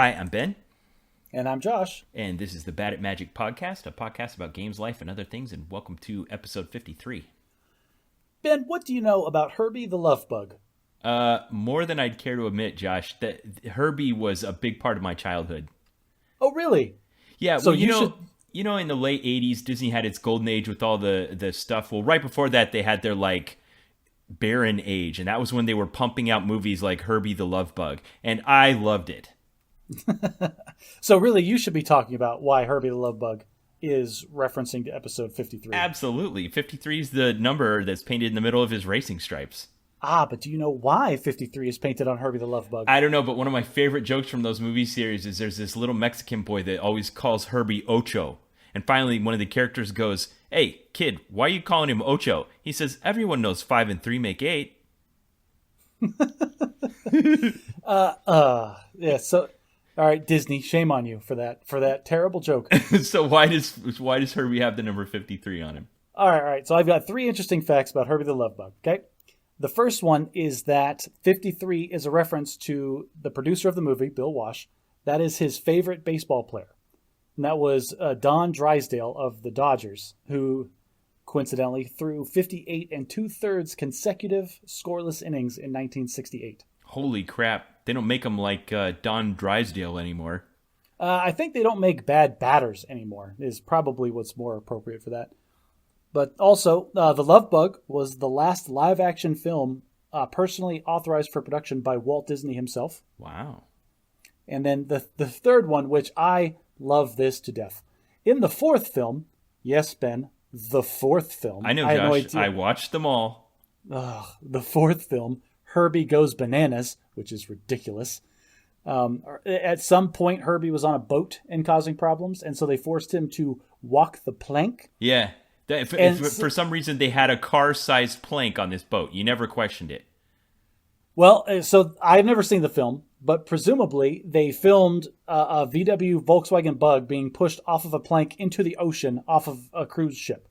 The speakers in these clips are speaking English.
Hi, I'm Ben, And I'm Josh. and this is the Bad at Magic podcast, a podcast about games, life, and other things, and welcome to episode 53. Ben, what do you know about Herbie the Love Bug? More than I'd care to admit, Josh, that Herbie was a big part of my childhood. Oh, really? Yeah, So well, you should. in the late 80s, Disney had its golden age with all the stuff. Well, right before that, they had their, barren age, and that was when they were pumping out movies like Herbie the Love Bug, and I loved it. So really, you should be talking about why Herbie the Love Bug is referencing to episode 53. Absolutely. 53 is the number that's painted in the middle of his racing stripes. But do you know why 53 is painted on Herbie the Love Bug? I don't know, but one of my favorite jokes from those movie series is there's this little Mexican boy that always calls Herbie Ocho. And finally, one of the characters goes, "Hey, kid, why are you calling him Ocho?" He says, "Everyone knows 5 and 3 make 8." Yeah. So, all right, Disney, shame on you for that terrible joke. So why does Herbie have the number 53 on him? All right. So I've got three interesting facts about Herbie the Love Bug. Okay. The first one is that 53 is a reference to the producer of the movie, Bill Walsh. That is his favorite baseball player. And that was Don Drysdale of the Dodgers, who coincidentally threw 58 and two-thirds consecutive scoreless innings in 1968. Holy crap. They don't make him like Don Drysdale anymore. I think they don't make bad batters anymore, is probably what's more appropriate for that. But also, The Love Bug was the last live-action film personally authorized for production by Walt Disney himself. Wow. And then the third one, which I love this to death. In the fourth film, yes, Ben, the fourth film. I know, I had no Josh. idea. I watched them all. The fourth film, Herbie Goes Bananas, which is ridiculous. At some point, Herbie was on a boat and causing problems, and so they forced him to walk the plank. Yeah. For some reason, they had a car-sized plank on this boat. You never questioned it. Well, so I've never seen the film, but presumably they filmed a VW Volkswagen Bug being pushed off of a plank into the ocean off of a cruise ship.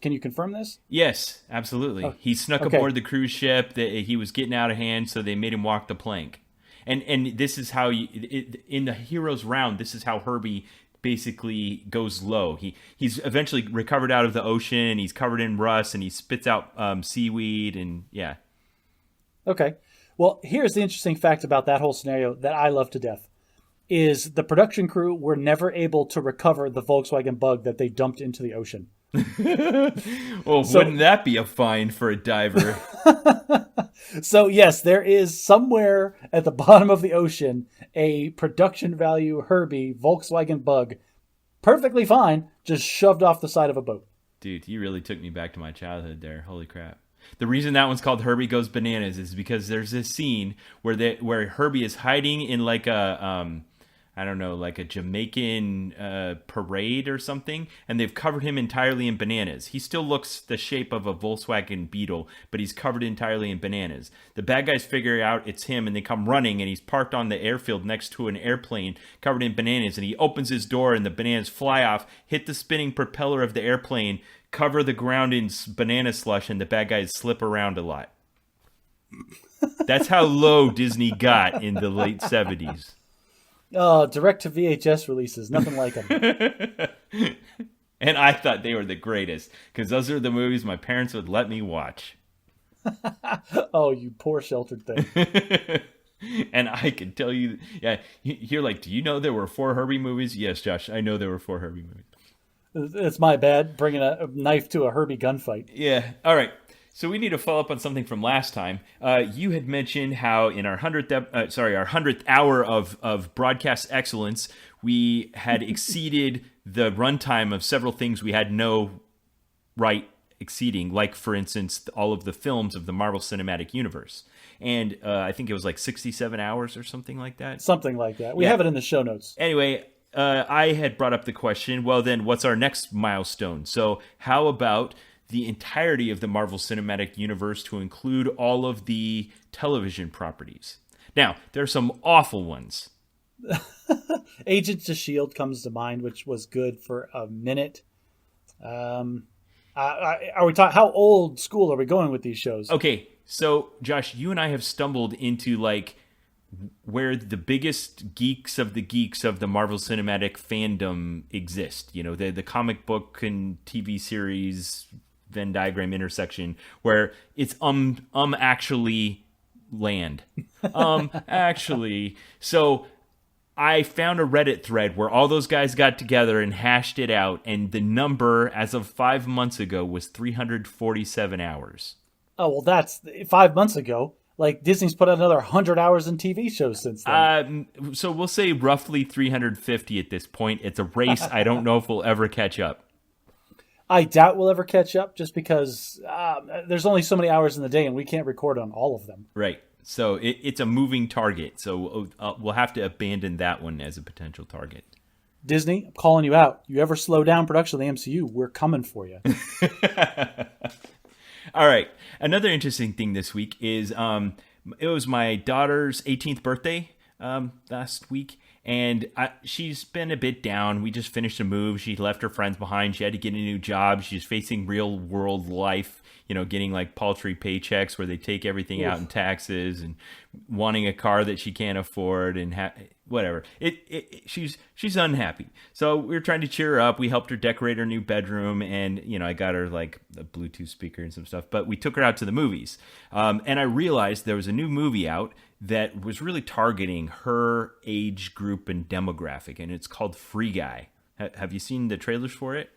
Can you confirm this? Yes, absolutely. He snuck aboard the cruise ship. He was getting out of hand, so they made him walk the plank. And this is how, in the hero's round, this is how Herbie basically goes low. He's eventually recovered out of the ocean. He's covered in rust, and he spits out seaweed, and yeah. Okay. Well, here's the interesting fact about that whole scenario that I love to death, is the production crew were never able to recover the Volkswagen Bug that they dumped into the ocean. Well, wouldn't that be a find for a diver? So, yes, there is somewhere at the bottom of the ocean a production value Herbie Volkswagen Bug, perfectly fine, just shoved off the side of a boat. Dude, you really took me back to my childhood there. Holy crap. The reason that one's called Herbie Goes Bananas is because there's this scene where Herbie is hiding in like a like a Jamaican parade or something, and they've covered him entirely in bananas. He still looks the shape of a Volkswagen Beetle, but he's covered entirely in bananas. The bad guys figure out it's him, and they come running, and he's parked on the airfield next to an airplane covered in bananas, and he opens his door, and the bananas fly off, hit the spinning propeller of the airplane, cover the ground in banana slush, and the bad guys slip around a lot. That's how low Disney got in the late 70s. Oh, direct to VHS releases, nothing like them. And I thought they were the greatest, because those are the movies my parents would let me watch. Oh, you poor sheltered thing. And I can tell you, yeah, you're like, do you know there were 4 Herbie movies? Yes, Josh, I know there were 4 Herbie movies. It's my bad, bringing a knife to a Herbie gunfight. Yeah, all right. So we need to follow up on something from last time. You had mentioned how in our 100th hour of broadcast excellence, we had exceeded the runtime of several things we had no right exceeding, like, for instance, all of the films of the Marvel Cinematic Universe. And I think it was like 67 hours or something like that. Something like that. We have it in the show notes. Anyway, I had brought up the question, well, then what's our next milestone? So how about the entirety of the Marvel Cinematic Universe to include all of the television properties? Now, there are some awful ones. Agents of S.H.I.E.L.D. comes to mind, which was good for a minute. Are we talking? How old school are we going with these shows? Okay, so Josh, you and I have stumbled into like where the biggest geeks of the Marvel Cinematic fandom exist. You know, the comic book and TV series Venn diagram intersection where it's actually land. Actually. So I found a Reddit thread where all those guys got together and hashed it out, and the number as of 5 months ago was 347 hours. Oh, well, that's 5 months ago. Like, Disney's put out another 100 hours in TV shows since then. So we'll say roughly 350 at this point. It's a race. I don't know if we'll ever catch up. I doubt we'll ever catch up just because there's only so many hours in the day and we can't record on all of them. Right. So it's a moving target. So we'll have to abandon that one as a potential target. Disney, I'm calling you out. You ever slow down production of the MCU, we're coming for you. All right. Another interesting thing this week is it was my daughter's 18th birthday last week, and she's been a bit down. We just finished a move. She left her friends behind. She had to get a new job. She's facing real world life, you know, getting like paltry paychecks where they take everything out in taxes, and wanting a car that she can't afford, and whatever. She's unhappy. So we were trying to cheer her up. We helped her decorate her new bedroom, and you know, I got her like a Bluetooth speaker and some stuff. But we took her out to the movies, and I realized there was a new movie out that was really targeting her age group and demographic, and it's called Free Guy. Have you seen the trailers for it?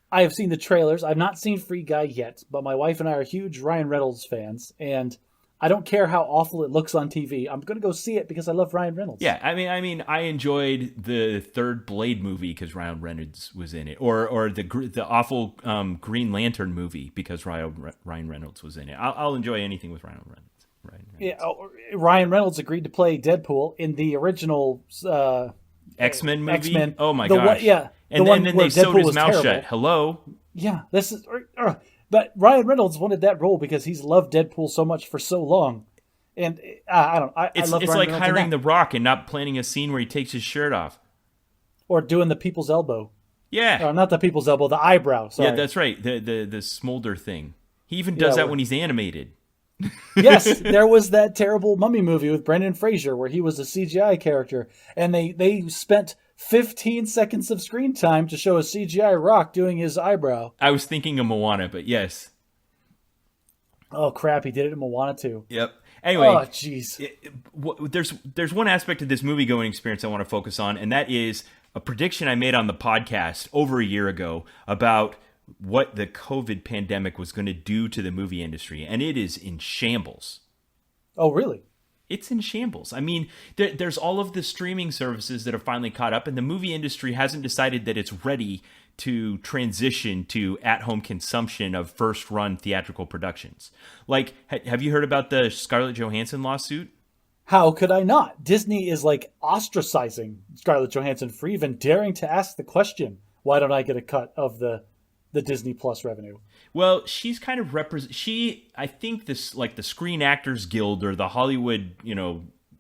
I have seen the trailers. I've not seen Free Guy yet, but my wife and I are huge Ryan Reynolds fans, and I don't care how awful it looks on TV. I'm going to go see it because I love Ryan Reynolds. Yeah, I mean, I enjoyed the third Blade movie because Ryan Reynolds was in it, or the awful Green Lantern movie because Ryan Reynolds was in it. I'll enjoy anything with Ryan Reynolds. Yeah, Ryan Reynolds agreed to play Deadpool in the original X-Men movie. X-Men. Oh my gosh! And then they sewed his mouth shut. Hello. Yeah, this is. But Ryan Reynolds wanted that role because he's loved Deadpool so much for so long, and I don't. I love. It's Ryan like Reynolds hiring The Rock and not planning a scene where he takes his shirt off, or doing the people's elbow. Yeah, not the people's elbow, the eyebrow. Sorry. Yeah, that's right. The smolder thing. He even does that when he's animated. Yes, there was that terrible Mummy movie with Brendan Fraser where he was a CGI character, and they spent 15 seconds of screen time to show a CGI Rock doing his eyebrow. I was thinking of Moana, but yes. Oh crap! He did it in Moana too. Yep. Anyway, oh jeez. There's one aspect of this movie going experience I want to focus on, and that is a prediction I made on the podcast over a year ago about what the COVID pandemic was going to do to the movie industry, and it is in shambles. Oh, really? It's in shambles. I mean, there's all of the streaming services that have finally caught up, and the movie industry hasn't decided that it's ready to transition to at-home consumption of first-run theatrical productions. Like, have you heard about the Scarlett Johansson lawsuit? How could I not? Disney is like ostracizing Scarlett Johansson for even daring to ask the question, why don't I get a cut of the Disney Plus revenue? Well, she's kind of I think this, like the Screen Actors Guild or the Hollywood,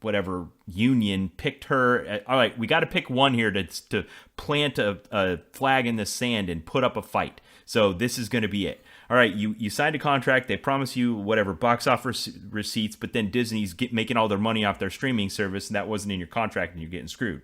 whatever union picked her. All right, we got to pick one here to plant a flag in the sand and put up a fight. So this is going to be it. All right, you signed a contract. They promise you whatever box office receipts, but then Disney's making all their money off their streaming service, and that wasn't in your contract, and you're getting screwed.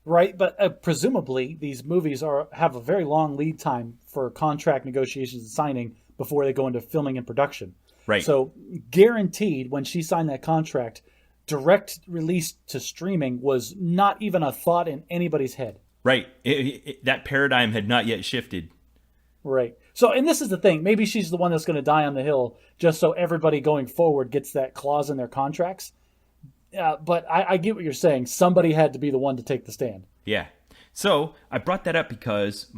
Right, but presumably these movies have a very long lead time for contract negotiations and signing before they go into filming and production. Right. So guaranteed when she signed that contract, direct release to streaming was not even a thought in anybody's head. Right. That paradigm had not yet shifted. Right. So, and this is the thing. Maybe she's the one that's going to die on the hill just so everybody going forward gets that clause in their contracts. But I get what you're saying. Somebody had to be the one to take the stand. Yeah. So I brought that up because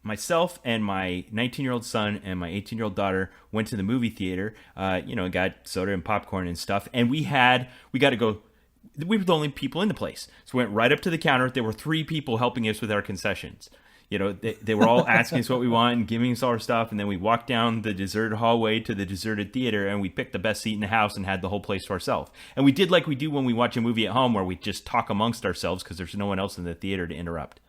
myself and my 19-year-old son and my 18-year-old daughter went to the movie theater, got soda and popcorn and stuff. And we got to go. We were the only people in the place. So we went right up to the counter. There were 3 people helping us with our concessions. They were all asking us what we want and giving us all our stuff. And then we walked down the deserted hallway to the deserted theater, and we picked the best seat in the house and had the whole place to ourselves. And we did like we do when we watch a movie at home, where we just talk amongst ourselves because there's no one else in the theater to interrupt.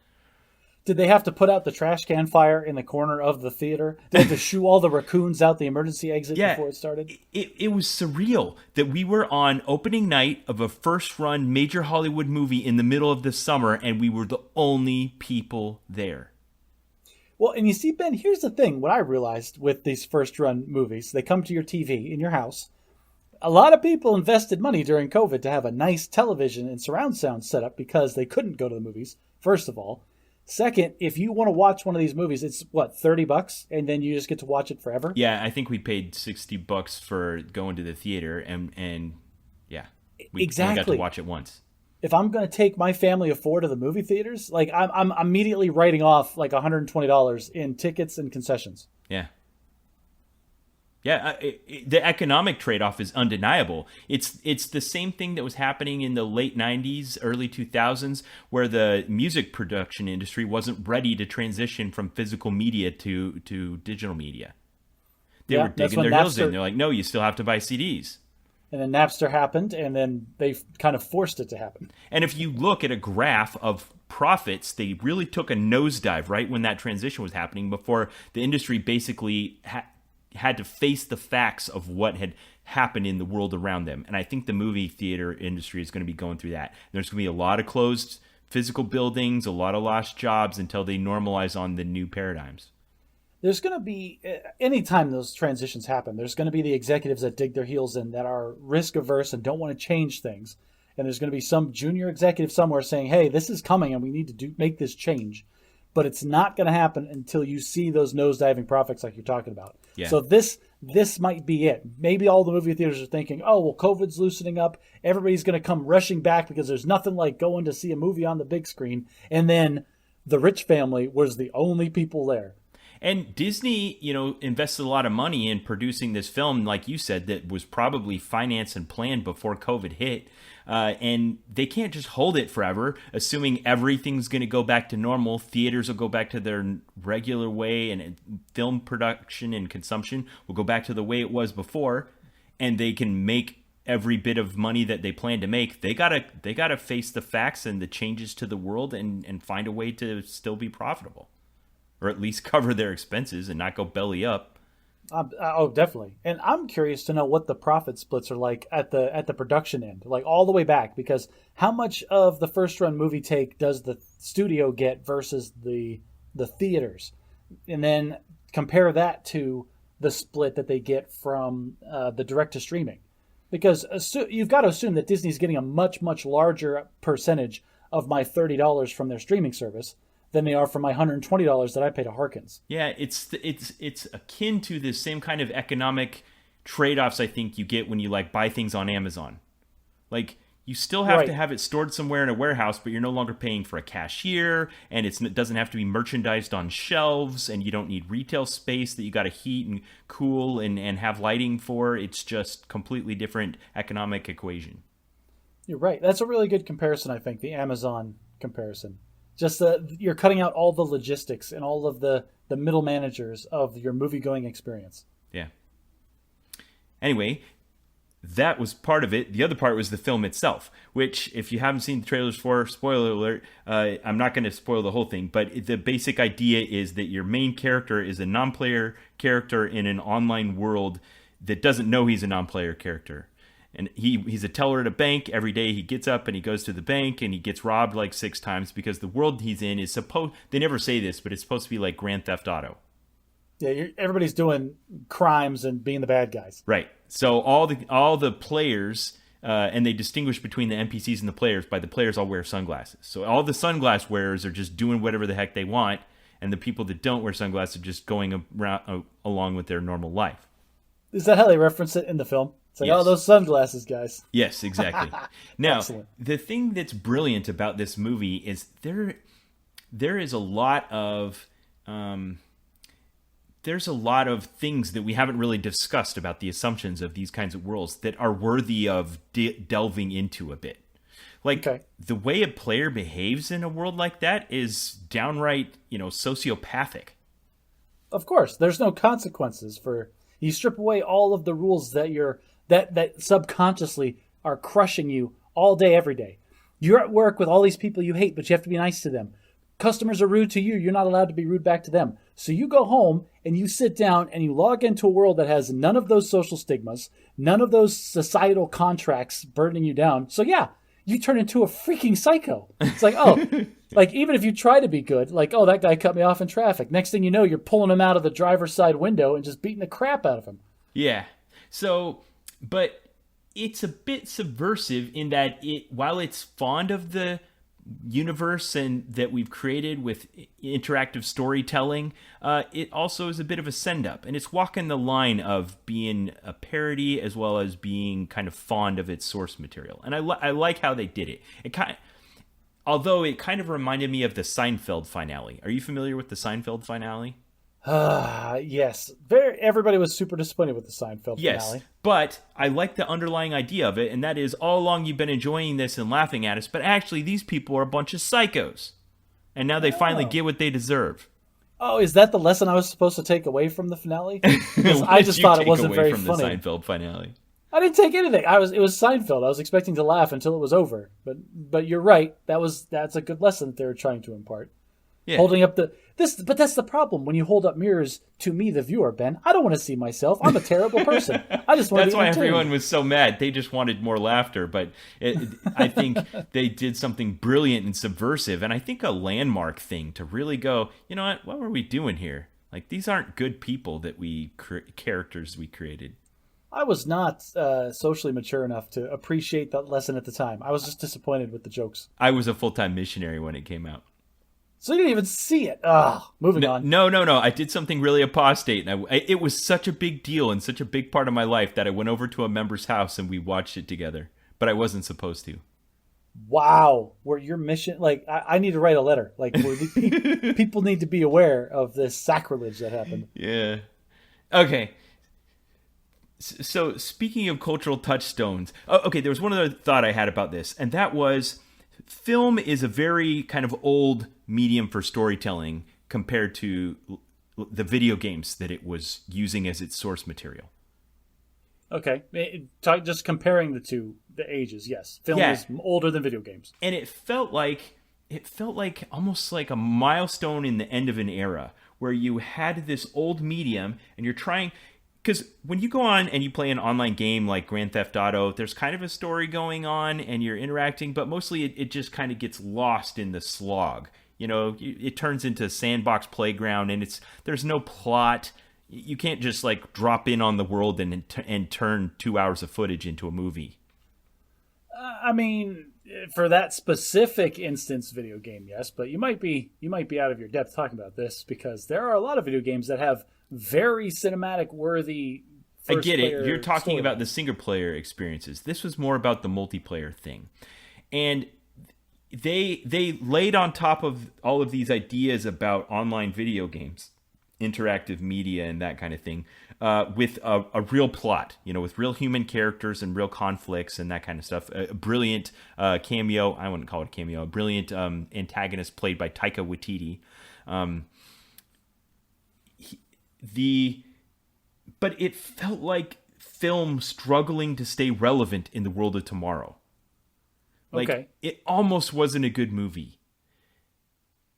Did they have to put out the trash can fire in the corner of the theater? Did they have to shoo all the raccoons out the emergency exit before it started? It was surreal that we were on opening night of a first-run major Hollywood movie in the middle of the summer, and we were the only people there. Well, and you see, Ben, here's the thing. What I realized with these first-run movies, they come to your TV in your house. A lot of people invested money during COVID to have a nice television and surround sound set up because they couldn't go to the movies, first of all. Second, if you want to watch one of these movies, it's what, $30, and then you just get to watch it forever? Yeah, I think we paid $60 for going to the theater, and yeah, we exactly only got to watch it once. If I'm going to take my family of 4 to the movie theaters, like I'm immediately writing off like $120 in tickets and concessions. Yeah. Yeah, the economic trade-off is undeniable. It's the same thing that was happening in the late 90s, early 2000s, where the music production industry wasn't ready to transition from physical media to digital media. They were digging their heels in. They're like, no, you still have to buy CDs. And then Napster happened, and then they kind of forced it to happen. And if you look at a graph of profits, they really took a nosedive right when that transition was happening, before the industry basically had to face the facts of what had happened in the world around them. And I think the movie theater industry is going to be going through that. There's going to be a lot of closed physical buildings, a lot of lost jobs until they normalize on the new paradigms. There's going to be, anytime those transitions happen, there's going to be the executives that dig their heels in, that are risk averse and don't want to change things. And there's going to be some junior executive somewhere saying, hey, this is coming and we need to make this change. But it's not going to happen until you see those nosediving profits like you're talking about. Yeah. So this might be it. Maybe all the movie theaters are thinking, oh, well, COVID's loosening up. Everybody's going to come rushing back because there's nothing like going to see a movie on the big screen. And then the rich family was the only people there. And Disney, invested a lot of money in producing this film, like you said, that was probably financed and planned before COVID hit. And they can't just hold it forever, assuming everything's going to go back to normal. Theaters will go back to their regular way, and film production and consumption will go back to the way it was before. And they can make every bit of money that they plan to make. They gotta face the facts and the changes to the world and find a way to still be profitable. Or at least cover their expenses and not go belly up. Oh, definitely. And I'm curious to know what the profit splits are like at the production end, like all the way back, because how much of the first run movie take does the studio get versus the theaters? And then compare that to the split that they get from the direct to streaming. Because you've got to assume that Disney's getting a much, much larger percentage of my $30 from their streaming service than they are for my $120 that I pay to Harkins. Yeah, it's akin to the same kind of economic trade-offs I think you get when you buy things on Amazon. Like, you still have to have it stored somewhere in a warehouse, but you're no longer paying for a cashier, and it doesn't have to be merchandised on shelves, and you don't need retail space that you got to heat and cool and have lighting for. It's just completely different economic equation. You're right. That's a really good comparison, I think, the Amazon comparison. Just you're cutting out all the logistics and all of the middle managers of your movie-going experience. Yeah. Anyway, that was part of it. The other part was the film itself, which, if you haven't seen the trailers for, spoiler alert, I'm not going to spoil the whole thing, but the basic idea is that your main character is a non-player character in an online world that doesn't know he's a non-player character. And he's a teller at a bank. Every day he gets up and he goes to the bank and he gets robbed 6 times because the world he's in is they never say this, but it's supposed to be like Grand Theft Auto. Yeah, everybody's doing crimes and being the bad guys. Right. So all the players, and they distinguish between the NPCs and the players by the players all wear sunglasses. So all the sunglass wearers are just doing whatever the heck they want, and the people that don't wear sunglasses are just going around along with their normal life. Is that how they reference it in the film? It's like, yes. Those sunglasses, guys. Yes, exactly. Now, Excellent. The thing that's brilliant about this movie is there is a lot of there's a lot of things that we haven't really discussed about the assumptions of these kinds of worlds that are worthy of delving into a bit. The way a player behaves in a world like that is downright, sociopathic. Of course, there's no consequences for you strip away all of the rules that subconsciously are crushing you all day, every day. You're at work with all these people you hate, but you have to be nice to them. Customers are rude to you. You're not allowed to be rude back to them. So you go home and you sit down and you log into a world that has none of those social stigmas, none of those societal contracts burdening you down. So yeah, you turn into a freaking psycho. It's like, oh, like even if you try to be good, like, oh, that guy cut me off in traffic. Next thing you know, you're pulling him out of the driver's side window and just beating the crap out of him. Yeah. So, but it's a bit subversive in that while it's fond of the universe and that we've created with interactive storytelling, it also is a bit of a send-up, and it's walking the line of being a parody as well as being kind of fond of its source material. And I like how they did it. Although it kind of reminded me of the Seinfeld finale. Are you familiar with the Seinfeld finale? Yes. Everybody was super disappointed with the Seinfeld finale. But I like the underlying idea of it, and that is all along you've been enjoying this and laughing at us, but actually these people are a bunch of psychos. And now they finally get what they deserve. Oh, is that the lesson I was supposed to take away from the finale? Because I just thought it wasn't very funny. From the Seinfeld finale? I didn't take anything. It was Seinfeld. I was expecting to laugh until it was over. But you're right. That's a good lesson that they were trying to impart. Yeah. Holding up but that's the problem when you hold up mirrors to me, the viewer, Ben. I don't want to see myself. I'm a terrible person. I just want to. That's why everyone was so mad. They just wanted more laughter. But I think they did something brilliant and subversive, and I think a landmark thing to really go. You know what? What were we doing here? Like, these aren't good people that characters we created. I was not socially mature enough to appreciate that lesson at the time. I was just disappointed with the jokes. I was a full-time missionary when it came out. So you didn't even see it. Moving on. No. I did something really apostate. And it was such a big deal and such a big part of my life that I went over to a member's house and we watched it together. But I wasn't supposed to. Wow. Were your mission... Like, I need to write a letter. Like, people need to be aware of this sacrilege that happened. Yeah. Okay. So, speaking of cultural touchstones... okay, there was one other thought I had about this. And that was... Film is a very kind of old medium for storytelling compared to the video games that it was using as its source material. Okay. Just comparing the ages, yes. Film is older than video games. And it felt like almost like a milestone in the end of an era where you had this old medium and you're trying... Because when you go on and you play an online game like Grand Theft Auto, there's kind of a story going on and you're interacting, but mostly it just kind of gets lost in the slog. You know, it turns into a sandbox playground and there's no plot. You can't just like drop in on the world and turn 2 hours of footage into a movie. I mean, for that specific instance video game, yes, but you might be out of your depth talking about this because there are a lot of video games that have very cinematic worthy I get it. You're talking about the single player experiences. This was more about the multiplayer thing. And they laid on top of all of these ideas about online video games, interactive media and that kind of thing, with a real plot, with real human characters and real conflicts and that kind of stuff. A brilliant cameo, I wouldn't call it a cameo, a brilliant antagonist played by Taika Waititi. But it felt like film struggling to stay relevant in the world of tomorrow. Like, it almost wasn't a good movie.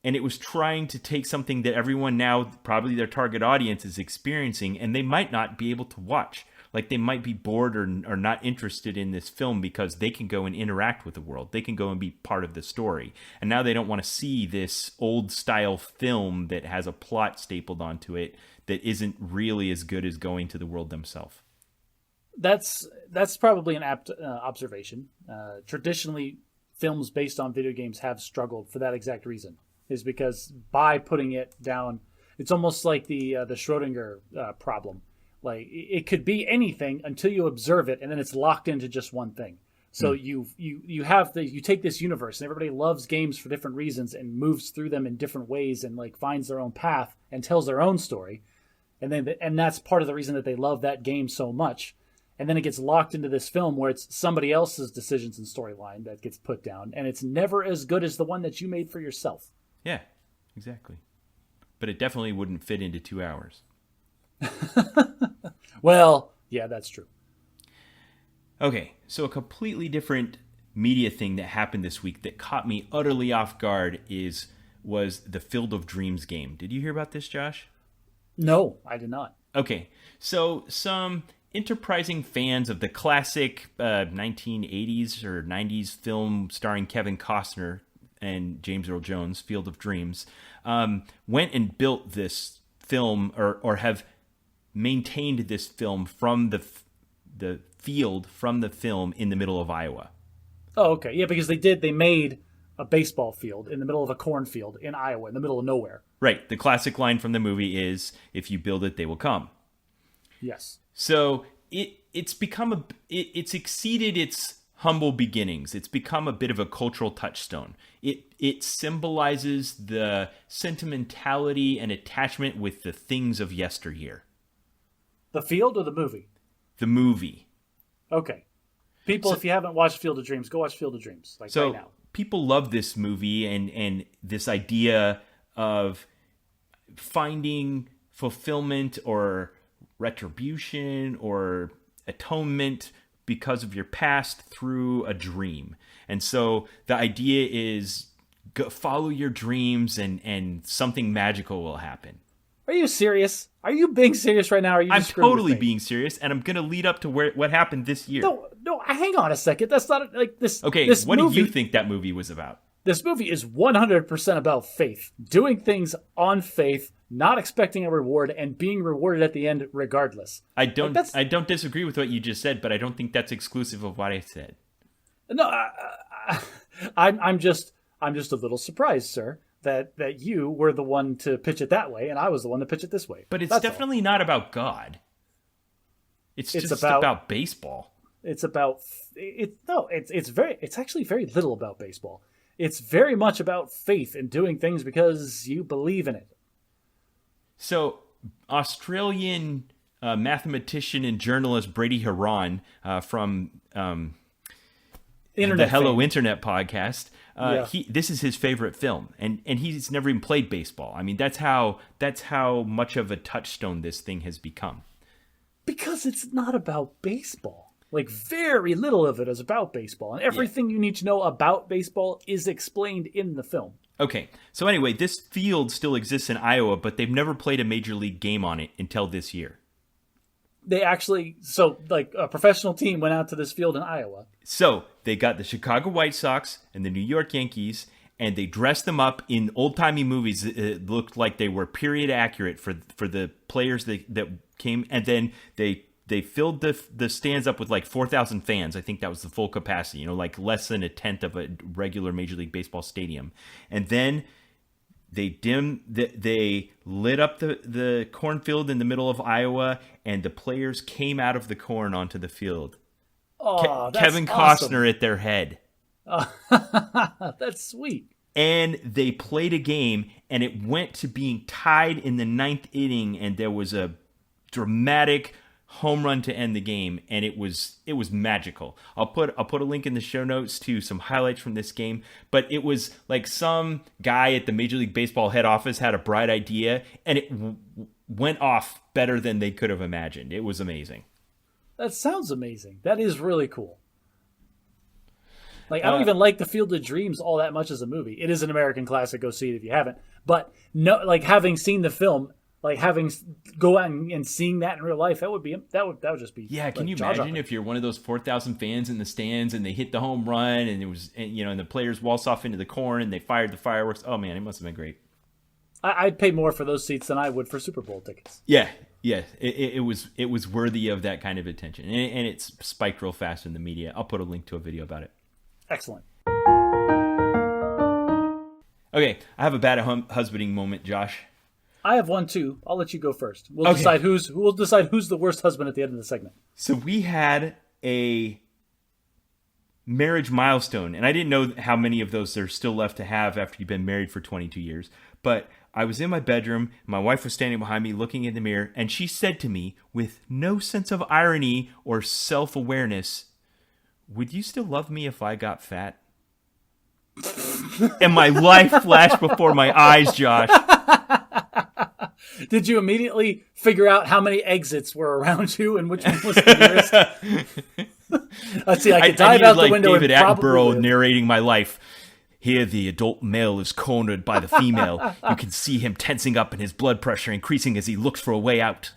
And it was trying to take something that everyone now, probably their target audience, is experiencing, and they might not be able to watch. Like, they might be bored or not interested in this film because they can go and interact with the world. They can go and be part of the story. And now they don't want to see this old-style film that has a plot stapled onto it that isn't really as good as going to the world themselves. That's probably an apt observation. Traditionally, films based on video games have struggled for that exact reason. Is because by putting it down, it's almost like the Schrodinger problem. Like, it could be anything until you observe it, and then it's locked into just one thing. So you take this universe, and everybody loves games for different reasons and moves through them in different ways and like finds their own path and tells their own story, and that's part of the reason that they love that game so much. And then it gets locked into this film where it's somebody else's decisions and storyline that gets put down, and it's never as good as the one that you made for yourself. Yeah, exactly. But it definitely wouldn't fit into 2 hours. Well, yeah, that's true. Okay, so a completely different media thing that happened this week that caught me utterly off guard is was the Field of Dreams game. Did you hear about this, Josh? No, I did not. Okay, so some enterprising fans of the classic 1980s or 90s film starring Kevin Costner and James Earl Jones, Field of Dreams, went and built this film or have maintained this film from the field from the film in the middle of Iowa. Oh, okay. Yeah, because they made a baseball field in the middle of a cornfield in Iowa, in the middle of nowhere. Right. The classic line from the movie is, if you build it, they will come. Yes. So it's exceeded its humble beginnings. It's become a bit of a cultural touchstone. It symbolizes the sentimentality and attachment with the things of yesteryear. The field or the movie? The movie. Okay. People, if you haven't watched Field of Dreams, go watch Field of Dreams. Right now. People love this movie and this idea of finding fulfillment or retribution or atonement because of your past through a dream. And so the idea is follow your dreams and something magical will happen. Are you serious? Are you being serious right now? Or are you I'm just screwing totally with me? being serious, and I'm going to lead up to what happened this year. No, hang on a second. That's not like this. Okay, this what movie, do you think that movie was about? This movie is 100% about faith. Doing things on faith, not expecting a reward, and being rewarded at the end regardless. I don't disagree with what you just said, but I don't think that's exclusive of what I said. No, I'm just a little surprised, sir, that you were the one to pitch it that way, and I was the one to pitch it this way. But it's definitely not about God. It's just about baseball. It's actually very little about baseball. It's very much about faith and doing things because you believe in it. So, Australian mathematician and journalist Brady Haran from the Hello Internet podcast, this is his favorite film, and he's never even played baseball. I mean, that's how much of a touchstone this thing has become. Because it's not about baseball. Like, very little of it is about baseball, and everything you need to know about baseball is explained in the film. Okay, so anyway, this field still exists in Iowa, but they've never played a major league game on it until this year. They actually, a professional team went out to this field in Iowa. So they got the Chicago White Sox and the New York Yankees, and they dressed them up in old-timey movies. It looked like they were period accurate for the players that came, and then they filled the stands up with like 4,000 fans. I think that was the full capacity, like less than a tenth of a regular Major League Baseball stadium. And then they lit up the cornfield in the middle of Iowa, and the players came out of the corn onto the field. Oh, that's Kevin awesome. Costner at their head. That's sweet. And they played a game, and it went to being tied in the ninth inning, and there was a dramatic home run to end the game, and it was magical. I'll put a link in the show notes to some highlights from this game, but it was like some guy at the Major League Baseball head office had a bright idea, and it went off better than they could have imagined. It was amazing. That sounds amazing. That is really cool. Like, I don't even like The Field of Dreams all that much as a movie. It is an American classic. Go see it if you haven't. But no, like, having seen the film, like go out and seeing that in real life, that would just be Can you imagine if you're one of those 4,000 fans in the stands and they hit the home run and it was and the players waltz off into the corn and they fired the fireworks? Oh man, it must have been great. I'd pay more for those seats than I would for Super Bowl tickets. Yeah, it was worthy of that kind of attention, and it's spiked real fast in the media. I'll put a link to a video about it. Excellent. Okay, I have a bad husbanding moment, Josh. I have one too. I'll let you go first. We'll decide who's the worst husband at the end of the segment. So we had a marriage milestone, and I didn't know how many of those there's still left to have after you've been married for 22 years. But I was in my bedroom, my wife was standing behind me looking in the mirror, and she said to me with no sense of irony or self-awareness, "Would you still love me if I got fat?" And my life flashed before my eyes, Josh. Did you immediately figure out how many exits were around you and which one was the nearest? Let's see, I could dive out the window David and probably Attenborough narrating my life. Here the adult male is cornered by the female. You can see him tensing up and his blood pressure increasing as he looks for a way out.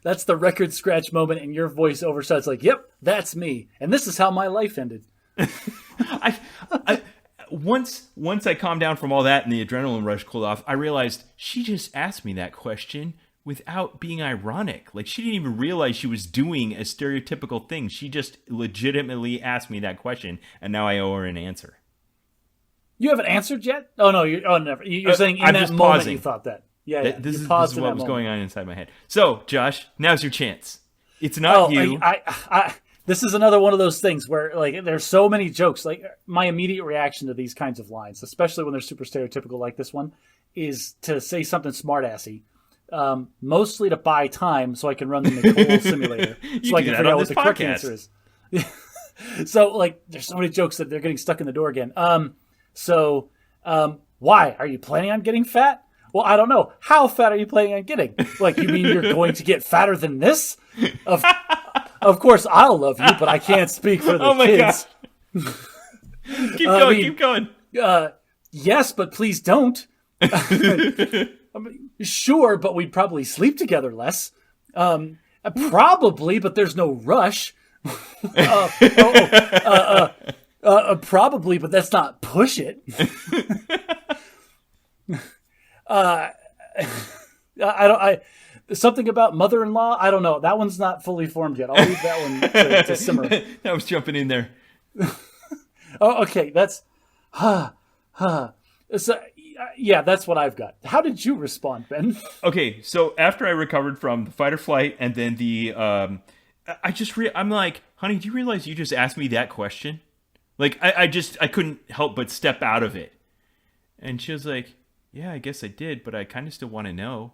That's the record scratch moment, and your voice overshuts like, yep, that's me. And this is how my life ended. Once I calmed down from all that and the adrenaline rush cooled off, I realized she just asked me that question without being ironic. Like, she didn't even realize she was doing a stereotypical thing. She just legitimately asked me that question, and now I owe her an answer. You haven't answered yet? Oh, no. Never. You're saying in that moment pausing. You thought that. Yeah. This is what was going on inside my head. So, Josh, now's your chance. It's not you. This is another one of those things where, like, there's so many jokes. Like, my immediate reaction to these kinds of lines, especially when they're super stereotypical like this one, is to say something smart-assy. Mostly to buy time so I can run the Nicole simulator. So I can figure out what the correct answer is. So, like, there's so many jokes that they're getting stuck in the door again. Why? Are you planning on getting fat? Well, I don't know. How fat are you planning on getting? Like, you mean you're going to get fatter than this? Of course, I'll love you, but I can't speak for the kids. Keep going. Yes, but please don't. Sure, but we'd probably sleep together less. Probably, but there's no rush. Probably, but that's not push it. Something about mother-in-law. I don't know. That one's not fully formed yet. I'll leave that one to simmer. That was jumping in there. Oh, okay. That's, So, yeah, that's what I've got. How did you respond, Ben? Okay, so after I recovered from the fight or flight, and then the, I'm like, honey, do you realize you just asked me that question? Like, I couldn't help but step out of it. And she was like, yeah, I guess I did, but I kind of still want to know.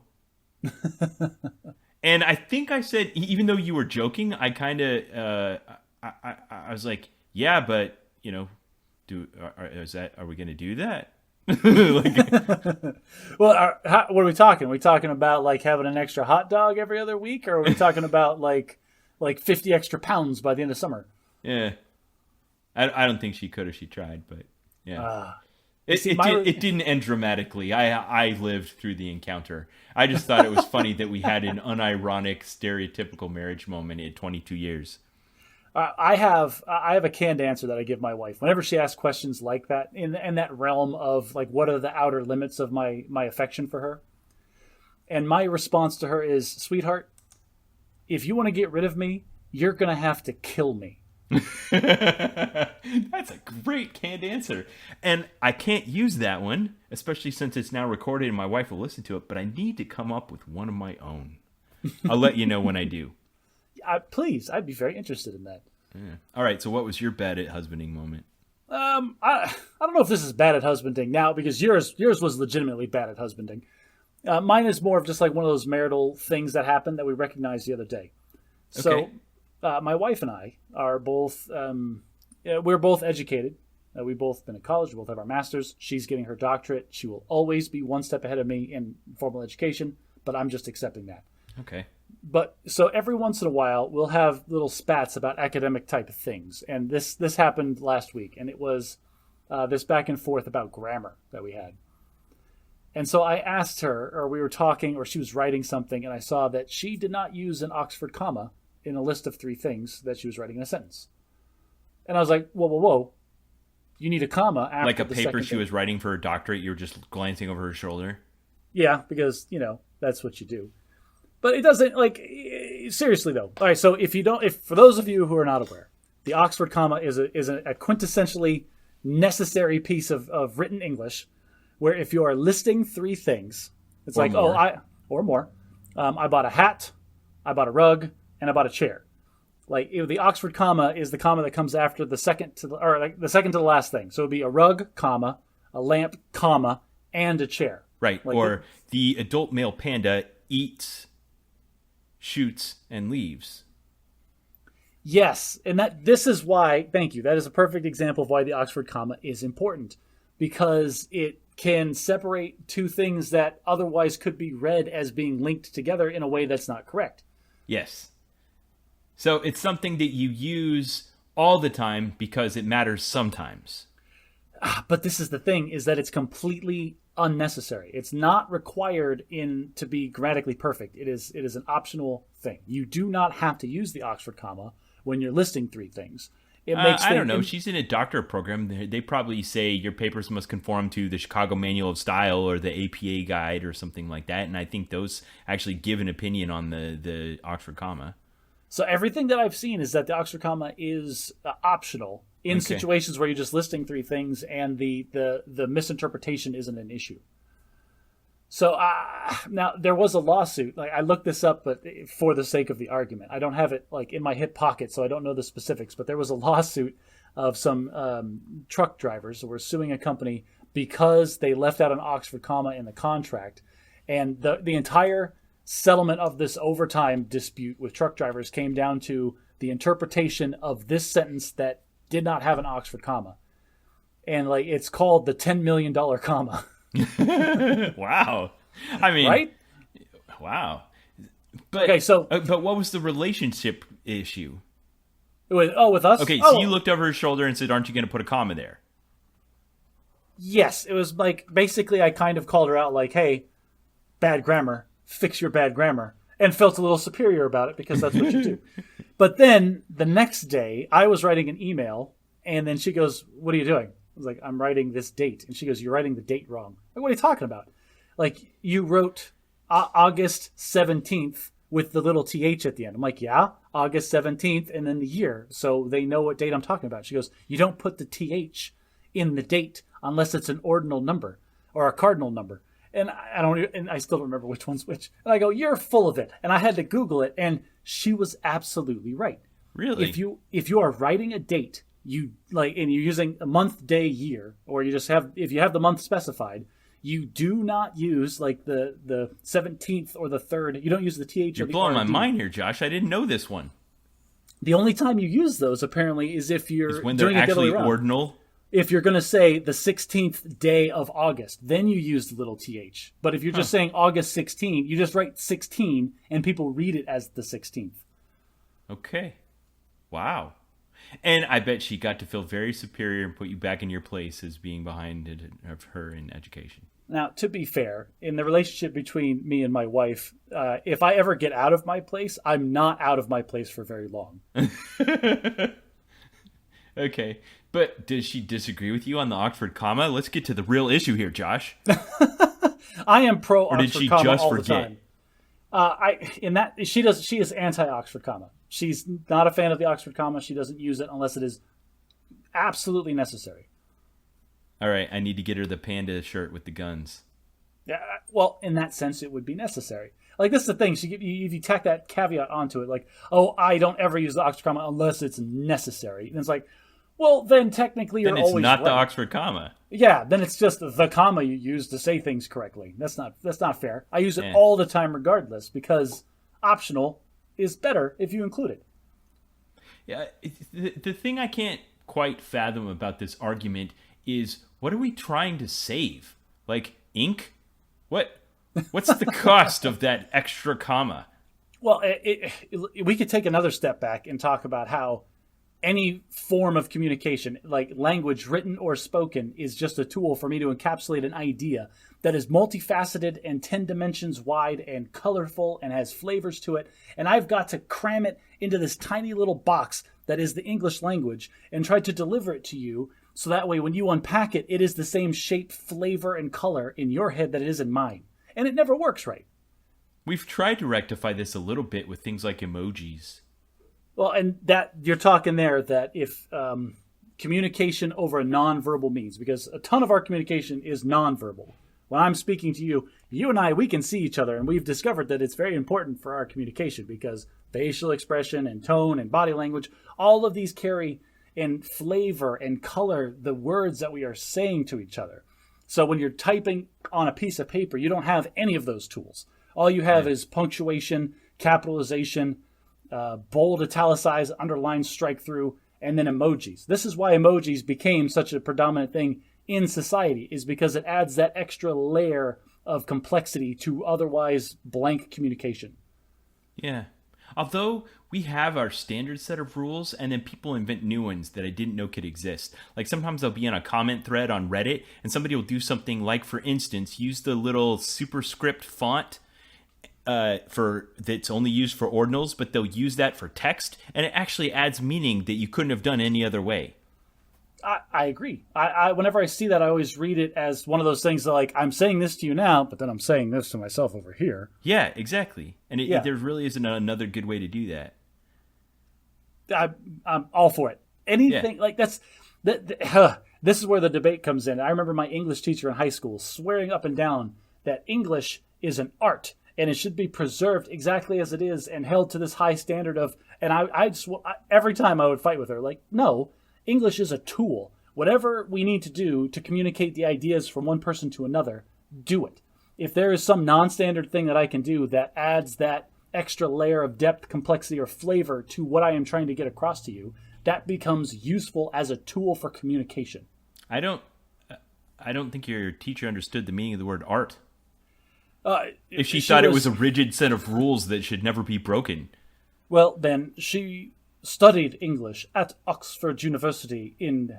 And I think I said, even though you were joking, I kind of, I was like, yeah, but, you know, are we going to do that? Well, what are we talking? Are we talking about like having an extra hot dog every other week, or are we talking about like 50 extra pounds by the end of summer? Yeah, I don't think she could if she tried, but yeah, it didn't end dramatically. I lived through the encounter. I just thought it was funny that we had an unironic, stereotypical marriage moment in 22 years. I have a canned answer that I give my wife whenever she asks questions like that in that realm of like, what are the outer limits of my affection for her? And my response to her is, sweetheart, if you want to get rid of me, you're going to have to kill me. That's a great canned answer. And I can't use that one, especially since it's now recorded and my wife will listen to it, but I need to come up with one of my own. I'll let you know when I do. Please, I'd be very interested in that. Yeah. All right, so what was your bad at husbanding moment? I don't know if this is bad at husbanding now, because yours was legitimately bad at husbanding. Mine is more of just like one of those marital things that happened that we recognized the other day. So, my wife and I are both we're both educated. We've both been in college. We both have our masters. She's getting her doctorate. She will always be one step ahead of me in formal education, but I'm just accepting that. Okay. But so every once in a while, we'll have little spats about academic type of things. And this happened last week. And it was this back and forth about grammar that we had. And so I asked her, or we were talking, or she was writing something, and I saw that she did not use an Oxford comma in a list of 3 things that she was writing in a sentence. And I was like, whoa. You need a comma after like a the paper second she thing. was writing for her doctorate, you were just glancing over her shoulder? Yeah, because, that's what you do. But it doesn't, like, seriously though. All right, so if for those of you who are not aware, the Oxford comma is a quintessentially necessary piece of written English, where if you are listing 3 things, it's Or like, more. or more. I bought a hat, I bought a rug, and I bought a chair. Like, the Oxford comma is the comma that comes after the second to the last thing. So it would be a rug, comma, a lamp, comma, and a chair. Right. Like or the adult male panda eats, shoots, and leaves. Yes, and this is why, thank you, that is a perfect example of why the Oxford comma is important, because it can separate 2 things that otherwise could be read as being linked together in a way that's not correct. Yes. So it's something that you use all the time because it matters sometimes. But this is the thing, is that it's completely unnecessary. It's not required to be grammatically perfect. It is an optional thing. You do not have to use the Oxford comma when you're listing three things. It makes I don't know. She's in a doctorate program. They probably say your papers must conform to the Chicago Manual of Style or the APA Guide or something like that. And I think those actually give an opinion on the Oxford comma. So everything that I've seen is that the Oxford comma is optional in situations where you're just listing three things and the misinterpretation isn't an issue. So now there was a lawsuit. Like, I looked this up, but for the sake of the argument, I don't have it like in my hip pocket, so I don't know the specifics. But there was a lawsuit of some truck drivers who were suing a company because they left out an Oxford comma in the contract, and the entire settlement of this overtime dispute with truck drivers came down to the interpretation of this sentence that did not have an Oxford comma, and like it's called the $10 million comma. Wow. I mean, right? Wow. But, okay, so but what was the relationship issue? With us? Okay, so you looked over his shoulder and said, "Aren't you going to put a comma there?" Yes, it was like basically I kind of called her out, like, "Hey, bad grammar, fix your bad grammar," and felt a little superior about it because that's what you do. But then the next day, I was writing an email, and then she goes, "What are you doing?" I was like, "I'm writing this date." And she goes, "You're writing the date wrong." Like, what are you talking about? Like, you wrote August 17th with the little TH at the end. I'm like, yeah, August 17th and then the year. So they know what date I'm talking about. She goes, "You don't put the TH in the date unless it's an ordinal number or a cardinal number." And I still don't remember which one's which. And I go, "You're full of it." And I had to Google it, and she was absolutely right. Really? If you are writing a date, and you're using a month, day, year, or if you have the month specified, you do not use like the 17th or the 3rd. You don't use the TH. You're or the blowing RD. my mind here, Josh. I didn't know this one. The only time you use those apparently is if you're when they're doing actually it the other way around. ordinal. If you're going to say the 16th day of August, then you use the little TH. But if you're just saying August 16, you just write 16 and people read it as the 16th. Okay. Wow. And I bet she got to feel very superior and put you back in your place as being behind of her in education. Now, to be fair, in the relationship between me and my wife, if I ever get out of my place, I'm not out of my place for very long. Okay. But does she disagree with you on the Oxford comma? Let's get to the real issue here, Josh. I am pro Or Oxford did she comma just all forget? the time. She is anti-Oxford comma. She's not a fan of the Oxford comma. She doesn't use it unless it is absolutely necessary. All right, I need to get her the panda shirt with the guns. Yeah, well, in that sense, it would be necessary. Like, this is the thing. If you tack that caveat onto it, like, "Oh, I don't ever use the Oxford comma unless it's necessary." And it's like, well, then technically you're always right. Then it's not the Oxford comma. Yeah, then it's just the comma you use to say things correctly. That's not fair. I use it all the time regardless because optional is better if you include it. Yeah, the thing I can't quite fathom about this argument is, what are we trying to save? Like, ink? What's the cost of that extra comma? Well, we could take another step back and talk about how any form of communication, like language, written or spoken, is just a tool for me to encapsulate an idea that is multifaceted and 10 dimensions wide and colorful and has flavors to it. And I've got to cram it into this tiny little box that is the English language and try to deliver it to you. So that way, when you unpack it, it is the same shape, flavor, and color in your head that it is in mine. And it never works right. We've tried to rectify this a little bit with things like emojis. Well, and that you're talking there that if communication over a nonverbal means, because a ton of our communication is nonverbal. When I'm speaking to you, you and I, we can see each other, and we've discovered that it's very important for our communication because facial expression and tone and body language, all of these carry in flavor and color the words that we are saying to each other. So when you're typing on a piece of paper, you don't have any of those tools. All you have is punctuation, capitalization, bold, italicized, underline, strike through, and then emojis. This is why emojis became such a predominant thing in society, is because it adds that extra layer of complexity to otherwise blank communication. Yeah. Although we have our standard set of rules, and then people invent new ones that I didn't know could exist. Like sometimes I'll be in a comment thread on Reddit, and somebody will do something like, for instance, use the little superscript font for that's only used for ordinals, but they'll use that for text, and it actually adds meaning that you couldn't have done any other way. I agree. I whenever I see that, I always read it as one of those things that, like, I'm saying this to you now, but then I'm saying this to myself over here. Yeah, exactly. And there really isn't another good way to do that. I'm all for it. Anything like this is where the debate comes in. I remember my English teacher in high school swearing up and down that English is an art and it should be preserved exactly as it is and held to this high standard of. And I just every time I would fight with her, like, no. English is a tool. Whatever we need to do to communicate the ideas from one person to another, do it. If there is some non-standard thing that I can do that adds that extra layer of depth, complexity, or flavor to what I am trying to get across to you, that becomes useful as a tool for communication. I don't think your teacher understood the meaning of the word art. If she thought it was a rigid set of rules that should never be broken. Well, then she studied English at Oxford University in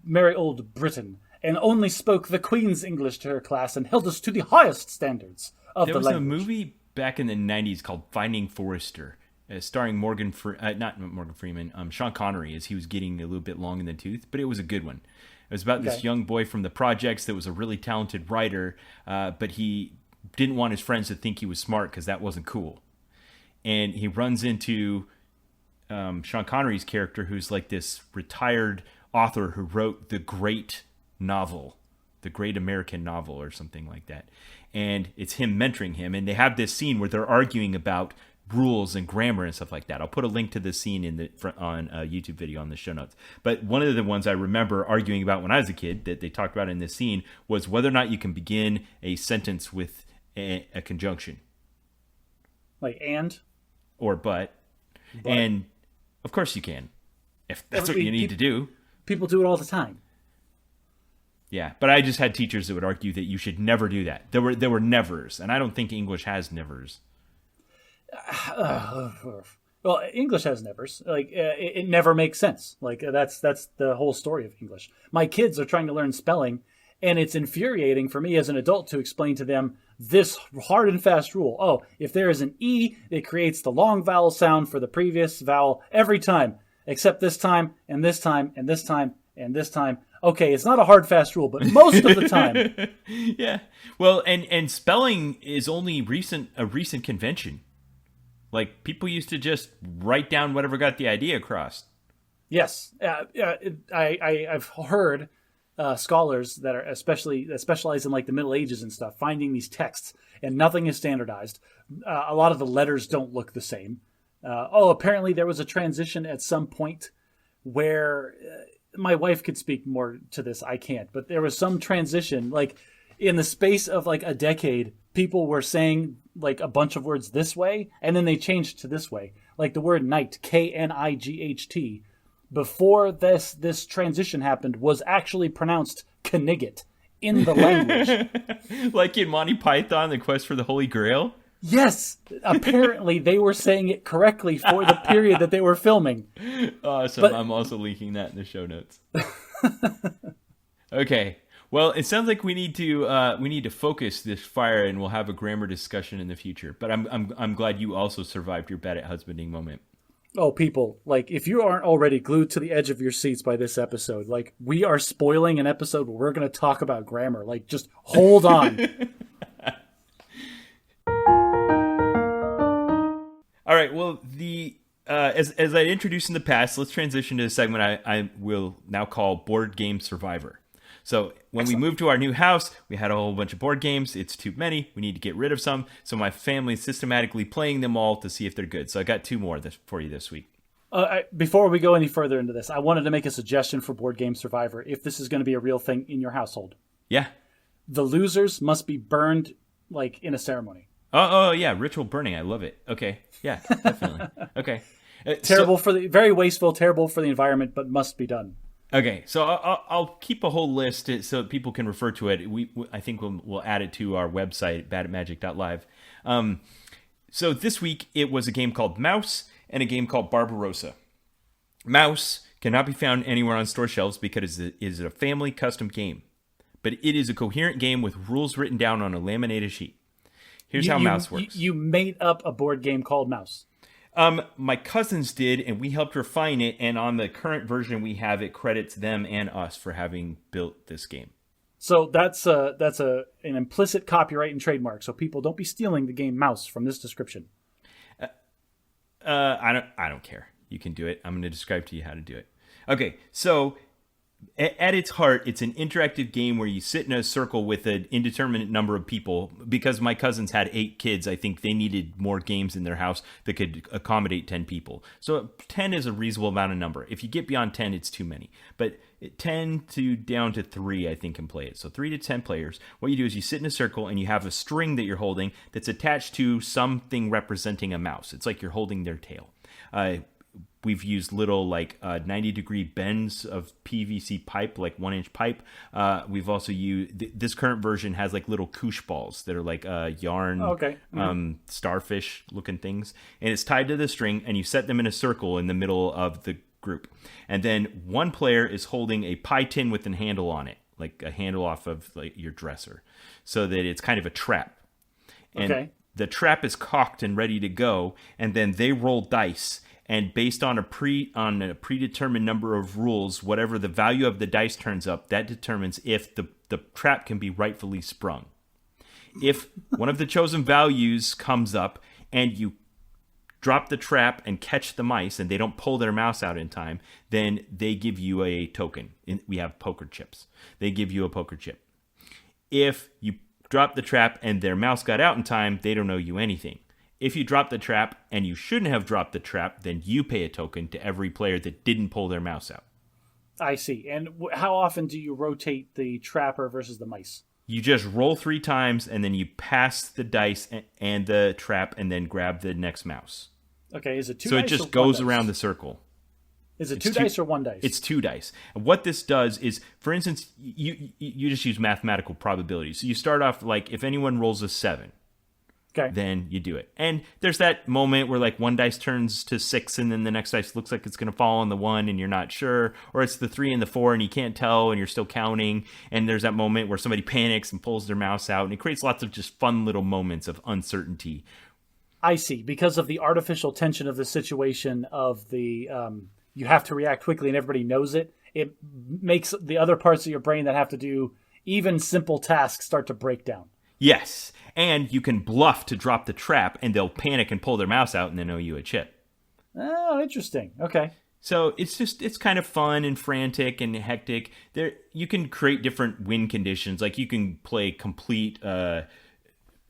merry old Britain, and only spoke the Queen's English to her class and held us to the highest standards of the language. There was a movie back in the 90s called Finding Forrester, starring Sean Connery, as he was getting a little bit long in the tooth, but it was a good one. It was about this young boy from the projects that was a really talented writer, but he didn't want his friends to think he was smart because that wasn't cool. And he runs into Sean Connery's character, who's like this retired author who wrote the great novel, the great American novel or something like that. And it's him mentoring him. And they have this scene where they're arguing about rules and grammar and stuff like that. I'll put a link to this scene on a YouTube video on the show notes. But one of the ones I remember arguing about when I was a kid that they talked about in this scene was whether or not you can begin a sentence with a conjunction. Like and? Or but. And of course you can, if that's what you need to do. People do it all the time. Yeah, but I just had teachers that would argue that you should never do that. There were nevers, and I don't think English has nevers. Well, English has nevers. Like it never makes sense. Like that's the whole story of English. My kids are trying to learn spelling, and it's infuriating for me as an adult to explain to them this hard and fast rule. Oh, if there is an E, it creates the long vowel sound for the previous vowel every time, except this time, and this time, and this time, and this time. Okay, it's not a hard, fast rule, but most of the time. Yeah. Well, and spelling is only a recent convention. Like, people used to just write down whatever got the idea across. Yes. I've heard scholars that specialize in like the Middle Ages and stuff, finding these texts, and nothing is standardized. A lot of the letters don't look the same. Apparently there was a transition at some point where my wife could speak more to this. I can't, but there was some transition, like in the space of like a decade, people were saying like a bunch of words this way, and then they changed to this way. Like the word night, Knight, before this transition happened, was actually pronounced Knnnigit in the language. Like in Monty Python, The Quest for the Holy Grail? Yes! Apparently they were saying it correctly for the period that they were filming. Awesome. But I'm also linking that in the show notes. Okay. Well, it sounds like we need to focus this fire, and we'll have a grammar discussion in the future. But I'm glad you also survived your bad at husbanding moment. Oh, people, like, if you aren't already glued to the edge of your seats by this episode, like, we are spoiling an episode where we're going to talk about grammar. Like, just hold on. All right. Well, as I introduced in the past, let's transition to a segment I will now call Board Game Survivor. So when we moved to our new house, we had a whole bunch of board games. It's too many. We need to get rid of some. So my family's systematically playing them all to see if they're good. So I got two more for you this week. Before we go any further into this, I wanted to make a suggestion for Board Game Survivor if this is going to be a real thing in your household. Yeah. The losers must be burned like in a ceremony. Oh yeah, ritual burning. I love it. Okay. Yeah, definitely. Okay. Very wasteful, terrible for the environment, but must be done. Okay, so I'll keep a whole list so people can refer to it. I think we'll add it to our website, badatmagic.live. So this week it was a game called Mouse and a game called Barbarossa. Mouse cannot be found anywhere on store shelves because it is a family custom game. But it is a coherent game with rules written down on a laminated sheet. Here's how Mouse works. You made up a board game called Mouse. My cousins did, and we helped refine it. And on the current version we have, it credits them and us for having built this game. So that's an implicit copyright and trademark. So people don't be stealing the game Mouse from this description. I don't care. You can do it. I'm going to describe to you how to do it. Okay, so at its heart, it's an interactive game where you sit in a circle with an indeterminate number of people. Because my cousins had 8 kids, I think they needed more games in their house that could accommodate 10 people. So 10 is a reasonable amount of number. If you get beyond 10, it's too many. But 10 to down to 3, I think, can play it. So 3 to 10 players. What you do is you sit in a circle and you have a string that you're holding that's attached to something representing a mouse. It's like you're holding their tail. We've used little 90-degree bends of PVC pipe, like 1-inch pipe. We've also used this current version has like little koosh balls that are like yarn, starfish looking things, and it's tied to the string. And you set them in a circle in the middle of the group, and then one player is holding a pie tin with a handle on it, like a handle off of like your dresser, so that it's kind of a trap. And the trap is cocked and ready to go, and then they roll dice. And based on a predetermined number of rules, whatever the value of the dice turns up, that determines if the trap can be rightfully sprung. If one of the chosen values comes up and you drop the trap and catch the mice and they don't pull their mouse out in time, then they give you a token. We have poker chips. They give you a poker chip. If you drop the trap and their mouse got out in time, they don't owe you anything. If you drop the trap and you shouldn't have dropped the trap, then you pay a token to every player that didn't pull their mouse out. I see. And how often do you rotate the trapper versus the mice? You just roll 3 times and then you pass the dice and the trap and then grab the next mouse. Okay, is it 2 dice? So it just goes around the circle. Is it 2 dice or 1 dice? It's 2 dice. And what this does is, for instance, you just use mathematical probability. So you start off like if anyone rolls a 7. Then you do it. And there's that moment where like 1 dice turns to 6 and then the next dice looks like it's going to fall on the 1 and you're not sure. Or it's the 3 and the 4 and you can't tell and you're still counting. And there's that moment where somebody panics and pulls their mouse out. And it creates lots of just fun little moments of uncertainty. I see. Because of the artificial tension of the situation of the you have to react quickly and everybody knows it. It makes the other parts of your brain that have to do even simple tasks start to break down. Yes. And you can bluff to drop the trap, and they'll panic and pull their mouse out, and then owe you a chip. Oh, interesting. Okay. So it's kind of fun and frantic and hectic. You can create different win conditions. Like you can play complete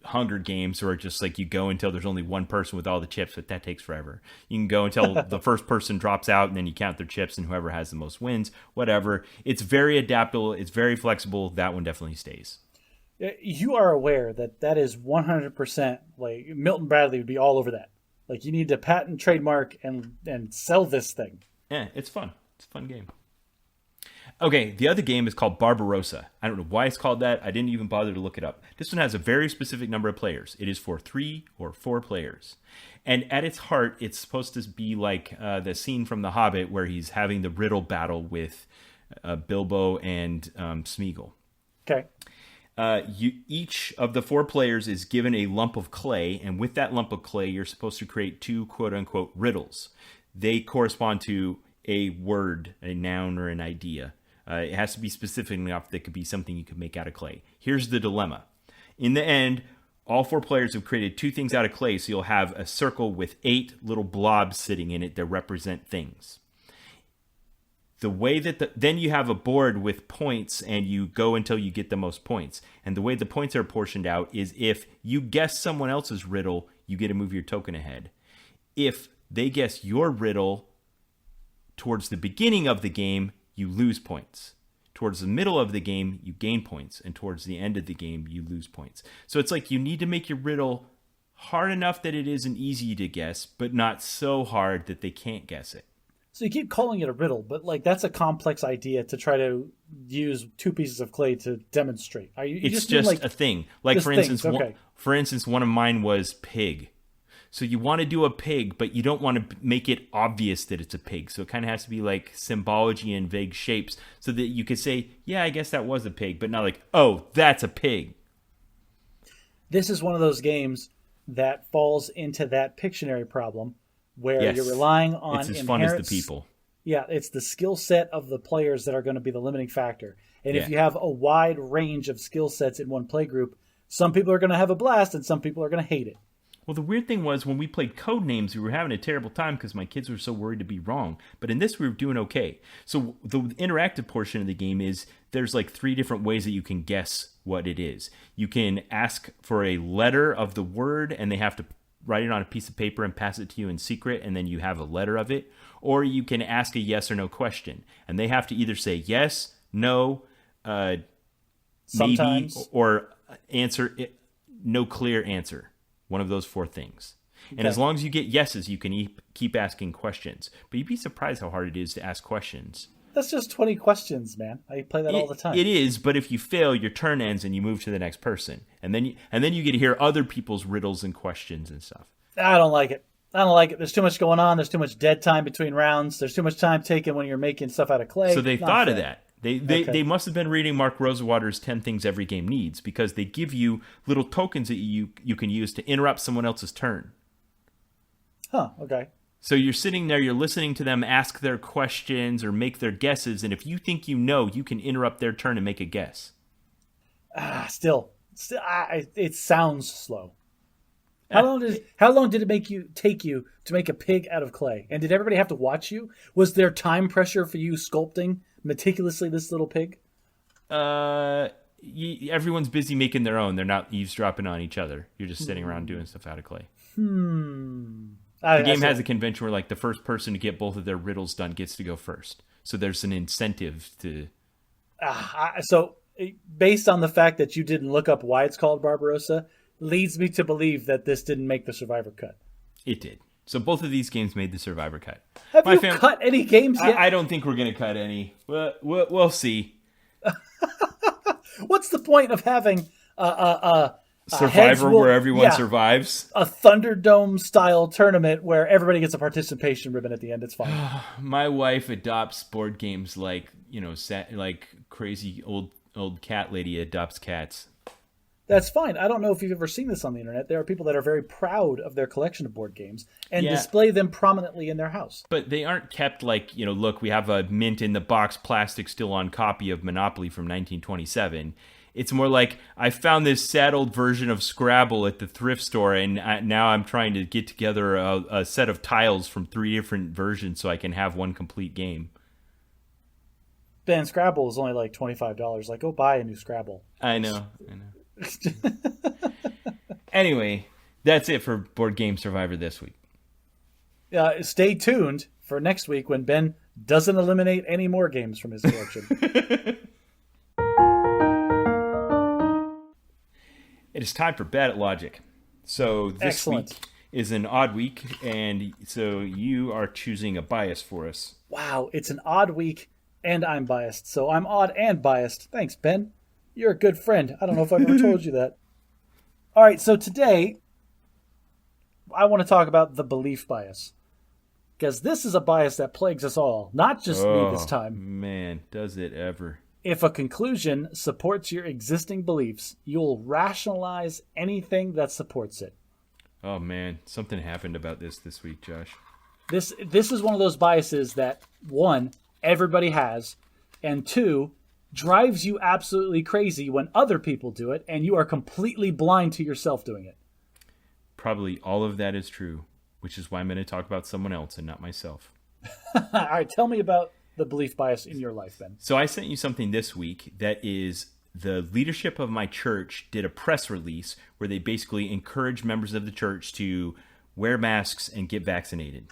Hunger Games, or just like you go until there's only one person with all the chips, but that takes forever. You can go until the first person drops out, and then you count their chips, and whoever has the most wins, whatever. It's very adaptable. It's very flexible. That one definitely stays. You are aware that is 100%, like Milton Bradley would be all over that. Like you need to patent, trademark, and sell this thing. Yeah, it's fun. It's a fun game. Okay, the other game is called Barbarossa. I don't know why it's called that. I didn't even bother to look it up. This one has a very specific number of players. It is for 3 or 4 players. And at its heart, it's supposed to be like the scene from The Hobbit where he's having the riddle battle with Bilbo and Smeagol. Okay. Each of the 4 players is given a lump of clay, and with that lump of clay, you're supposed to create 2 quote-unquote riddles. They correspond to a word, a noun, or an idea. It has to be specific enough that it could be something you could make out of clay. Here's the dilemma. In the end, all 4 players have created 2 things out of clay, so you'll have a circle with 8 little blobs sitting in it that represent things. The way that then you have a board with points and you go until you get the most points. And the way the points are apportioned out is if you guess someone else's riddle, you get to move your token ahead. If they guess your riddle towards the beginning of the game, you lose points. Towards the middle of the game, you gain points. And towards the end of the game, you lose points. So it's like you need to make your riddle hard enough that it isn't easy to guess, but not so hard that they can't guess it. So you keep calling it a riddle, but like that's a complex idea to try to use 2 pieces of clay to demonstrate. It's just a thing. Like for instance, one of mine was pig. So you want to do a pig, but you don't want to make it obvious that it's a pig. So it kind of has to be like symbology and vague shapes so that you could say, yeah, I guess that was a pig, but not like, oh, that's a pig. This is one of those games that falls into that Pictionary problem where you're relying on it's as fun as the people. Yeah, it's the skill set of the players that are going to be the limiting factor. And if you have a wide range of skill sets in one play group, some people are going to have a blast and some people are going to hate it. Well, the weird thing was when we played Codenames, we were having a terrible time because my kids were so worried to be wrong. But in this, we were doing okay. So the interactive portion of the game is there's like 3 different ways that you can guess what it is. You can ask for a letter of the word, and they have to write it on a piece of paper and pass it to you in secret, and then you have a letter of it. Or you can ask a yes or no question, and they have to either say yes, no, maybe, or answer it, no clear answer. One of those 4 things. And as long as you get yeses, you can keep asking questions. But you'd be surprised how hard it is to ask questions. That's just 20 questions, man. I play that all the time. It is, but if you fail, your turn ends and you move to the next person. And then you get to hear other people's riddles and questions and stuff. I don't like it. There's too much going on. There's too much dead time between rounds. There's too much time taken when you're making stuff out of clay. So they thought of that. They must have been reading Mark Rosewater's 10 Things Every Game Needs, because they give you little tokens that you can use to interrupt someone else's turn. Huh, okay. So you're sitting there, you're listening to them ask their questions or make their guesses, and if you think you know, you can interrupt their turn and make a guess. Still, it sounds slow. How long did it take you to make a pig out of clay? And did everybody have to watch you? Was there time pressure for you sculpting meticulously this little pig? Everyone's busy making their own. They're not eavesdropping on each other. You're just sitting around doing stuff out of clay. The game has a convention where like the first person to get both of their riddles done gets to go first. So there's an incentive to... So based on the fact that you didn't look up why it's called Barbarossa, leads me to believe that this didn't make the Survivor cut. It did. So both of these games made the Survivor cut. Have you cut any games yet? I don't think we're going to cut any. We'll see. What's the point of having Survivor where everyone survives? A Thunderdome-style tournament where everybody gets a participation ribbon at the end. It's fine. My wife adopts board games like crazy old cat lady adopts cats. That's fine. I don't know if you've ever seen this on the internet. There are people that are very proud of their collection of board games and display them prominently in their house. But they aren't kept like, look, we have a mint in the box plastic still on copy of Monopoly from 1927. It's more like I found this sad old version of Scrabble at the thrift store, and now I'm trying to get together a set of tiles from 3 different versions so I can have one complete game. Ben, Scrabble is only like $25. Like, go buy a new Scrabble. I know. Anyway, that's it for Board Game Survivor this week. Stay tuned for next week when Ben doesn't eliminate any more games from his collection. It is time for Bad at Logic. So this week is an odd week, and so you are choosing a bias for us. Wow, it's an odd week, and I'm biased. So I'm odd and biased. Thanks, Ben. You're a good friend. I don't know if I've ever told you that. All right, so today I want to talk about the belief bias. Because this is a bias that plagues us all, not just me this time. Man, does it ever. If a conclusion supports your existing beliefs, you'll rationalize anything that supports it. Oh, man, something happened about this week, Josh. This is one of those biases that, 1, everybody has, and 2, drives you absolutely crazy when other people do it, and you are completely blind to yourself doing it. Probably all of that is true, which is why I'm going to talk about someone else and not myself. All right, tell me about the belief bias in your life, Ben. So I sent you something this week that is the leadership of my church did a press release where they basically encouraged members of the church to wear masks and get vaccinated.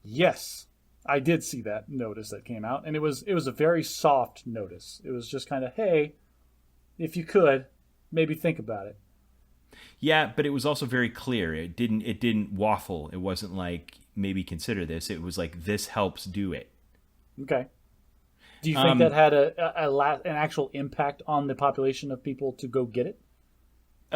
Yes. I did see that notice that came out, and it was a very soft notice. It was just kind of, hey, if you could, maybe think about it. Yeah, but it was also very clear. It didn't waffle. It wasn't like, maybe consider this. It was like, this helps do it. Okay. Do you think that had an actual impact on the population of people to go get it?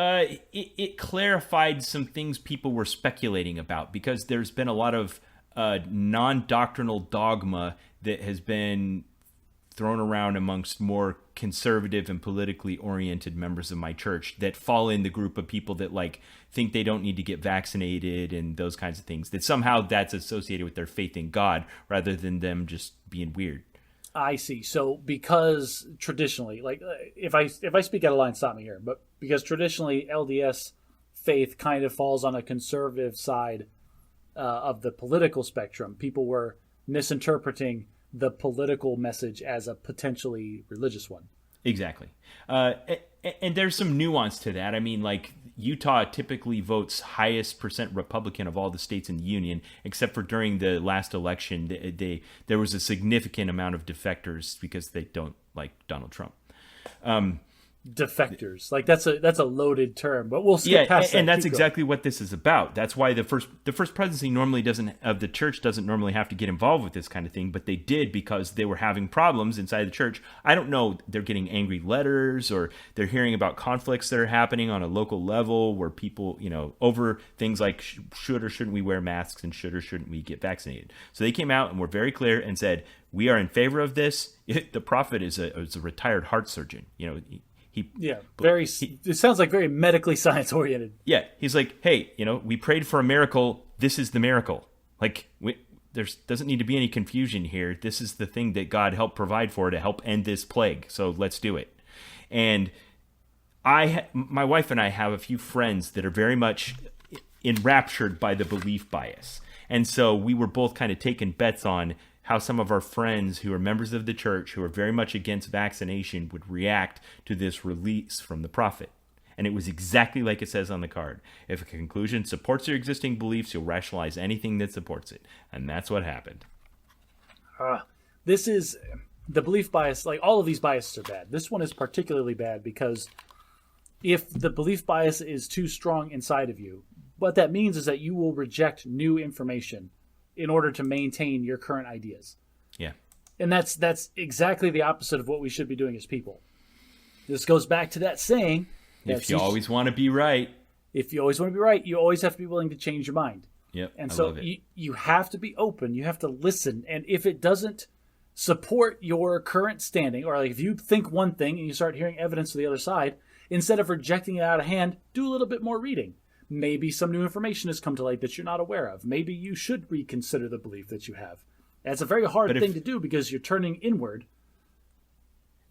It clarified some things people were speculating about, because there's been a lot of non-doctrinal dogma that has been thrown around amongst more conservative and politically oriented members of my church that fall in the group of people that like think they don't need to get vaccinated and those kinds of things, that somehow that's associated with their faith in God rather than them just being weird. I see. So because traditionally, like if I speak out of line, stop me here, but because traditionally LDS faith kind of falls on a conservative side of the political spectrum, people were misinterpreting the political message as a potentially religious one. Exactly. And there's some nuance to that. I mean, like, Utah typically votes highest percent Republican of all the states in the union, except for during the last election, there was a significant amount of defectors because they don't like Donald Trump. Defectors, like that's a loaded term, but we'll skip past that. And that's exactly what this is about. That's why the first presidency normally doesn't normally have to get involved with this kind of thing, but they did because they were having problems inside the church. I don't know, they're getting angry letters, or they're hearing about conflicts that are happening on a local level where people, over things like should or shouldn't we wear masks and should or shouldn't we get vaccinated. So they came out and were very clear and said, we are in favor of this. The prophet is a retired heart surgeon. It sounds like very medically science oriented. Yeah, he's like, hey, we prayed for a miracle. This is the miracle. Like, there doesn't need to be any confusion here. This is the thing that God helped provide for to help end this plague. So let's do it. And my wife and I have a few friends that are very much enraptured by the belief bias. And so we were both kind of taking bets on how some of our friends who are members of the church, who are very much against vaccination, would react to this release from the prophet. And it was exactly like it says on the card. If a conclusion supports your existing beliefs, you'll rationalize anything that supports it. And that's what happened. This is the belief bias. Like, all of these biases are bad. This one is particularly bad because if the belief bias is too strong inside of you, what that means is that you will reject new information in order to maintain your current ideas. Yeah. And that's exactly the opposite of what we should be doing as people. This goes back to that saying. If you always want to be right. If you always want to be right, you always have to be willing to change your mind. Yep. And so you have to be open. You have to listen. And if it doesn't support your current standing, or like if you think one thing and you start hearing evidence to the other side, instead of rejecting it out of hand, do a little bit more reading. Maybe some new information has come to light that you're not aware of. Maybe you should reconsider the belief that you have. That's a very hard thing to do because you're turning inward.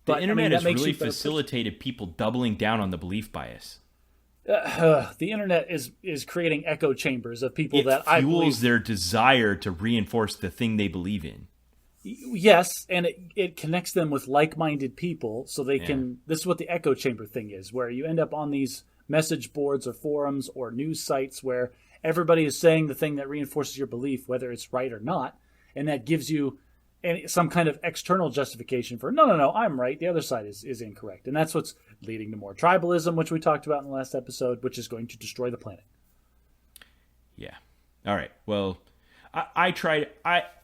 The internet has really facilitated people doubling down on the belief bias. The internet is creating echo chambers of people that I believe. It fuels their desire to reinforce the thing they believe in. Yes, and it connects them with like-minded people so they can... This is what the echo chamber thing is, where you end up on these message boards or forums or news sites where everybody is saying the thing that reinforces your belief, whether it's right or not, and that gives you some kind of external justification for, no, I'm right, the other side is incorrect. And that's what's leading to more tribalism, which we talked about in the last episode, which is going to destroy the planet. Yeah. All right. Well, I try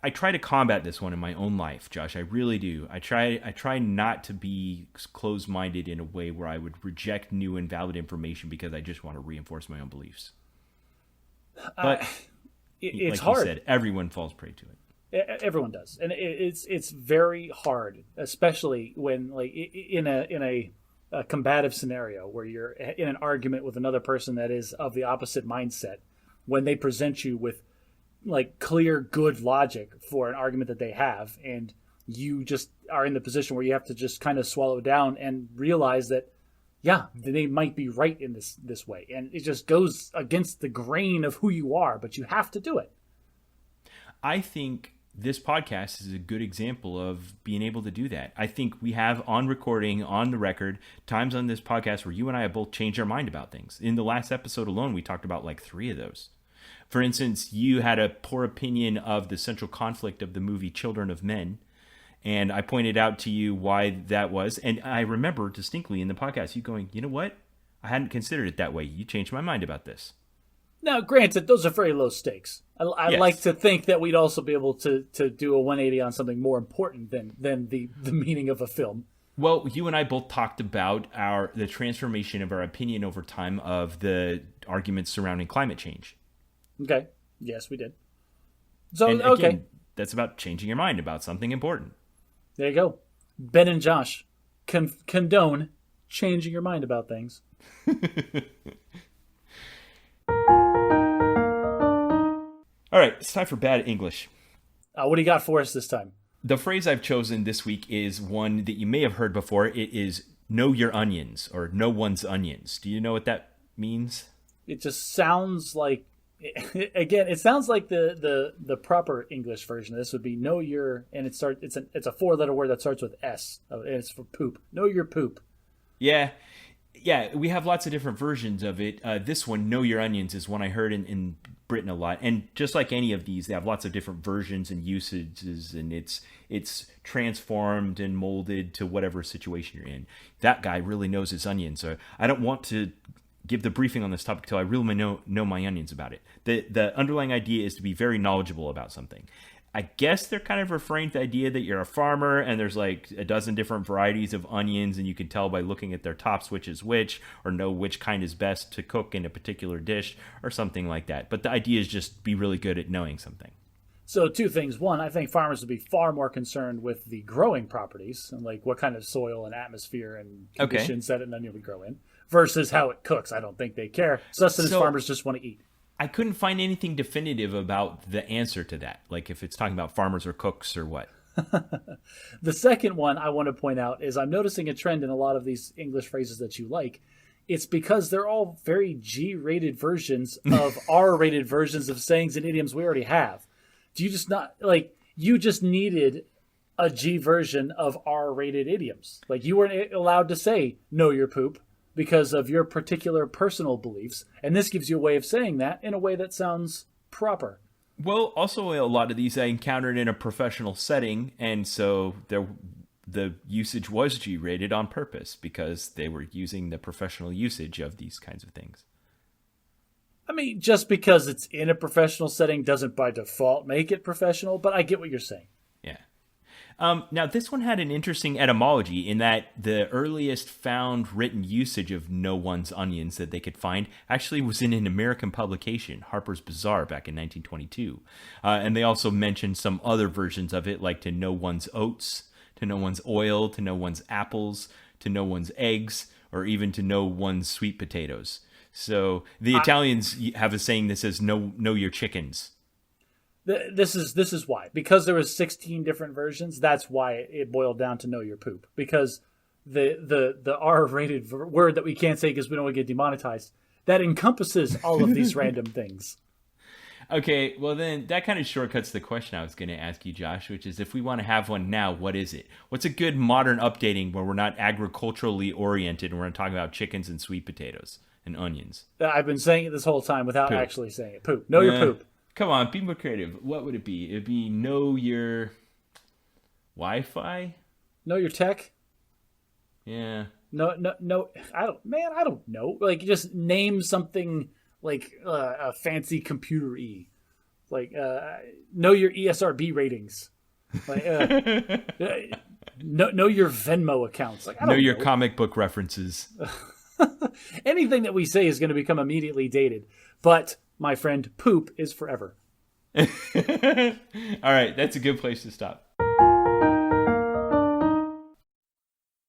to combat this one in my own life, Josh. I really do. I try not to be closed-minded in a way where I would reject new and valid information because I just want to reinforce my own beliefs. But it's like hard. You said, everyone falls prey to it. Everyone does, and it's very hard, especially when like in a combative scenario where you're in an argument with another person that is of the opposite mindset. When they present you with like clear, good logic for an argument that they have, and you just are in the position where you have to just kind of swallow it down and realize that, yeah, they might be right in this way. And it just goes against the grain of who you are, but you have to do it. I think this podcast is a good example of being able to do that. I think we have on recording, on the record, times on this podcast where you and I have both changed our mind about things. In the last episode alone, we talked about like 3 of those. For instance, you had a poor opinion of the central conflict of the movie Children of Men, and I pointed out to you why that was. And I remember distinctly in the podcast you going, you know what? I hadn't considered it that way. You changed my mind about this. Now, granted, those are very low stakes. I'd Yes. like to think that we'd also be able to do a 180 on something more important than the meaning of a film. Well, you and I both talked about the transformation of our opinion over time of the arguments surrounding climate change. Okay. Yes, we did. So, And okay. again, that's about changing your mind about something important. There you go. Ben and Josh condone changing your mind about things. All right, it's time for bad English. What do you got for us this time? The phrase I've chosen this week is one that you may have heard before. It is know your onions, or know one's onions. Do you know what that means? It just sounds like, again, it sounds like the proper English version of this would be know your, and it's a 4-letter word that starts with S, and it's for poop. Know your poop. Yeah, we have lots of different versions of it. This one, know your onions, is one I heard in Britain a lot. And just like any of these, they have lots of different versions and usages, and it's transformed and molded to whatever situation you're in. That guy really knows his onions. So I don't want to give the briefing on this topic until I really know my onions about it. The underlying idea is to be very knowledgeable about something. I guess they're kind of referring to the idea that you're a farmer and there's like a dozen different varieties of onions, and you can tell by looking at their tops which is which, or know which kind is best to cook in a particular dish, or something like that. But the idea is just be really good at knowing something. So 2 things. One, I think farmers would be far more concerned with the growing properties, and like what kind of soil and atmosphere and conditions that an onion would grow in, versus how it cooks. I don't think they care. Sustenance farmers just want to eat. I couldn't find anything definitive about the answer to that, like if it's talking about farmers or cooks or what. The second one I want to point out is I'm noticing a trend in a lot of these English phrases that you like. It's because they're all very G-rated versions of R-rated versions of sayings and idioms we already have. Do you just not, like, you just needed a G version of R-rated idioms. Like, you weren't allowed to say, know your poop, because of your particular personal beliefs. And this gives you a way of saying that in a way that sounds proper. Well, also a lot of these I encountered in a professional setting, and so the usage was G-rated on purpose because they were using the professional usage of these kinds of things. I mean, just because it's in a professional setting doesn't by default make it professional, but I get what you're saying. Yeah. Now, this one had an interesting etymology in that the earliest found written usage of know one's onions that they could find actually was in an American publication, Harper's Bazaar, back in 1922. And they also mentioned some other versions of it, like to know one's oats, to know one's oil, to know one's apples, to know one's eggs, or even to know one's sweet potatoes. So the Italians have a saying that says know your chickens. This is why. Because there was 16 different versions, that's why it boiled down to know your poop. Because the R-rated word that we can't say because we don't want to get demonetized, that encompasses all of these random things. Okay, well then that kind of shortcuts the question I was going to ask you, Josh, which is if we want to have one now, what is it? What's a good modern updating where we're not agriculturally oriented and we're going to talk about chickens and sweet potatoes and onions? I've been saying it this whole time without Poop. actually saying it. Poop. Know your poop. Come on, be more creative. What would it be? It'd be know your Wi-Fi? Know your tech? Yeah. No. I don't know. Like, just name something like a fancy computer-y. Like, know your ESRB ratings. Like, know your Venmo accounts. Like, I don't know your comic book references. Anything that we say is going to become immediately dated. But, my friend, poop is forever. All right, that's a good place to stop.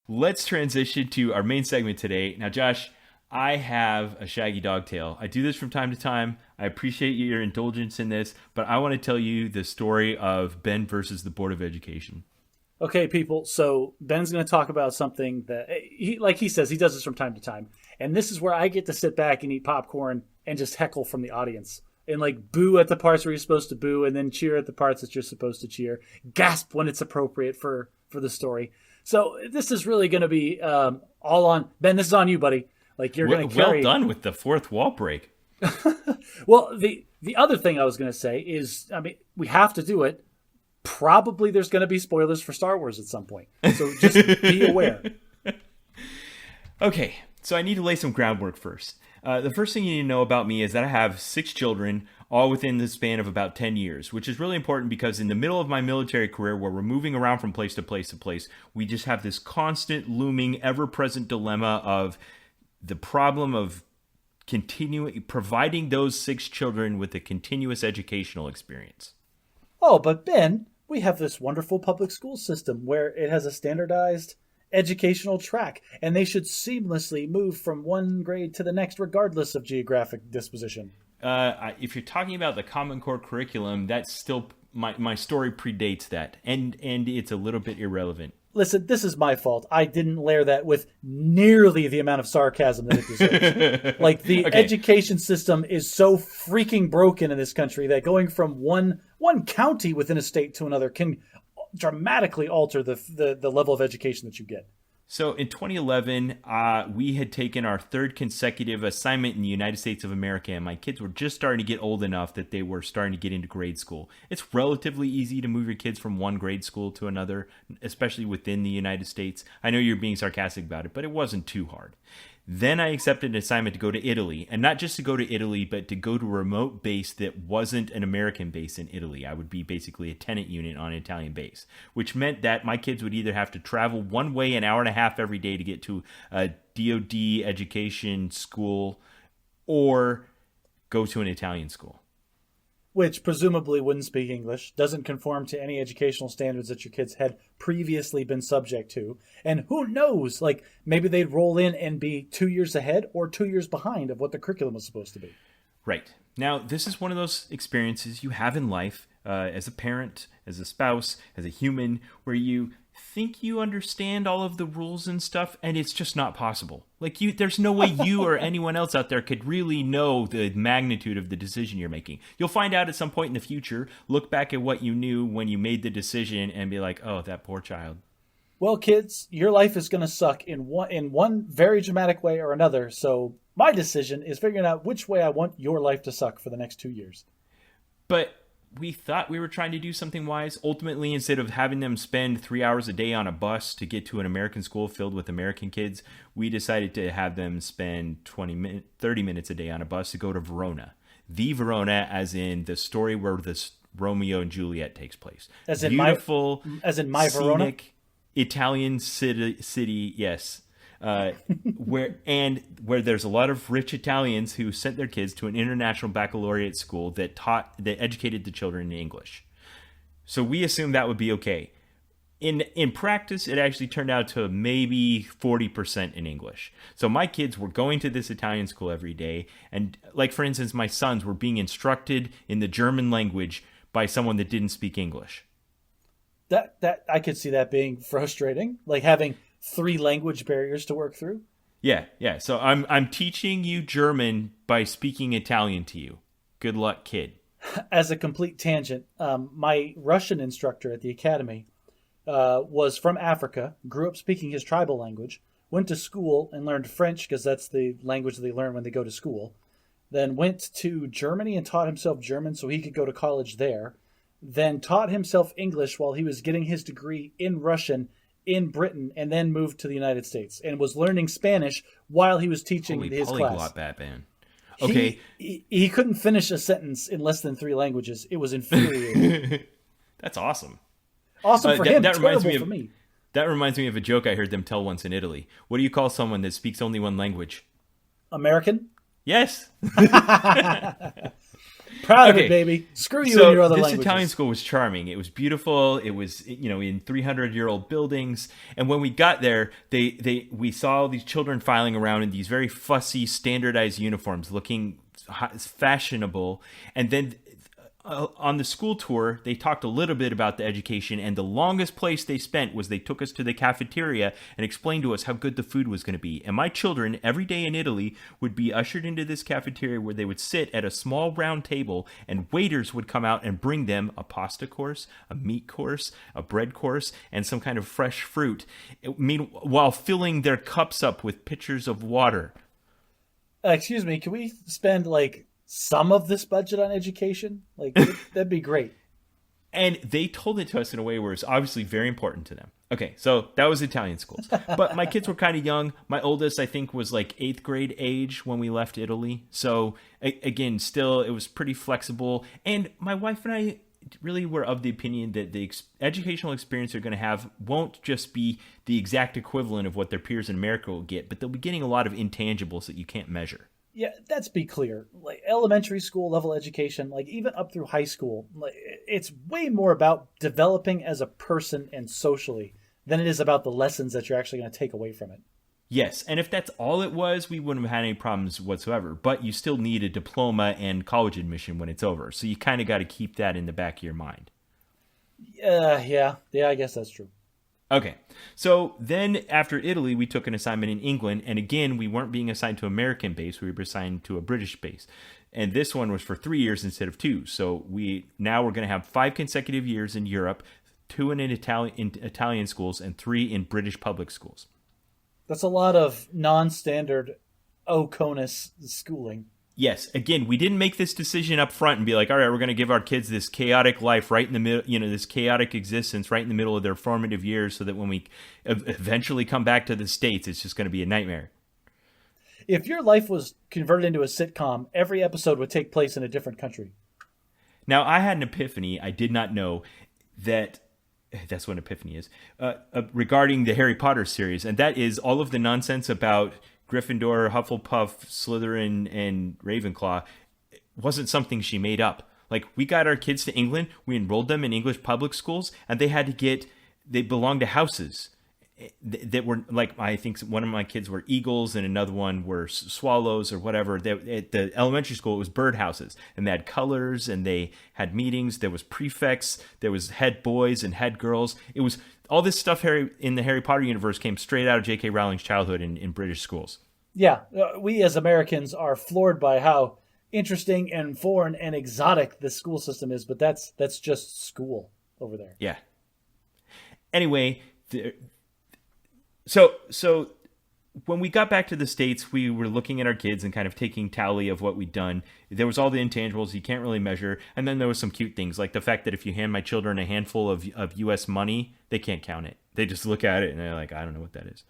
Let's transition to our main segment today. Now, Josh, I have a shaggy dog tail. I do this from time to time. I appreciate your indulgence in this, but I want to tell you the story of Ben versus the Board of Education. Okay, people. So Ben's going to talk about something that, like he says, he does this from time to time. And this is where I get to sit back and eat popcorn and just heckle from the audience. And like boo at the parts where you're supposed to boo, and then cheer at the parts that you're supposed to cheer. Gasp when it's appropriate for the story. So this is really going to be all on Ben. This is on you, buddy. Like you're going to carry. Well done with the fourth wall break. Well, the other thing I was going to say is, I mean, we have to do it. Probably there's going to be spoilers for Star Wars at some point. So just be aware. Okay, so I need to lay some groundwork first. The first thing you need to know about me is that I have 6 children, all within the span of about 10 years, which is really important because in the middle of my military career, where we're moving around from place to place to place, we just have this constant, looming, ever-present dilemma of the problem of providing those 6 children with a continuous educational experience. Oh, but Ben, we have this wonderful public school system where it has a standardized educational track, and they should seamlessly move from one grade to the next regardless of geographic disposition. If you're talking about the Common Core curriculum, that's still my story predates that, and it's a little bit irrelevant. Listen, this is my fault. I didn't layer that with nearly the amount of sarcasm that it deserves. Like, the education system is so freaking broken in this country that going from one county within a state to another can dramatically alter the level of education that you get. So in 2011, we had taken our 3rd consecutive assignment in the United States of America, and my kids were just starting to get old enough that they were starting to get into grade school. It's relatively easy to move your kids from one grade school to another, especially within the United States. I know you're being sarcastic about it, but it wasn't too hard. Then I accepted an assignment to go to Italy, and not just to go to Italy, but to go to a remote base that wasn't an American base in Italy. I would be basically a tenant unit on an Italian base, which meant that my kids would either have to travel one way an hour and a half every day to get to a DoD education school or go to an Italian school. Which presumably wouldn't speak English, doesn't conform to any educational standards that your kids had previously been subject to. And who knows, like, maybe they'd roll in and be 2 years ahead or 2 years behind of what the curriculum was supposed to be. Right. Now, this is one of those experiences you have in life as a parent, as a spouse, as a human, where you think you understand all of the rules and stuff, and it's just not possible. Like, there's no way you or anyone else out there could really know the magnitude of the decision you're making. You'll find out at some point in the future, look back at what you knew when you made the decision and be like, oh, that poor child. Well, kids, your life is going to suck in one very dramatic way or another, so my decision is figuring out which way I want your life to suck for the next 2 years. But we thought we were trying to do something wise. Ultimately, instead of having them spend 3 hours a day on a bus to get to an American school filled with American kids, we decided to have them spend 30 minutes a day on a bus to go to Verona. The Verona, as in the story where this Romeo and Juliet takes place. As in beautiful, my Verona? Scenic Italian city, yes. Where there's a lot of rich Italians who sent their kids to an international baccalaureate school that educated the children in English. So we assumed that would be okay. In practice, it actually turned out to maybe 40% in English. So my kids were going to this Italian school every day, and like, for instance, my sons were being instructed in the German language by someone that didn't speak English. That I could see that being frustrating, like having 3 language barriers to work through. Yeah. So I'm teaching you German by speaking Italian to you. Good luck, kid. As a complete tangent, my Russian instructor at the academy was from Africa, grew up speaking his tribal language, went to school and learned French because that's the language that they learn when they go to school. Then went to Germany and taught himself German so he could go to college there. Then taught himself English while he was getting his degree in Russian in Britain, and then moved to the United States and was learning Spanish while he was teaching his class. Batman. Okay. He couldn't finish a sentence in less than 3 languages. It was infuriating. That's awesome. Awesome for him, terrible for me. That reminds me of a joke I heard them tell once in Italy. What do you call someone that speaks only one language? American? Yes. Proud of it, baby. Screw you and your other languages. This Italian school was charming. It was beautiful. It was, in 300-year-old buildings. And when we got there, we saw all these children filing around in these very fussy, standardized uniforms, looking fashionable. And then on the school tour, they talked a little bit about the education, and the longest place they spent was they took us to the cafeteria and explained to us how good the food was going to be. And my children, every day in Italy, would be ushered into this cafeteria where they would sit at a small round table, and waiters would come out and bring them a pasta course, a meat course, a bread course, and some kind of fresh fruit, while filling their cups up with pitchers of water. Excuse me, can we spend, some of this budget on education? That'd be great. And they told it to us in a way where it's obviously very important to them. Okay, so that was Italian schools. But my kids were kind of young. My oldest, I think, was like 8th grade age when we left Italy. So, again, still, it was pretty flexible. And my wife and I really were of the opinion that the educational experience they're going to have won't just be the exact equivalent of what their peers in America will get, but they'll be getting a lot of intangibles that you can't measure. Yeah, let's be clear. Like elementary school level education, like even up through high school, like it's way more about developing as a person and socially than it is about the lessons that you're actually going to take away from it. Yes, and if that's all it was, we wouldn't have had any problems whatsoever. But you still need a diploma and college admission when it's over. So you kind of got to keep that in the back of your mind. Yeah, I guess that's true. Okay, so then after Italy, we took an assignment in England. And again, we weren't being assigned to American base. We were assigned to a British base. And this one was for 3 years instead of 2. So we're going to have 5 consecutive years in Europe, 2 in Italian schools, and 3 in British public schools. That's a lot of non-standard OCONUS schooling. Yes. Again, we didn't make this decision up front and be like, all right, we're going to give our kids this chaotic life right in the middle, this chaotic existence right in the middle of their formative years so that when we eventually come back to the States, it's just going to be a nightmare. If your life was converted into a sitcom, every episode would take place in a different country. Now, I had an epiphany. I did not know that. That's what an epiphany is, regarding the Harry Potter series. And that is all of the nonsense about Gryffindor, Hufflepuff, Slytherin, and Ravenclaw wasn't something she made up. Like, we got our kids to England, we enrolled them in English public schools, and they belonged to houses that were, like, I think one of my kids were eagles and another one were swallows or whatever. At the elementary school, it was bird houses, and they had colors and they had meetings. There was prefects, there was head boys and head girls. It was all this stuff in the Harry Potter universe came straight out of J.K. Rowling's childhood in British schools. Yeah, we as Americans are floored by how interesting and foreign and exotic the school system is, but that's just school over there. Yeah. Anyway, So when we got back to the States, we were looking at our kids and kind of taking tally of what we'd done. There was all the intangibles you can't really measure. And then there was some cute things, like the fact that if you hand my children a handful of U.S. money, they can't count it. They just look at it and they're like, I don't know what that is.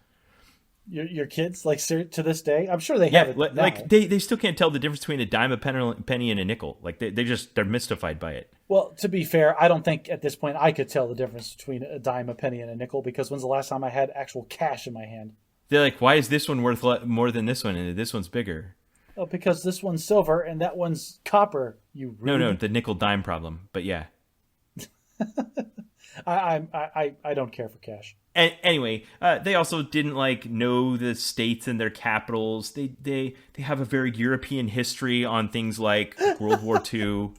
Your kids, like, to this day? I'm sure they have it now. Like they still can't tell the difference between a dime, a penny, and a nickel. Like they're mystified by it. Well, to be fair, I don't think at this point I could tell the difference between a dime, a penny, and a nickel, because when's the last time I had actual cash in my hand? They're like, why is this one worth more than this one, and this one's bigger? Oh, because this one's silver and that one's copper. No, the nickel dime problem. But yeah, I don't care for cash. And anyway, they also didn't know the states and their capitals. They have a very European history on things like World War II.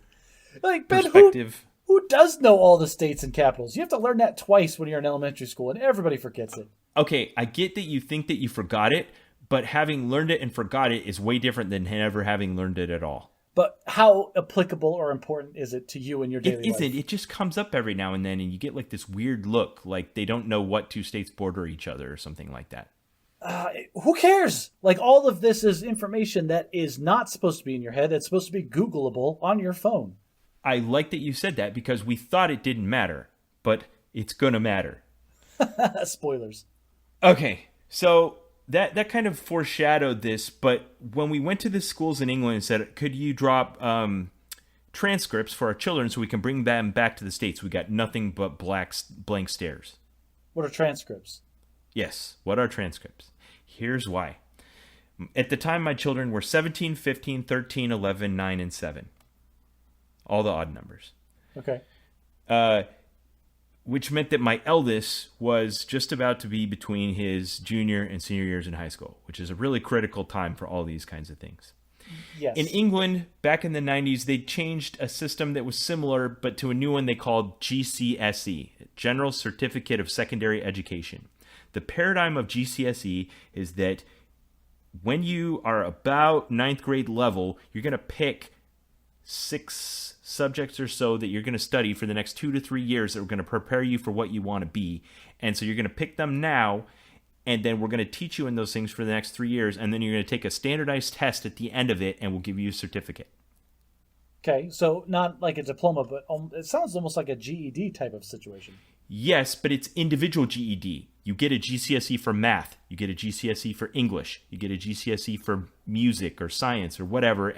Like, Ben, perspective. Who does know all the states and capitals? You have to learn that twice when you're in elementary school, and everybody forgets it. Okay, I get that you think that you forgot it, but having learned it and forgot it is way different than never having learned it at all. But how applicable or important is it to you in your daily life? It isn't. It just comes up every now and then, and you get this weird look, like they don't know what 2 states border each other or something like that. Who cares? All of this is information that is not supposed to be in your head. It's supposed to be Googleable on your phone. I like that you said that because we thought it didn't matter, but it's going to matter. Spoilers. Okay, so that kind of foreshadowed this, but when we went to the schools in England and said, could you drop transcripts for our children so we can bring them back to the States, we got nothing but blank stares. What are transcripts? Yes, what are transcripts? Here's why. At the time, my children were 17, 15, 13, 11, 9, and 7. All the odd numbers. Okay. Which meant that my eldest was just about to be between his junior and senior years in high school, which is a really critical time for all these kinds of things. Yes. In England, back in the 90s, they changed a system that was similar, but to a new one they called GCSE, General Certificate of Secondary Education. The paradigm of GCSE is that when you are about 9th grade level, you're going to pick 6 subjects or so that you're going to study for the next 2 to 3 years that are going to prepare you for what you want to be. And so you're going to pick them now, and then we're going to teach you in those things for the next 3 years, and then you're going to take a standardized test at the end of it, and we'll give you a certificate. Okay, so not like a diploma, but it sounds almost like a GED type of situation. Yes, but it's individual GED. You get a GCSE for math, you get a GCSE for English, you get a GCSE for music or science or whatever,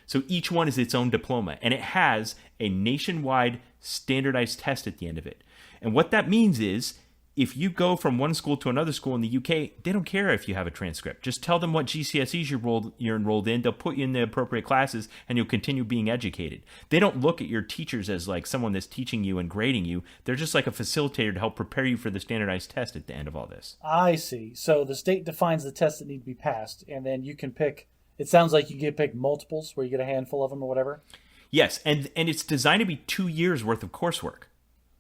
so each one is its own diploma, and it has a nationwide standardized test at the end of it. And what that means is, if you go from one school to another school in the UK, they don't care if you have a transcript. Just tell them what GCSEs you're enrolled in. They'll put you in the appropriate classes, and you'll continue being educated. They don't look at your teachers as like someone that's teaching you and grading you. They're just like a facilitator to help prepare you for the standardized test at the end of all this. I see. So the state defines the tests that need to be passed, and then you can pick. It sounds like you get pick multiples, where you get a handful of them or whatever. Yes, and it's designed to be 2 years worth of coursework.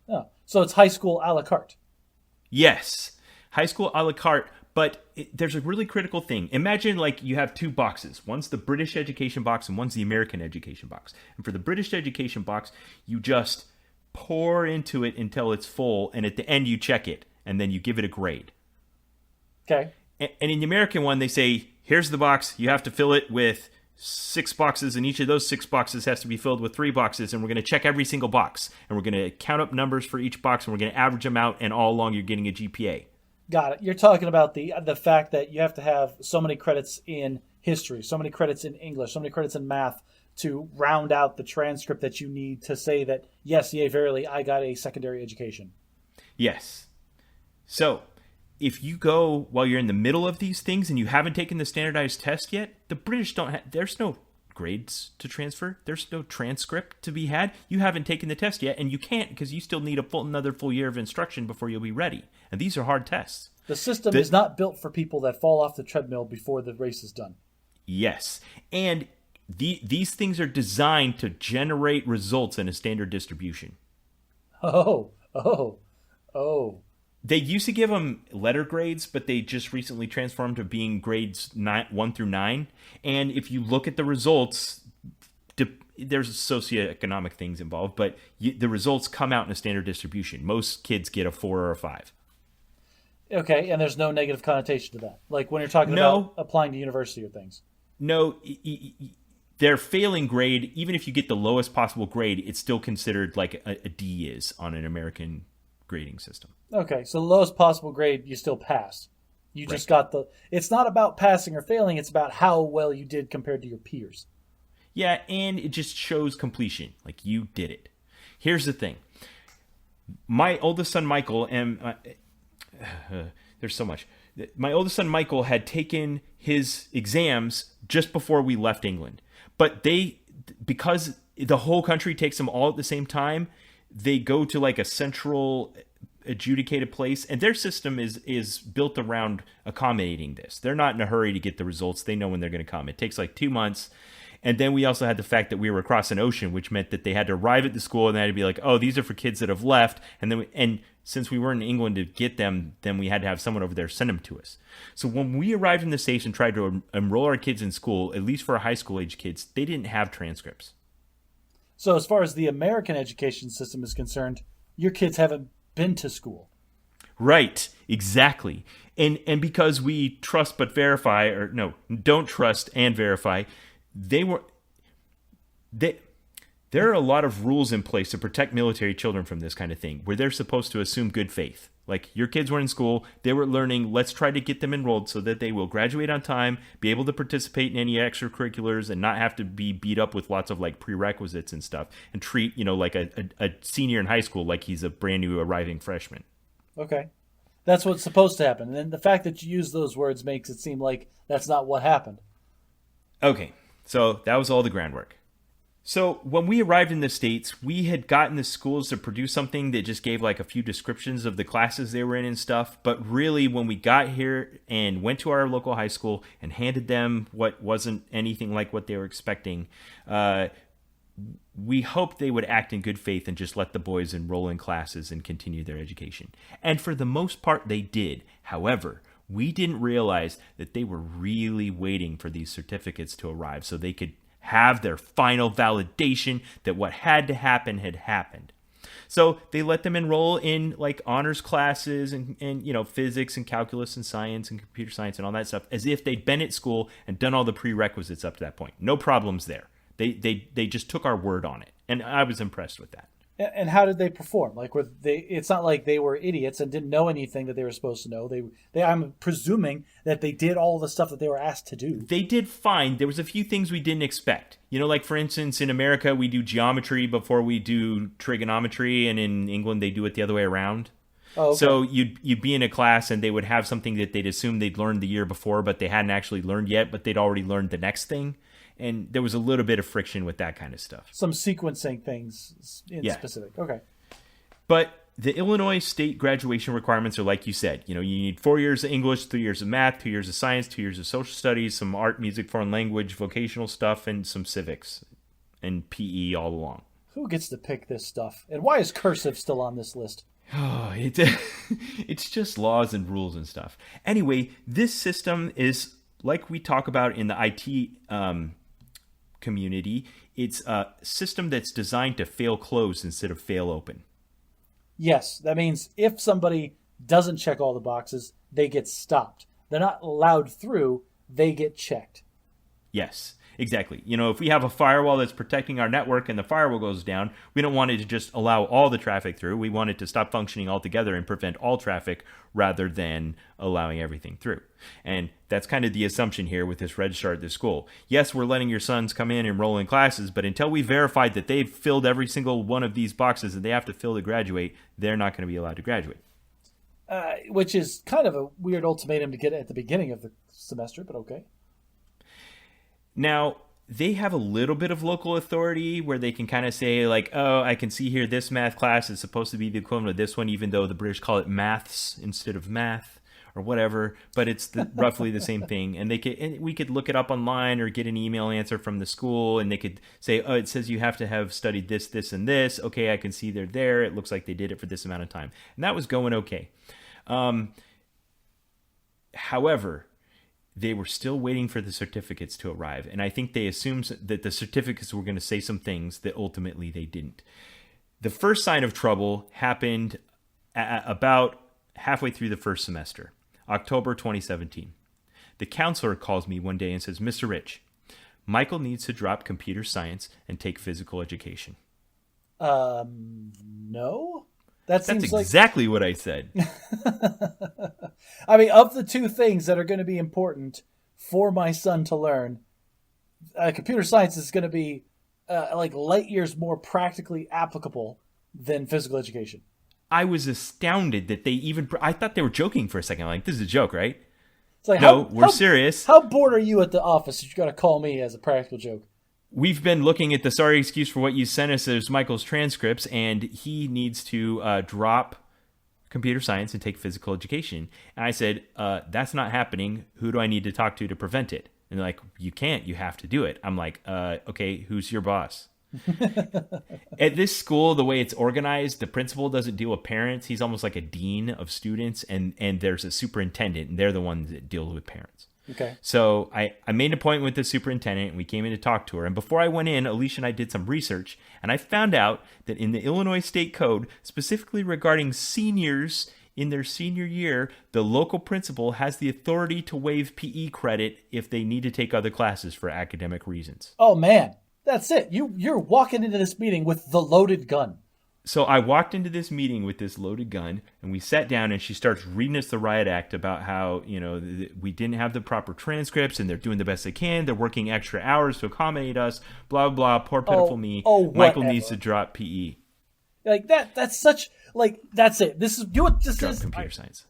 Oh, so it's high school a la carte. Yes, high school a la carte, but there's a really critical thing. Imagine like you have two boxes. One's the British education box and one's the American education box. And for the British education box, you just pour into it until it's full, and at the end you check it, and then you give it a grade. Okay. And in the American one, they say, here's the box. You have to fill it with 6 boxes, and each of those 6 boxes has to be filled with 3 boxes, and we're going to check every single box, and we're going to count up numbers for each box, and we're going to average them out, and all along you're getting a GPA. Got it. You're talking about the fact that you have to have so many credits in history, so many credits in English, so many credits in math to round out the transcript that you need to say that, yes, yea, verily, I got a secondary education. Yes. So if you go while you're in the middle of these things and you haven't taken the standardized test yet, the British don't have, there's no grades to transfer. There's no transcript to be had. You haven't taken the test yet, and you can't because you still need another full year of instruction before you'll be ready. And these are hard tests. The system is not built for people that fall off the treadmill before the race is done. Yes. And these things are designed to generate results in a standard distribution. Oh. They used to give them letter grades, but they just recently transformed to being grades 1 through 9. And if you look at the results, there's socioeconomic things involved, but the results come out in a standard distribution. Most kids get a 4 or a 5. Okay, and there's no negative connotation to that. Like when you're talking about applying to university or things. No, their failing grade, even if you get the lowest possible grade, it's still considered like a D is on an American grading system. Okay, so the lowest possible grade, you still passed. You just got it's not about passing or failing, it's about how well you did compared to your peers. Yeah, and it just shows completion. Like, you did it. Here's the thing. My oldest son, Michael, and there's so much. My oldest son, Michael, had taken his exams just before we left England. But because the whole country takes them all at the same time, they go to like a central adjudicated place, and their system is built around accommodating this. They're not in a hurry to get the results. They know when they're going to come. It takes like 2 months. And then we also had the fact that we were across an ocean, which meant that they had to arrive at the school and they had to be like, oh, these are for kids that have left. And since we were in England to get them, then we had to have someone over there send them to us. So when we arrived in the States and tried to enroll our kids in school, at least for our high school age kids, they didn't have transcripts. So as far as the American education system is concerned, your kids haven't been to school. Right, exactly. And because we trust but verify, or no, don't trust and verify, there are a lot of rules in place to protect military children from this kind of thing, where they're supposed to assume good faith. Like, your kids were in school, they were learning, let's try to get them enrolled so that they will graduate on time, be able to participate in any extracurriculars, and not have to be beat up with lots of like prerequisites and stuff, and treat, like a senior in high school like he's a brand new arriving freshman. Okay. That's what's supposed to happen. And the fact that you use those words makes it seem like that's not what happened. Okay. So that was all the groundwork. So when we arrived in the States, we had gotten the schools to produce something that just gave like a few descriptions of the classes they were in and stuff. But really, when we got here and went to our local high school and handed them what wasn't anything like what they were expecting, we hoped they would act in good faith and just let the boys enroll in classes and continue their education. And for the most part, they did. However, we didn't realize that they were really waiting for these certificates to arrive so they could have their final validation that what had to happen had happened. So they let them enroll in like honors classes and physics and calculus and science and computer science and all that stuff as if they'd been at school and done all the prerequisites up to that point. No problems there. They just took our word on it, and I was impressed with that. And how did they perform? Like, were they? It's not like they were idiots and didn't know anything that they were supposed to know. They. I'm presuming that they did all the stuff that they were asked to do. They did fine. There was a few things we didn't expect. Like for instance, in America we do geometry before we do trigonometry, and in England they do it the other way around. Oh, okay. So you'd be in a class and they would have something that they'd assumed they'd learned the year before, but they hadn't actually learned yet, but they'd already learned the next thing. And there was a little bit of friction with that kind of stuff. Some sequencing things in specific. Okay. But the Illinois state graduation requirements are like you said. You need 4 years of English, 3 years of math, 2 years of science, 2 years of social studies, some art, music, foreign language, vocational stuff, and some civics and PE all along. Who gets to pick this stuff? And why is cursive still on this list? Oh, it's just laws and rules and stuff. Anyway, this system is, like we talk about in the IT community, it's a system that's designed to fail closed instead of fail open. Yes, that means if somebody doesn't check all the boxes, they get stopped. They're not allowed through, they get checked. Yes, exactly. If we have a firewall that's protecting our network and the firewall goes down, we don't want it to just allow all the traffic through. We want it to stop functioning altogether and prevent all traffic rather than allowing everything through. And that's kind of the assumption here with this registrar at this school. Yes, we're letting your sons come in and enroll in classes, but until we verified that they've filled every single one of these boxes that they have to fill to graduate, they're not going to be allowed to graduate. Which is kind of a weird ultimatum to get at the beginning of the semester, but okay. Now, they have a little bit of local authority where they can kind of say like, oh, I can see here this math class is supposed to be the equivalent of this one, even though the British call it maths instead of math or whatever, but it's roughly the same thing. And we could look it up online or get an email answer from the school, and they could say, oh, it says you have to have studied this, this, and this. Okay, I can see they're there. It looks like they did it for this amount of time. And that was going okay. However, they were still waiting for the certificates to arrive. And I think they assumed that the certificates were going to say some things that ultimately they didn't. The first sign of trouble happened about halfway through the first semester, October 2017. The counselor calls me one day and says, Mr. Rich, Michael needs to drop computer science and take physical education. No? That's exactly what I said. I mean, of the two things that are going to be important for my son to learn, computer science is going to be like light years more practically applicable than physical education. I was astounded that I thought they were joking for a second. Like, this is a joke, right? It's like, we're serious. How bored are you at the office that you got to call me as a practical joke? We've been looking at the sorry excuse for what you sent us as Michael's transcripts, and he needs to drop computer science and take physical education. And I said, that's not happening. Who do I need to talk to prevent it? And they're like, you can't. You have to do it. I'm like, okay, who's your boss? At this school, the way it's organized, the principal doesn't deal with parents. He's almost like a dean of students, and there's a superintendent, and they're the ones that deal with parents. Okay. So I made an appointment with the superintendent, and we came in to talk to her. And before I went in, Alicia and I did some research, and I found out that in the Illinois State Code, specifically regarding seniors in their senior year, the local principal has the authority to waive PE credit if they need to take other classes for academic reasons. Oh, man. That's it. You're walking into this meeting with the loaded gun. So I walked into this meeting with this loaded gun, and we sat down, and she starts reading us the riot act about how, we didn't have the proper transcripts, and they're doing the best they can. They're working extra hours to accommodate us, blah, blah, poor pitiful me. Michael needs to drop PE. Like, that's such, like, that's it. This is, you know what this drop is? Computer science.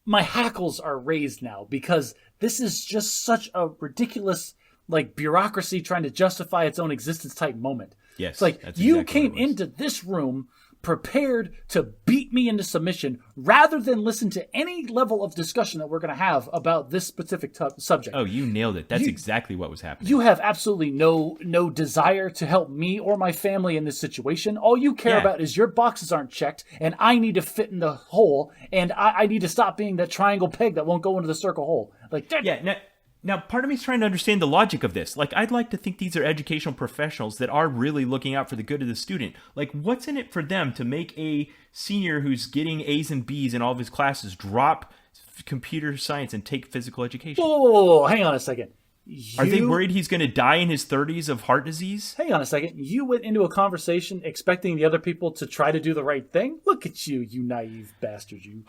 My hackles are raised now, because this is just such a ridiculous, like, bureaucracy trying to justify its own existence type moment. Yes, it's like, you came into this room prepared to beat me into submission rather than listen to any level of discussion that we're going to have about this specific subject. Oh, you nailed it. That's exactly what was happening. You have absolutely no desire to help me or my family in this situation. All you care about is your boxes aren't checked, and I need to fit in the hole, and I need to stop being that triangle peg that won't go into the circle hole. Like that. Yeah. Now, part of me is trying to understand the logic of this. Like, I'd like to think these are educational professionals that are really looking out for the good of the student. Like, what's in it for them to make a senior who's getting A's and B's in all of his classes drop computer science and take physical education? Whoa, hang on a second. Are they worried he's going to die in his 30s of heart disease? Hang on a second. You went into a conversation expecting the other people to try to do the right thing? Look at you, you naive bastard, you.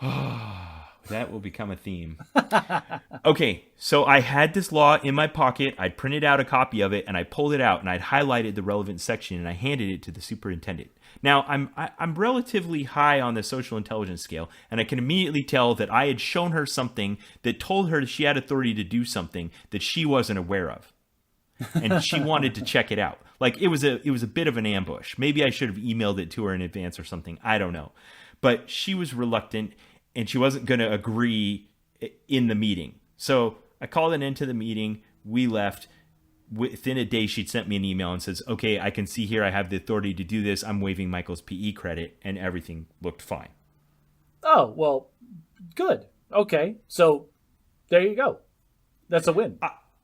That will become a theme. Okay, so I had this law in my pocket. I'd printed out a copy of it, and I pulled it out, and I'd highlighted the relevant section, and I handed it to the superintendent. Now, I'm relatively high on the social intelligence scale, and I can immediately tell that I had shown her something that told her that she had authority to do something that she wasn't aware of. And she wanted to check it out. Like, it was a bit of an ambush. Maybe I should have emailed it to her in advance or something. I don't know. But she was reluctant, and she wasn't going to agree in the meeting. So I called an end to the meeting. We left. Within a day, she'd sent me an email and says, okay, I can see here I have the authority to do this. I'm waiving Michael's PE credit, and everything looked fine. Oh, well, good. Okay, so there you go. That's a win.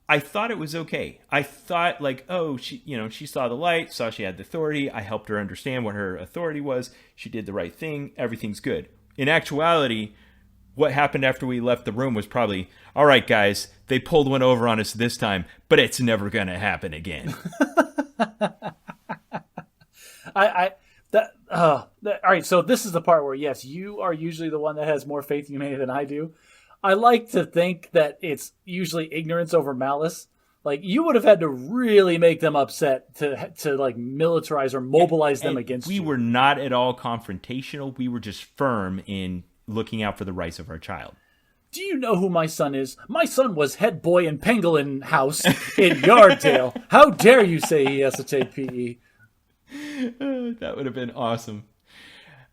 I thought it was okay. I thought like, oh, she saw the light, saw she had the authority. I helped her understand what her authority was. She did the right thing. Everything's good. In actuality, what happened after we left the room was probably, all right, guys, they pulled one over on us this time, but it's never going to happen again. All right, so this is the part where, yes, you are usually the one that has more faith in humanity than I do. I like to think that it's usually ignorance over malice. Like, you would have had to really make them upset to like militarize or mobilize them against you. We were not at all confrontational. We were just firm in looking out for the rights of our child. Do you know who my son is? My son was head boy in Pangolin House in Yarddale. How dare you say he has to take PE? That would have been awesome.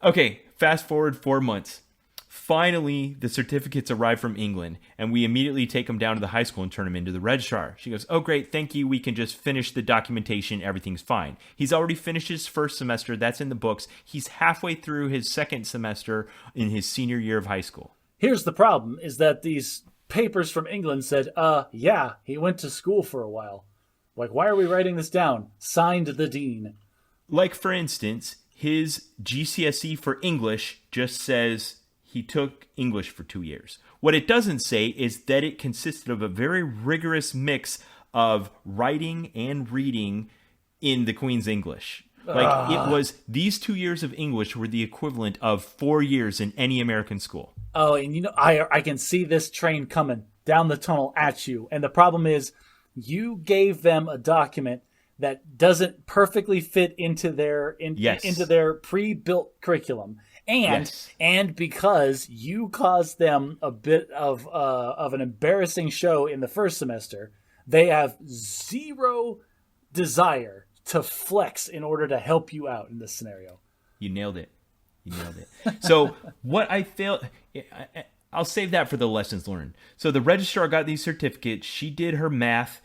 Okay, fast forward 4 months. Finally, the certificates arrive from England, and we immediately take them down to the high school and turn them into the registrar. She goes, oh, great, thank you. We can just finish the documentation. Everything's fine. He's already finished his first semester. That's in the books. He's halfway through his second semester in his senior year of high school. Here's the problem, is that these papers from England said, yeah, he went to school for a while. Like, why are we writing this down? Signed the dean. Like, for instance, his GCSE for English just says he took English for 2 years. What it doesn't say is that it consisted of a very rigorous mix of writing and reading in the Queen's English. Like, it was, these 2 years of English were the equivalent of 4 years in any American school. Oh, and you know, I can see this train coming down the tunnel at you. And the problem is, you gave them a document that doesn't perfectly fit into their into their pre-built curriculum. And because you caused them a bit of an embarrassing show in the first semester, they have zero desire to flex in order to help you out in this scenario. You nailed it. So what I failed, I'll save that for the lessons learned. So the registrar got these certificates. She did her math.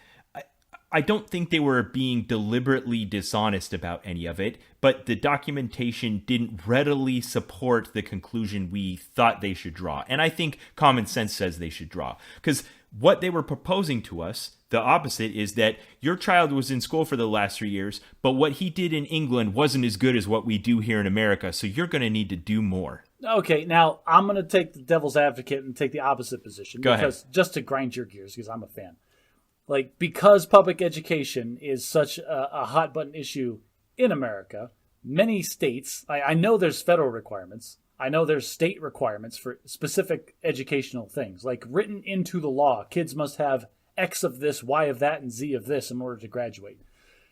I don't think they were being deliberately dishonest about any of it, but the documentation didn't readily support the conclusion we thought they should draw. And I think common sense says they should draw. Because what they were proposing to us, the opposite, is that your child was in school for the last 3 years, but what he did in England wasn't as good as what we do here in America, so you're going to need to do more. Okay, now I'm going to take the devil's advocate and take the opposite position. Go ahead. Just to grind your gears, because I'm a fan. Like, because public education is such a hot button issue in America, many states, I know there's federal requirements. I know there's state requirements for specific educational things. Like, written into the law, kids must have X of this, Y of that, and Z of this in order to graduate.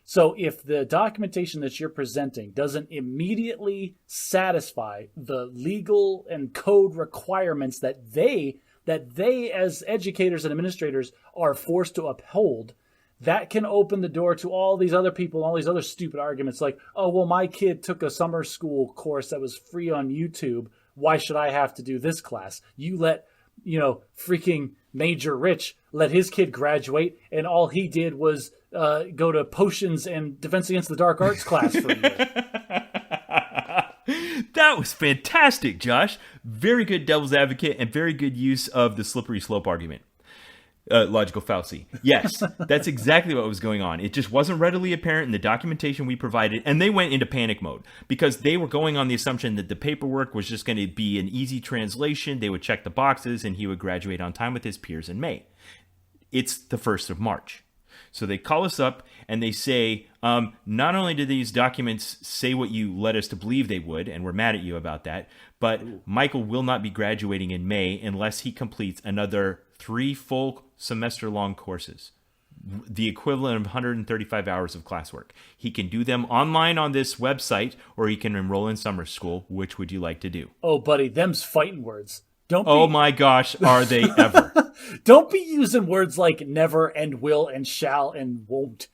So if the documentation that you're presenting doesn't immediately satisfy the legal and code requirements that they as educators and administrators are forced to uphold, that can open the door to all these other people, all these other stupid arguments like, oh, well, my kid took a summer school course that was free on YouTube. Why should I have to do this class? You let, freaking Major Rich let his kid graduate, and all he did was go to potions and Defense Against the Dark Arts class for a year. That was fantastic, Josh. Very good devil's advocate and very good use of the slippery slope argument. Logical fallacy. Yes, that's exactly what was going on. It just wasn't readily apparent in the documentation we provided, and they went into panic mode because they were going on the assumption that the paperwork was just going to be an easy translation. They would check the boxes, and he would graduate on time with his peers in May. it's the 1st of March. So they call us up and they say, not only do these documents say what you led us to believe they would, and we're mad at you about that, but Michael will not be graduating in May unless he completes another 3 full semester-long courses, the equivalent of 135 hours of classwork. He can do them online on this website, or he can enroll in summer school. Which would you like to do? Oh, buddy, them's fighting words. Oh my gosh, are they ever? Don't be using words like never and will and shall and won't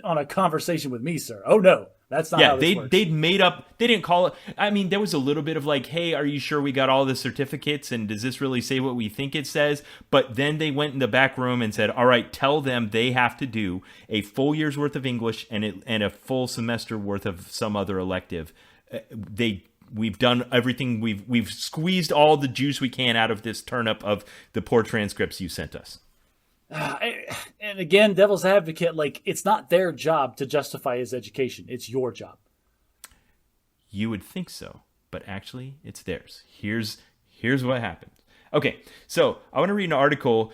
on a conversation with me, sir. Oh no, that's not how this works. They'd made up. They didn't call it. I mean, there was a little bit of like, hey, are you sure we got all the certificates? And does this really say what we think it says? But then they went in the back room and said, all right, tell them they have to do a full year's worth of English and a full semester worth of some other elective. We've done everything. We've squeezed all the juice we can out of this turnip of the poor transcripts you sent us. And again, devil's advocate, it's not their job to justify his education. It's your job. You would think so, but actually it's theirs. Here's what happened. Okay, so I want to read an article.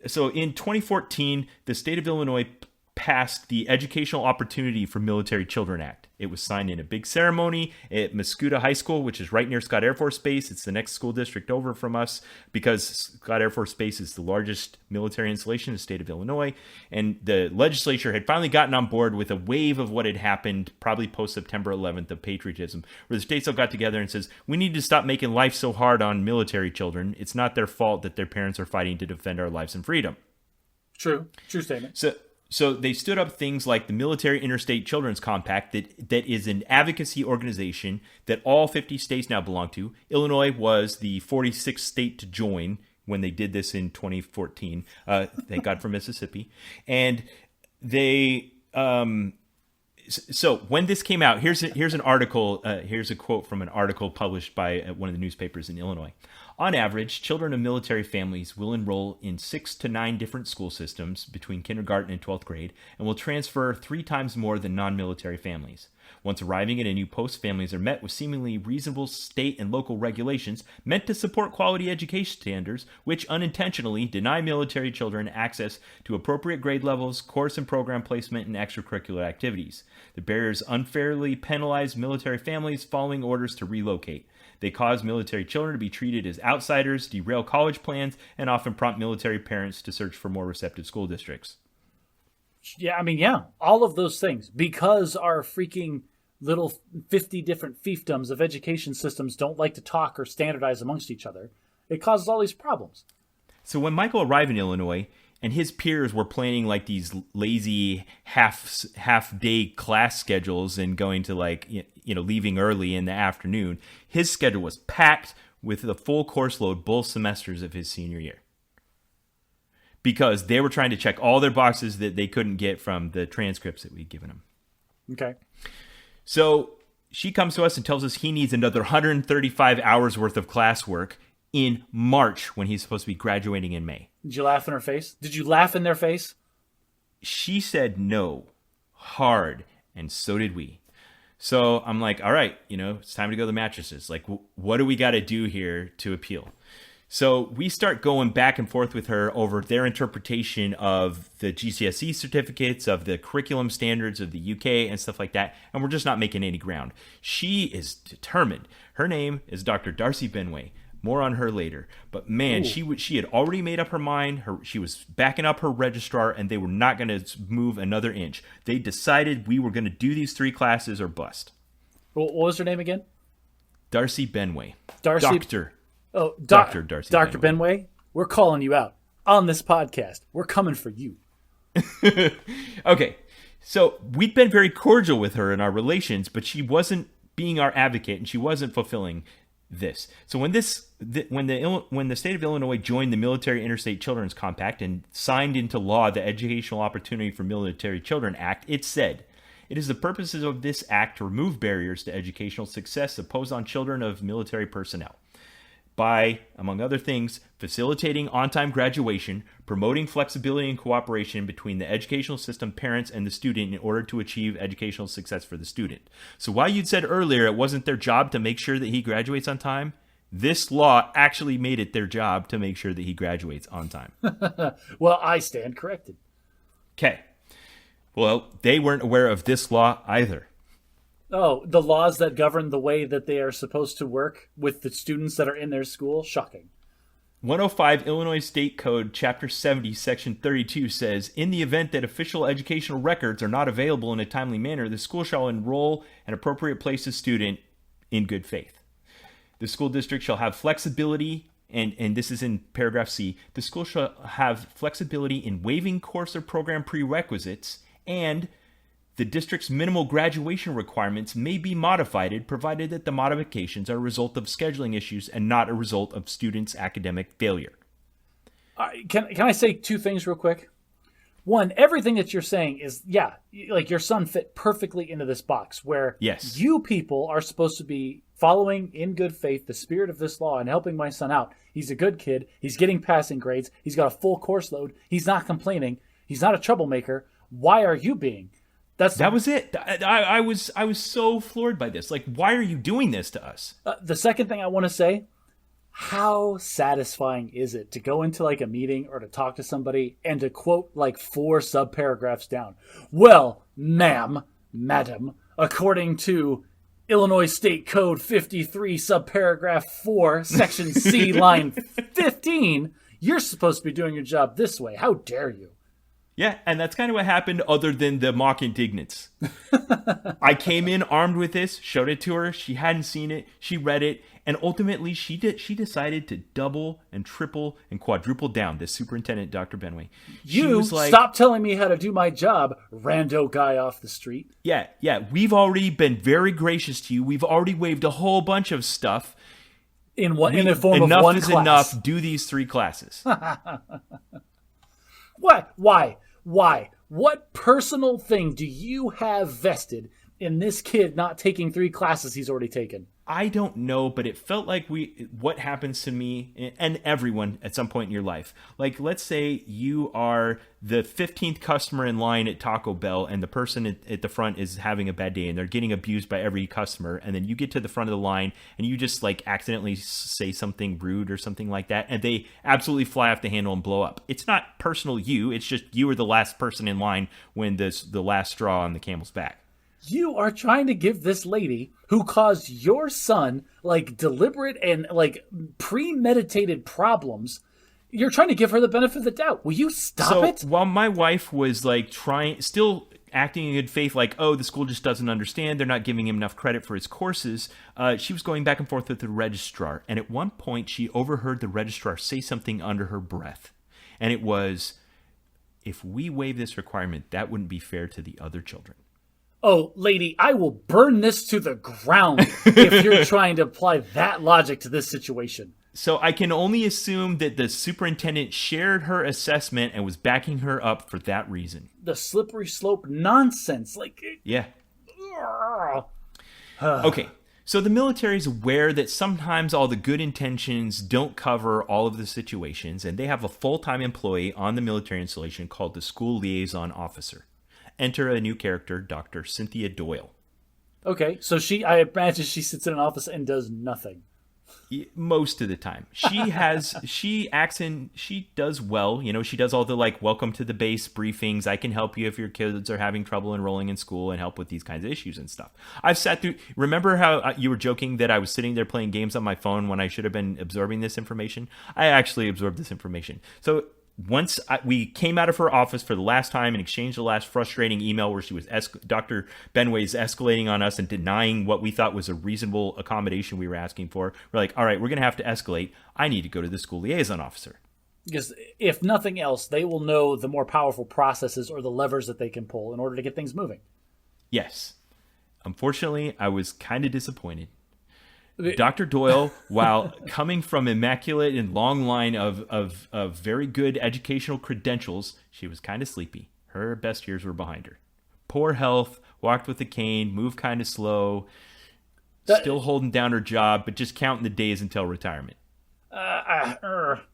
So in 2014, the state of Illinois passed the Educational Opportunity for Military Children Act. It was signed in a big ceremony at Muscuda High School, which is right near Scott Air Force Base. It's the next school district over from us because Scott Air Force Base is the largest military installation in the state of Illinois. And the legislature had finally gotten on board with a wave of what had happened, probably post-September 11th, of patriotism, where the states all got together and says, we need to stop making life so hard on military children. It's not their fault that their parents are fighting to defend our lives and freedom. True statement. So they stood up things like the Military Interstate Children's Compact that is an advocacy organization that all 50 states now belong to. Illinois was the 46th state to join when they did this in 2014. Thank God for Mississippi. And they... So when this came out, here's an article. Here's a quote from an article published by one of the newspapers in Illinois. On average, children of military families will enroll in 6 to 9 different school systems between kindergarten and 12th grade and will transfer 3 times more than non-military families. Once arriving at a new post, families are met with seemingly reasonable state and local regulations meant to support quality education standards, which unintentionally deny military children access to appropriate grade levels, course and program placement, and extracurricular activities. The barriers unfairly penalize military families following orders to relocate. They cause military children to be treated as outsiders, derail college plans, and often prompt military parents to search for more receptive school districts. Yeah, all of those things. Because our freaking little 50 different fiefdoms of education systems don't like to talk or standardize amongst each other, it causes all these problems. So when Michael arrived in Illinois, and his peers were planning like these lazy half day class schedules and going to leaving early in the afternoon, his schedule was packed with the full course load both semesters of his senior year. Because they were trying to check all their boxes that they couldn't get from the transcripts that we'd given them. Okay. So she comes to us and tells us he needs another 135 hours worth of classwork in March when he's supposed to be graduating in May. Did you laugh in her face? Did you laugh in their face? She said no, hard, and so did we. So I'm like, all right, it's time to go to the mattresses. Like, what do we got to do here to appeal? So we start going back and forth with her over their interpretation of the GCSE certificates, of the curriculum standards of the UK and stuff like that, and we're just not making any ground. She is determined. Her name is Dr. Darcy Benway. More on her later. But man, she had already made up her mind. She was backing up her registrar, and they were not going to move another inch. They decided we were going to do these 3 classes or bust. What was her name again? Darcy Benway. Dr. Darcy Dr. Benway, we're calling you out on this podcast. We're coming for you. Okay, so we'd been very cordial with her in our relations, but she wasn't being our advocate, and she wasn't fulfilling this. So when the state of Illinois joined the Military Interstate Children's Compact and signed into law the Educational Opportunity for Military Children Act, it said, "It is the purposes of this act to remove barriers to educational success imposed on children of military personnel by, among other things, facilitating on-time graduation, promoting flexibility and cooperation between the educational system, parents, and the student in order to achieve educational success for the student." So while you'd said earlier it wasn't their job to make sure that he graduates on time, This law actually made it their job to make sure that he graduates on time. Well, I stand corrected. Okay. Well, they weren't aware of this law either. Oh, the laws that govern the way that they are supposed to work with the students that are in their school? Shocking. 105 Illinois State Code, Chapter 70, Section 32 says, in the event that official educational records are not available in a timely manner, the school shall enroll an appropriate place a student in good faith. The school district shall have flexibility, and this is in paragraph C, the school shall have flexibility in waiving course or program prerequisites, and the district's minimal graduation requirements may be modified, provided that the modifications are a result of scheduling issues and not a result of students' academic failure. Can I say two things real quick? One, everything that you're saying is, like your son fit perfectly into this box where yes, you people are supposed to be following in good faith the spirit of this law and helping my son out. He's a good kid. He's getting passing grades. He's got a full course load. He's not complaining. He's not a troublemaker. Why are you being? That was it. I was so floored by this. Like, why are you doing this to us? The second thing I want to say, how satisfying is it to go into like a meeting or to talk to somebody and to quote like 4 subparagraphs down? Well, ma'am, madam, according to Illinois State Code 53, subparagraph 4, section C, line 15, you're supposed to be doing your job this way. How dare you? Yeah, and that's kind of what happened other than the mock indignants. I came in armed with this, showed it to her. She hadn't seen it. She read it. And ultimately, she decided to double and triple and quadruple down, this superintendent, Dr. Benway. You stop telling me how to do my job, rando guy off the street. Yeah. We've already been very gracious to you. We've already waived a whole bunch of stuff. In the form of one class. Enough is enough. Do these 3 classes. What? Why? What personal thing do you have vested in this kid not taking 3 classes he's already taken? I don't know, but it felt like what happens to me and everyone at some point in your life. Like, let's say you are the 15th customer in line at Taco Bell and the person at the front is having a bad day and they're getting abused by every customer. And then you get to the front of the line and you just like accidentally say something rude or something like that. And they absolutely fly off the handle and blow up. It's not personal you. It's just you were the last person in line when the last straw on the camel's back. You are trying to give this lady who caused your son like deliberate and like premeditated problems. You're trying to give her the benefit of the doubt. Will you stop it? While my wife was like still acting in good faith, like, oh, the school just doesn't understand. They're not giving him enough credit for his courses. She was going back and forth with the registrar. And at one point she overheard the registrar say something under her breath. And it was, if we waive this requirement, that wouldn't be fair to the other children. Oh, lady, I will burn this to the ground if you're trying to apply that logic to this situation. So I can only assume that the superintendent shared her assessment and was backing her up for that reason. The slippery slope nonsense. Yeah. Okay, so the military is aware that sometimes all the good intentions don't cover all of the situations, and they have a full-time employee on the military installation called the school liaison officer. Enter a new character, Dr. Cynthia Doyle. Okay, so I imagine she sits in an office and does nothing. Most of the time. She does well. You know, she does all the like, welcome to the base briefings. I can help you if your kids are having trouble enrolling in school and help with these kinds of issues and stuff. I've sat through, remember how you were joking that I was sitting there playing games on my phone when I should have been absorbing this information? I actually absorbed this information. So once we came out of her office for the last time and exchanged the last frustrating email where she was Dr. Benway's escalating on us and denying what we thought was a reasonable accommodation we were asking for, we're like, all right, we're going to have to escalate. I need to go to the school liaison officer. Because if nothing else, they will know the more powerful processes or the levers that they can pull in order to get things moving. Yes. Unfortunately, I was kind of disappointed. Dr. Doyle, while coming from immaculate and long line of very good educational credentials, she was kind of sleepy. Her best years were behind her. Poor health, walked with a cane, moved kind of slow, still holding down her job, but just counting the days until retirement.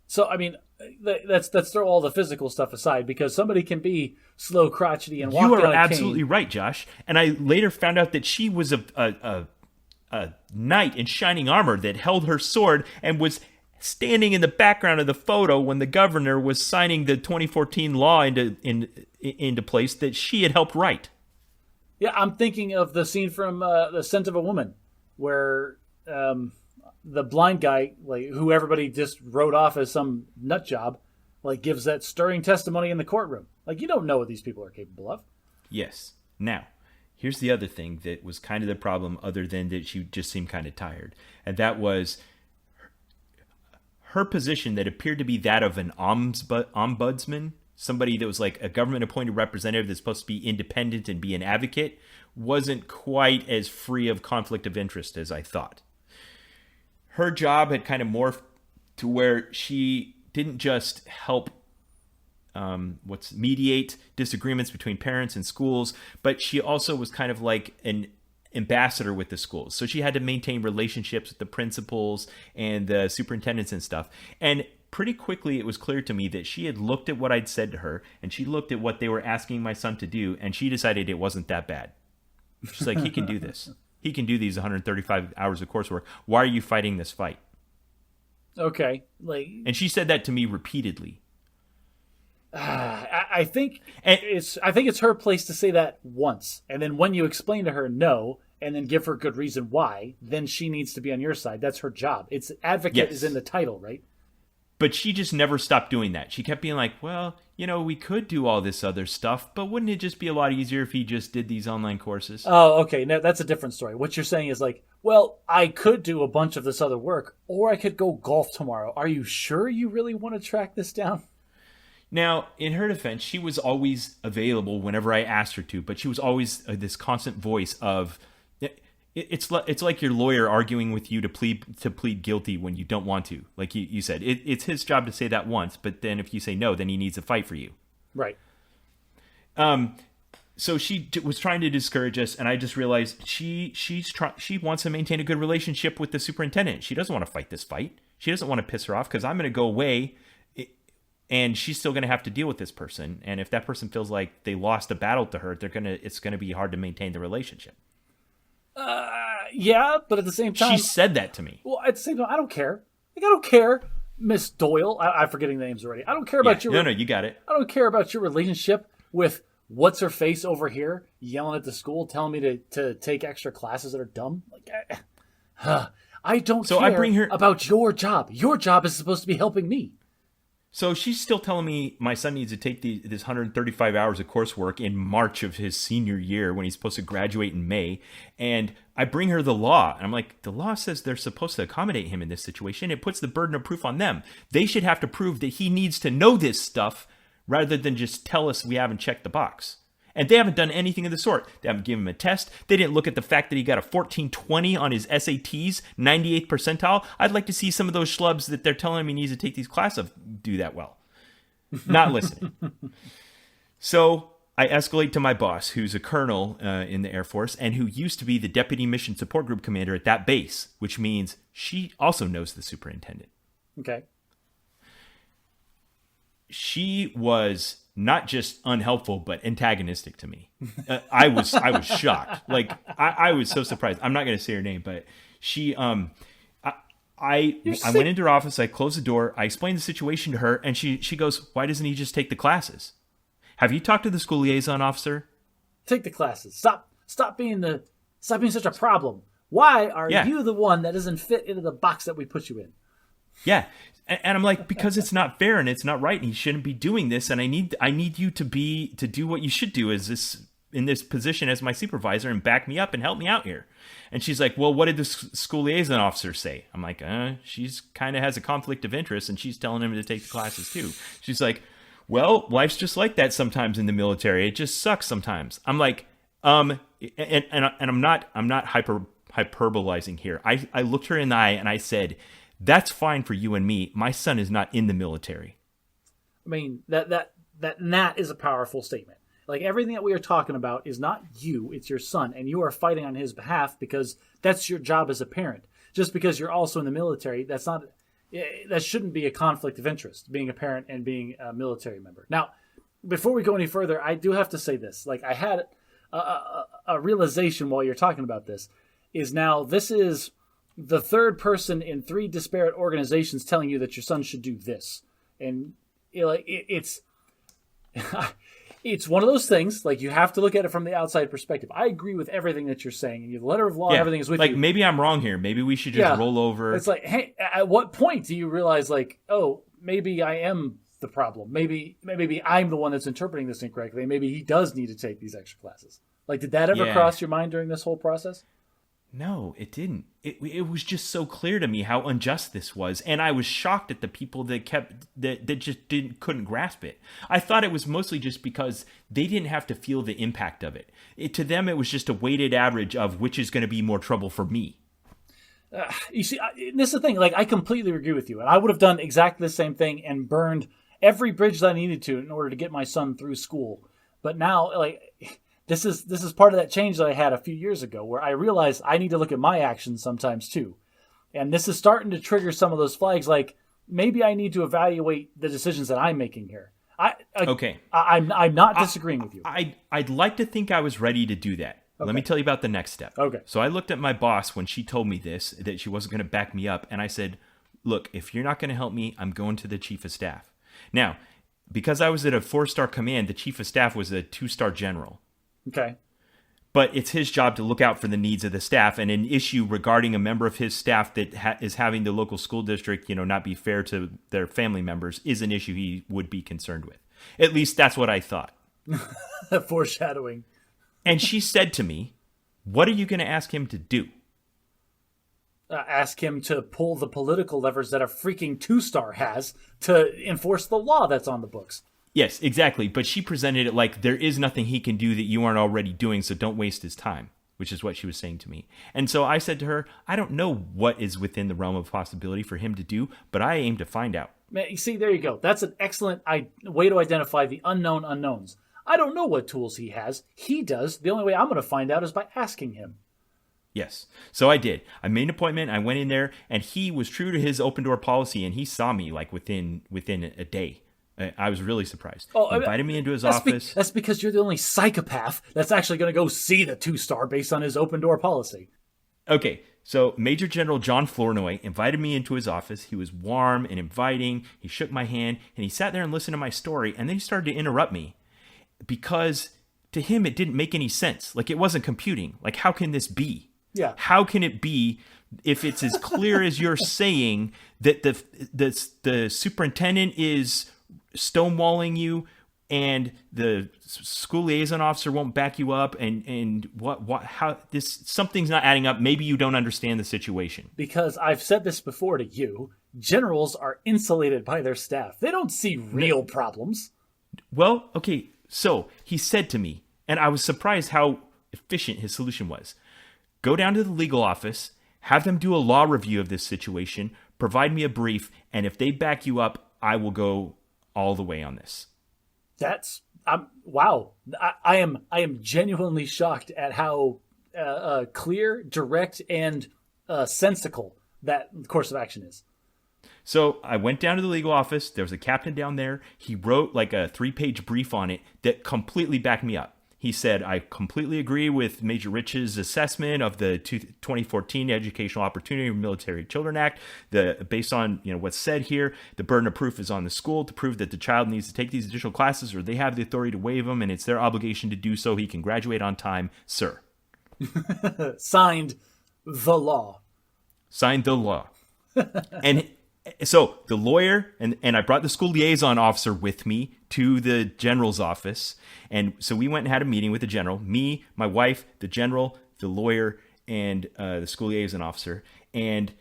So, I mean, let's throw all the physical stuff aside, because somebody can be slow, crotchety, and walk down a cane. You are absolutely right, Josh. And I later found out that she was a a knight in shining armor that held her sword and was standing in the background of the photo when the governor was signing the 2014 law into place that she had helped write. Yeah, I'm thinking of the scene from The Scent of a Woman, where the blind guy, like who everybody just wrote off as some nut job, like gives that stirring testimony in the courtroom. Like, you don't know what these people are capable of. Yes. Now, here's the other thing that was kind of the problem, other than that she just seemed kind of tired, and that was her position that appeared to be that of an ombudsman, somebody that was like a government-appointed representative that's supposed to be independent and be an advocate, wasn't quite as free of conflict of interest as I thought. Her job had kind of morphed to where she didn't just help mediate disagreements between parents and schools, but she also was kind of like an ambassador with the schools. So she had to maintain relationships with the principals and the superintendents and stuff. And pretty quickly it was clear to me that she had looked at what I'd said to her, and she looked at what they were asking my son to do, and she decided it wasn't that bad. She's like, he can do this. He can do these 135 hours of coursework. Why are you fighting this fight? Okay. And she said that to me repeatedly. I think it's her place to say that once, and then when you explain to her no, and then give her good reason why, then she needs to be on your side. That's her job. It's advocate is in the title, right? But she just never stopped doing that. She kept being like, well, we could do all this other stuff, but wouldn't it just be a lot easier if he just did these online courses? Oh, okay. No, that's a different story. What you're saying is like, well, I could do a bunch of this other work, or I could go golf tomorrow. Are you sure you really want to track this down? Now, in her defense, she was always available whenever I asked her to, but she was always this constant voice of, it's like your lawyer arguing with you to plead guilty when you don't want to. Like you said, it's his job to say that once, but then if you say no, then he needs to fight for you. Right. So she was trying to discourage us, and I just realized she wants to maintain a good relationship with the superintendent. She doesn't want to fight this fight. She doesn't want to piss her off because I'm going to go away, and she's still going to have to deal with this person. And if that person feels like they lost a battle to her, it's going to be hard to maintain the relationship. Yeah, but at the same time, she said that to me. Well, at the same time, I don't care. Like, I don't care, Miss Doyle. I'm forgetting the names already. I don't care about your. No, you got it. I don't care about your relationship with what's her face over here yelling at the school, telling me to take extra classes that are dumb. Like, I don't care I bring her about your job. Your job is supposed to be helping me. So she's still telling me my son needs to take this 135 hours of coursework in March of his senior year when he's supposed to graduate in May. And I bring her the law. And I'm like, the law says they're supposed to accommodate him in this situation. It puts the burden of proof on them. They should have to prove that he needs to know this stuff rather than just tell us we haven't checked the box. And they haven't done anything of the sort. They haven't given him a test. They didn't look at the fact that he got a 1420 on his SATs, 98th percentile. I'd like to see some of those schlubs that they're telling him he needs to take these classes do that well. Not listening. So I escalate to my boss, who's a colonel in the Air Force and who used to be the deputy mission support group commander at that base, which means she also knows the superintendent. Okay. She was not just unhelpful, but antagonistic to me. I was shocked. Like I was so surprised. I'm not going to say her name, but she, I went into her office. I closed the door. I explained the situation to her, and she goes, "Why doesn't he just take the classes? Have you talked to the school liaison officer? Take the classes. Stop being such a problem. Why are you the one that doesn't fit into the box that we put you in?" Yeah. And I'm like, because it's not fair and it's not right, and he shouldn't be doing this. And I need you to do what you should do in this position as my supervisor and back me up and help me out here. And she's like, well, what did the school liaison officer say? I'm like, she's kind of has a conflict of interest, and she's telling him to take the classes too. She's like, well, life's just like that sometimes in the military. It just sucks sometimes. I'm like, and I'm not hyperbolizing here. I looked her in the eye and I said, that's fine for you and me. My son is not in the military. I mean, that is a powerful statement. Like, everything that we are talking about is not you, it's your son, and you are fighting on his behalf because that's your job as a parent. Just because you're also in the military, that shouldn't be a conflict of interest, being a parent and being a military member. Now, before we go any further, I do have to say this. Like, I had a realization while you're talking about this. is now this is the third person in 3 disparate organizations telling you that your son should do this. And it's it's one of those things, like, you have to look at it from the outside perspective. I agree with everything that you're saying. And the letter of law, everything is with you. Like, maybe I'm wrong here. Maybe we should just roll over. It's like, hey, at what point do you realize, like, oh, maybe I am the problem. Maybe I'm the one that's interpreting this incorrectly. Maybe he does need to take these extra classes. Like, did that ever cross your mind during this whole process? No, it didn't. It was just so clear to me how unjust this was, and I was shocked at the people that just couldn't grasp it. I thought it was mostly just because they didn't have to feel the impact of it. To them, it was just a weighted average of which is going to be more trouble for me. You see, this is the thing. Like, I completely agree with you, and I would have done exactly the same thing and burned every bridge that I needed to in order to get my son through school. But now, like, This is part of that change that I had a few years ago, where I realized I need to look at my actions sometimes too. And this is starting to trigger some of those flags, like, maybe I need to evaluate the decisions that I'm making here. I'm not disagreeing with you. I'd like to think I was ready to do that. Okay. Let me tell you about the next step. Okay. So I looked at my boss when she told me this, that she wasn't going to back me up. And I said, look, if you're not going to help me, I'm going to the chief of staff. Now, because I was at a 4-star command, the chief of staff was a 2-star general. Okay. But it's his job to look out for the needs of the staff, and an issue regarding a member of his staff that is having the local school district, not be fair to their family members is an issue he would be concerned with. At least that's what I thought. Foreshadowing. And she said to me, what are you going to ask him to do? Ask him to pull the political levers that a freaking 2-star has to enforce the law that's on the books. Yes, exactly. But she presented it like there is nothing he can do that you aren't already doing, so don't waste his time, which is what she was saying to me. And so I said to her, I don't know what is within the realm of possibility for him to do, but I aim to find out. You see, there you go. That's an excellent way to identify the unknown unknowns. I don't know what tools he has. He does. The only way I'm going to find out is by asking him. Yes. So I did. I made an appointment. I went in there, and he was true to his open door policy, and he saw me like within a day. I was really surprised. He invited me into his office. That's because you're the only psychopath that's actually going to go see the 2-star based on his open door policy. Okay, so Major General John Flournoy invited me into his office. He was warm and inviting. He shook my hand, and he sat there and listened to my story, and then he started to interrupt me because to him it didn't make any sense. Like, it wasn't computing. Like, how can this be? Yeah. How can it be if it's as clear as you're saying that the superintendent is stonewalling you and the school liaison officer won't back you up and how this something's not adding up. Maybe you don't understand the situation. Because I've said this before to you, generals are insulated by their staff. They don't see real problems. Well, okay, so he said to me, and I was surprised how efficient his solution was. Go down to the legal office, have them do a law review of this situation, provide me a brief, and if they back you up, I will go all the way on this. That's wow. I am genuinely shocked at how clear, direct, and sensical that course of action is. So I went down to the legal office. There was a captain down there. He wrote like a 3-page brief on it that completely backed me up. He said, I completely agree with Major Rich's assessment of the 2014 Educational Opportunity for Military Children Act. Based on what's said here, the burden of proof is on the school to prove that the child needs to take these additional classes, or they have the authority to waive them, and it's their obligation to do so. He can graduate on time, sir. Signed, the law. Signed, the law. And so the lawyer, and I brought the school liaison officer with me to the general's office. And so we went and had a meeting with the general, me, my wife, the general, the lawyer, and the school liaison officer. And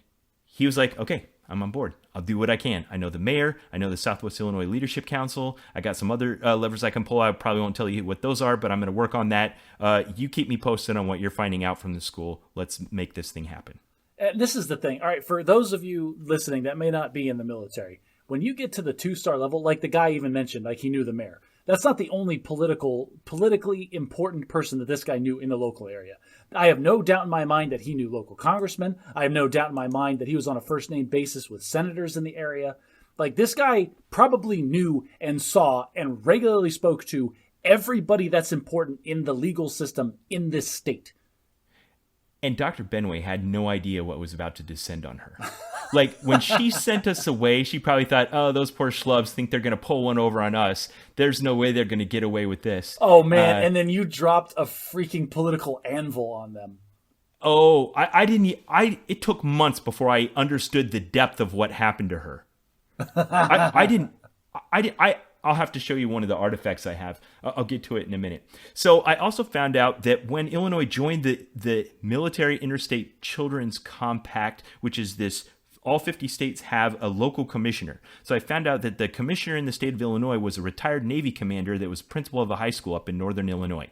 he was like, okay, I'm on board. I'll do what I can. I know the mayor. I know the Southwest Illinois Leadership Council. I got some other levers I can pull. I probably won't tell you what those are, but I'm going to work on that. You keep me posted on what you're finding out from the school. Let's make this thing happen. And this is the thing. All right, for those of you listening that may not be in the military, when you get to the 2-star level, like the guy even mentioned, like he knew the mayor, that's not the only politically important person that this guy knew in the local area. I have no doubt in my mind that he knew local congressmen. I have no doubt in my mind that he was on a first-name basis with senators in the area. Like, this guy probably knew and saw and regularly spoke to everybody that's important in the legal system in this state. And Dr. Benway had no idea what was about to descend on her. Like, when she sent us away, she probably thought, oh, those poor schlubs think they're going to pull one over on us. There's no way they're going to get away with this. Oh, man. And then you dropped a freaking political anvil on them. Oh, I didn't. It took months before I understood the depth of what happened to her. I didn't. I'll have to show you one of the artifacts I have. I'll get to it in a minute. So I also found out that when Illinois joined the Military Interstate Children's Compact, which is this, all 50 states have a local commissioner. So I found out that the commissioner in the state of Illinois was a retired Navy commander that was principal of a high school up in northern Illinois.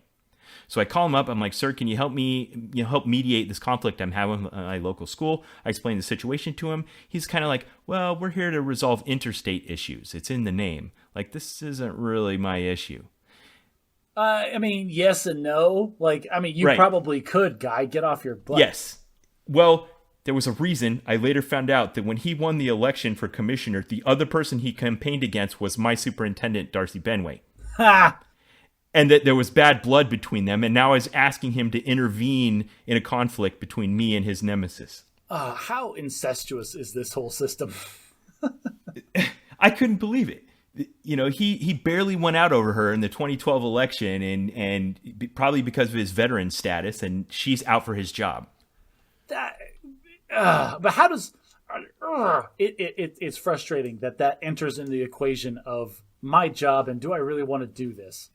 So I call him up. I'm like, sir, can you help me, help mediate this conflict I'm having with my local school? I explain the situation to him. He's kind of like, well, we're here to resolve interstate issues. It's in the name. Like, this isn't really my issue. I mean, yes and no. Like, I mean, you Right. probably could, guy. Get off your butt. Yes. Well, there was a reason. I later found out that when he won the election for commissioner, the other person he campaigned against was my superintendent, Darcy Benway. Ha! And that there was bad blood between them, and now I was asking him to intervene in a conflict between me and his nemesis. How incestuous is this whole system? I couldn't believe it. He barely went out over her in the 2012 election, and probably because of his veteran status, and she's out for his job. But how does... it's frustrating that enters in the equation of my job, and do I really want to do this?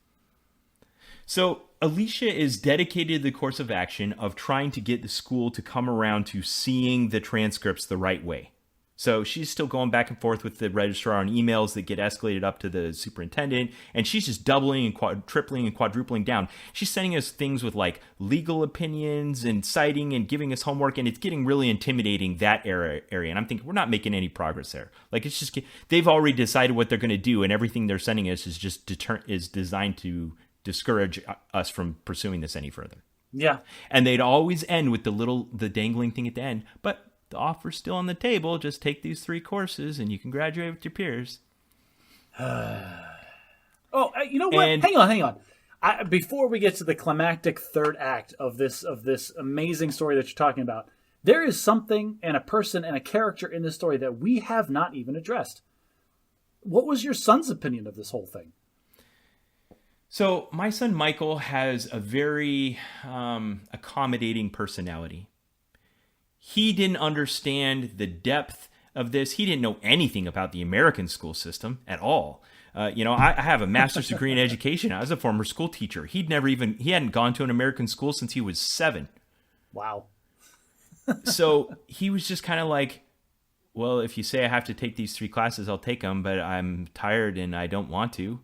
So Alicia is dedicated to the course of action of trying to get the school to come around to seeing the transcripts the right way. So she's still going back and forth with the registrar on emails that get escalated up to the superintendent, and she's just doubling and tripling and quadrupling down. She's sending us things with like legal opinions and citing and giving us homework, and it's getting really intimidating, that area. And I'm thinking, we're not making any progress there. Like, it's just, they've already decided what they're going to do, and everything they're sending us is just is designed to discourage us from pursuing this any further. Yeah. And they'd always end with the dangling thing at the end. But the offer's still on the table. Just take these 3 courses and you can graduate with your peers. You know what? And, hang on. Before we get to the climactic third act of this amazing story that you're talking about, there is something and a person and a character in this story that we have not even addressed. What was your son's opinion of this whole thing? So my son Michael has a very accommodating personality. He didn't understand the depth of this. He didn't know anything about the American school system at all. I have a master's degree in education. I was a former school teacher. He hadn't gone to an American school since he was 7. Wow. So he was just kind of like, well, if you say I have to take these 3 classes, I'll take them, but I'm tired and I don't want to.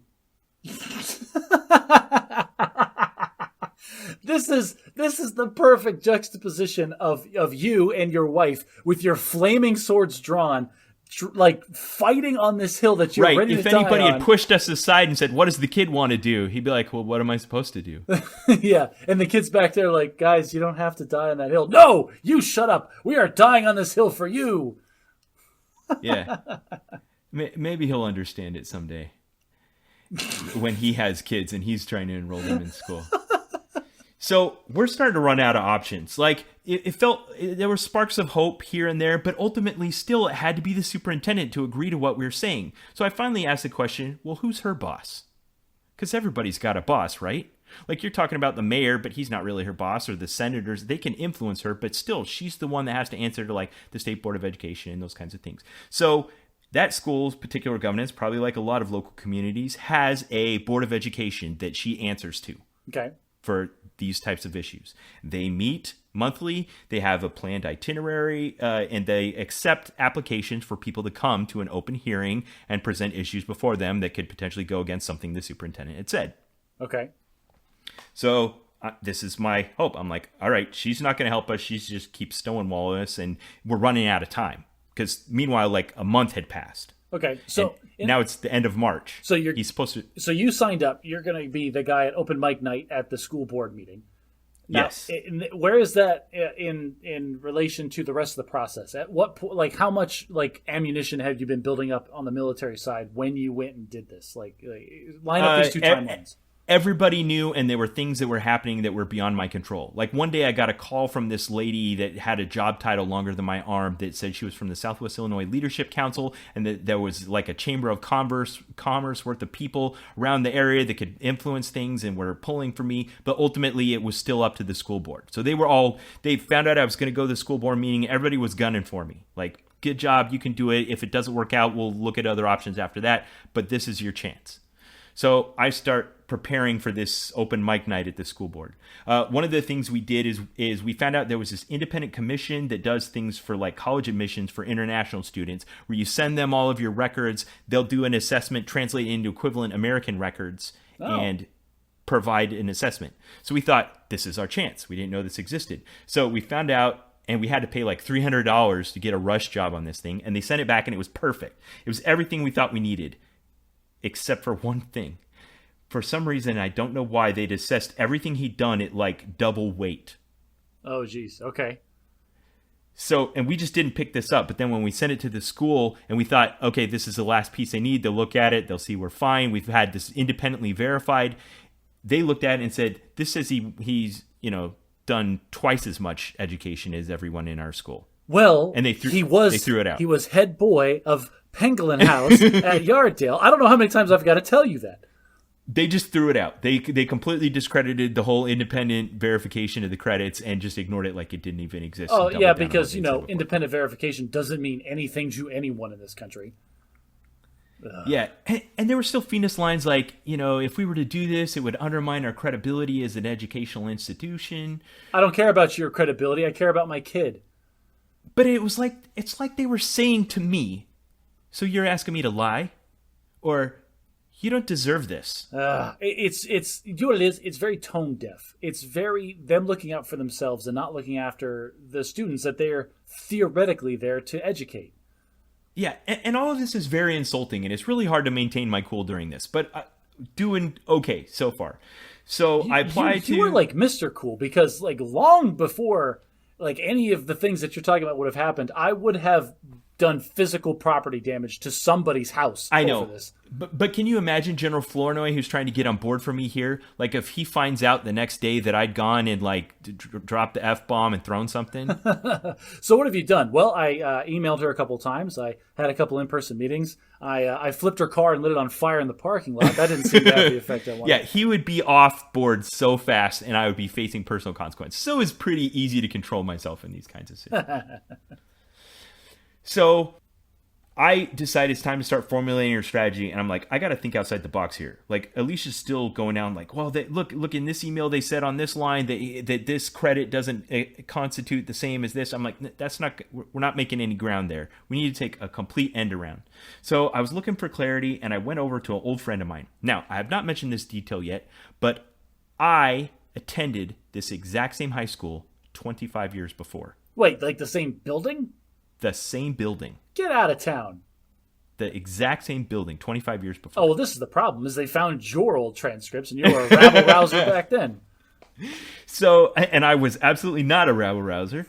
This is the perfect juxtaposition of you and your wife with your flaming swords drawn, like fighting on this hill that you're ready to die on. If anybody had pushed us aside and said, what does the kid want to do? He'd be like, well, what am I supposed to do? Yeah. And the kid's back there like, guys, you don't have to die on that hill. No, you shut up. We are dying on this hill for you. Yeah. Maybe he'll understand it someday when he has kids and he's trying to enroll them in school. So we're starting to run out of options. Like, it felt there were sparks of hope here and there, but ultimately still it had to be the superintendent to agree to what we were saying. So I finally asked the question, well, who's her boss? Because everybody's got a boss, right? Like, you're talking about the mayor, but he's not really her boss, or the senators. They can influence her, but still she's the one that has to answer to like the State Board of Education and those kinds of things. So that school's particular governance, probably like a lot of local communities, has a Board of Education that she answers to. Okay. For these types of issues. They meet monthly, they have a planned itinerary, and they accept applications for people to come to an open hearing and present issues before them that could potentially go against something the superintendent had said. Okay. So this is my hope. I'm like, all right, she's not going to help us. She's just keeps stonewalling us, and we're running out of time. Because meanwhile, like a month had passed. Okay, so now it's the end of March. So he's supposed to. So you signed up. You're going to be the guy at open mic night at the school board meeting. Now, yes. Where is that in relation to the rest of the process? At what point, like how much like ammunition have you been building up on the military side when you went and did this? Like line up these 2 timelines. everybody knew, and there were things that were happening that were beyond my control. Like one day I got a call from this lady that had a job title longer than my arm that said she was from the Southwest Illinois Leadership Council, and that there was like a chamber of commerce worth of people around the area that could influence things and were pulling for me. But ultimately it was still up to the school board. So they found out I was going to go to the school board meeting. Everybody was gunning for me. Like, good job, you can do it. If it doesn't work out, we'll look at other options after that. But this is your chance. So I start preparing for this open mic night at the school board. One of the things we did is we found out there was this independent commission that does things for like college admissions for international students, where you send them all of your records. They'll do an assessment, translate it into equivalent American records, and provide an assessment. So we thought, this is our chance. We didn't know this existed. So we found out, and we had to pay like $300 to get a rush job on this thing. And they sent it back, and it was perfect. It was everything we thought we needed, except for one thing. For some reason, I don't know why, they'd assessed everything he'd done at like double weight. Oh, geez. Okay. So, and we just didn't pick this up. But then when we sent it to the school and we thought, okay, this is the last piece they need. They'll look at it. They'll see we're fine. We've had this independently verified. They looked at it and said, this says he's, done twice as much education as everyone in our school. Well, and they threw it out. He was head boy of Pangolin House at Yarddale. I don't know how many times I've got to tell you that. They just threw it out. They completely discredited the whole independent verification of the credits and just ignored it like it didn't even exist. Oh, yeah, because, independent verification doesn't mean anything to anyone in this country. Yeah, and there were still Phoenix lines like, if we were to do this, it would undermine our credibility as an educational institution. I don't care about your credibility. I care about my kid. But it's like they were saying to me, so you're asking me to lie? Or you don't deserve this. It's you know what it is? It's very tone deaf. It's very them looking out for themselves and not looking after the students that they're theoretically there to educate. Yeah, and all of this is very insulting, and it's really hard to maintain my cool during this, but doing okay so far. So I applied to... You were like Mr. Cool, because like long before like any of the things that you're talking about would have happened, I would have done physical property damage to somebody's house. I know, over this. But can you imagine General Flournoy, who's trying to get on board for me here? Like if he finds out the next day that I'd gone and like dropped the F-bomb and thrown something. So what have you done? Well, I emailed her a couple times. I had a couple in-person meetings. I flipped her car and lit it on fire in the parking lot. That didn't seem to have the effect I wanted. Yeah, he would be off board so fast, and I would be facing personal consequences. So it's pretty easy to control myself in these kinds of situations. So I decided it's time to start formulating your strategy, and I'm like, I got to think outside the box here. Like, Alicia's still going down like, well, look in this email they said on this line that this credit doesn't constitute the same as this. I'm like, we're not making any ground there. We need to take a complete end around. So I was looking for clarity, and I went over to an old friend of mine. Now, I have not mentioned this detail yet, but I attended this exact same high school 25 years before. Wait, like the same building? The same building. Get out of town. The exact same building, 25 years before. Oh, well, this is the problem, is they found your old transcripts, and you were a rabble-rouser back then. So, and I was absolutely not a rabble-rouser.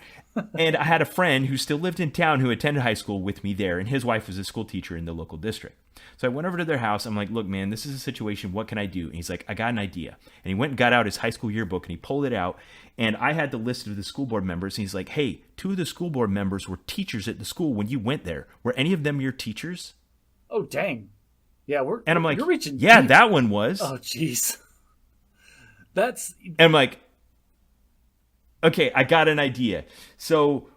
And I had a friend who still lived in town who attended high school with me there, and his wife was a school teacher in the local district. So I went over to their house. I'm like, look, man, this is a situation. What can I do? And he's like, I got an idea. And he went and got out his high school yearbook, and he pulled it out. And I had the list of the school board members. And he's like, hey, 2 of the school board members were teachers at the school when you went there. Were any of them your teachers? Oh, dang. Yeah, and I'm like, you're reaching yeah, deep. that one was. Oh, jeez. And I'm like, okay, I got an idea. So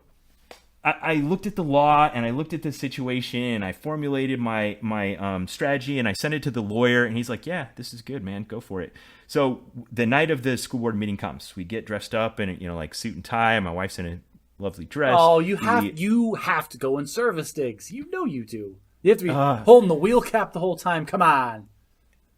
I looked at the law and I looked at the situation and I formulated my strategy and I sent it to the lawyer and he's like, yeah, this is good, man. Go for it. So the night of the school board meeting comes. We get dressed up in, like suit and tie. My wife's in a lovely dress. Oh, you have to go in service digs. You know you do. You have to be holding the wheel cap the whole time. Come on.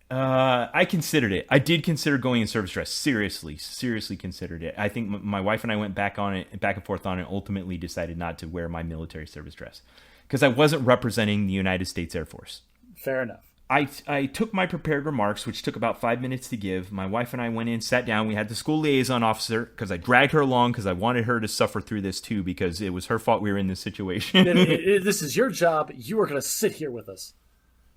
I considered it. I did consider going in service dress. Seriously considered it. I think my wife and I went back and forth on it, ultimately decided not to wear my military service dress because I wasn't representing the United States Air Force. Fair enough. I took my prepared remarks, which took about 5 minutes to give. My wife and I went in, sat down. We had the school liaison officer because I dragged her along because I wanted her to suffer through this too because it was her fault we were in this situation. This is your job. You are going to sit here with us.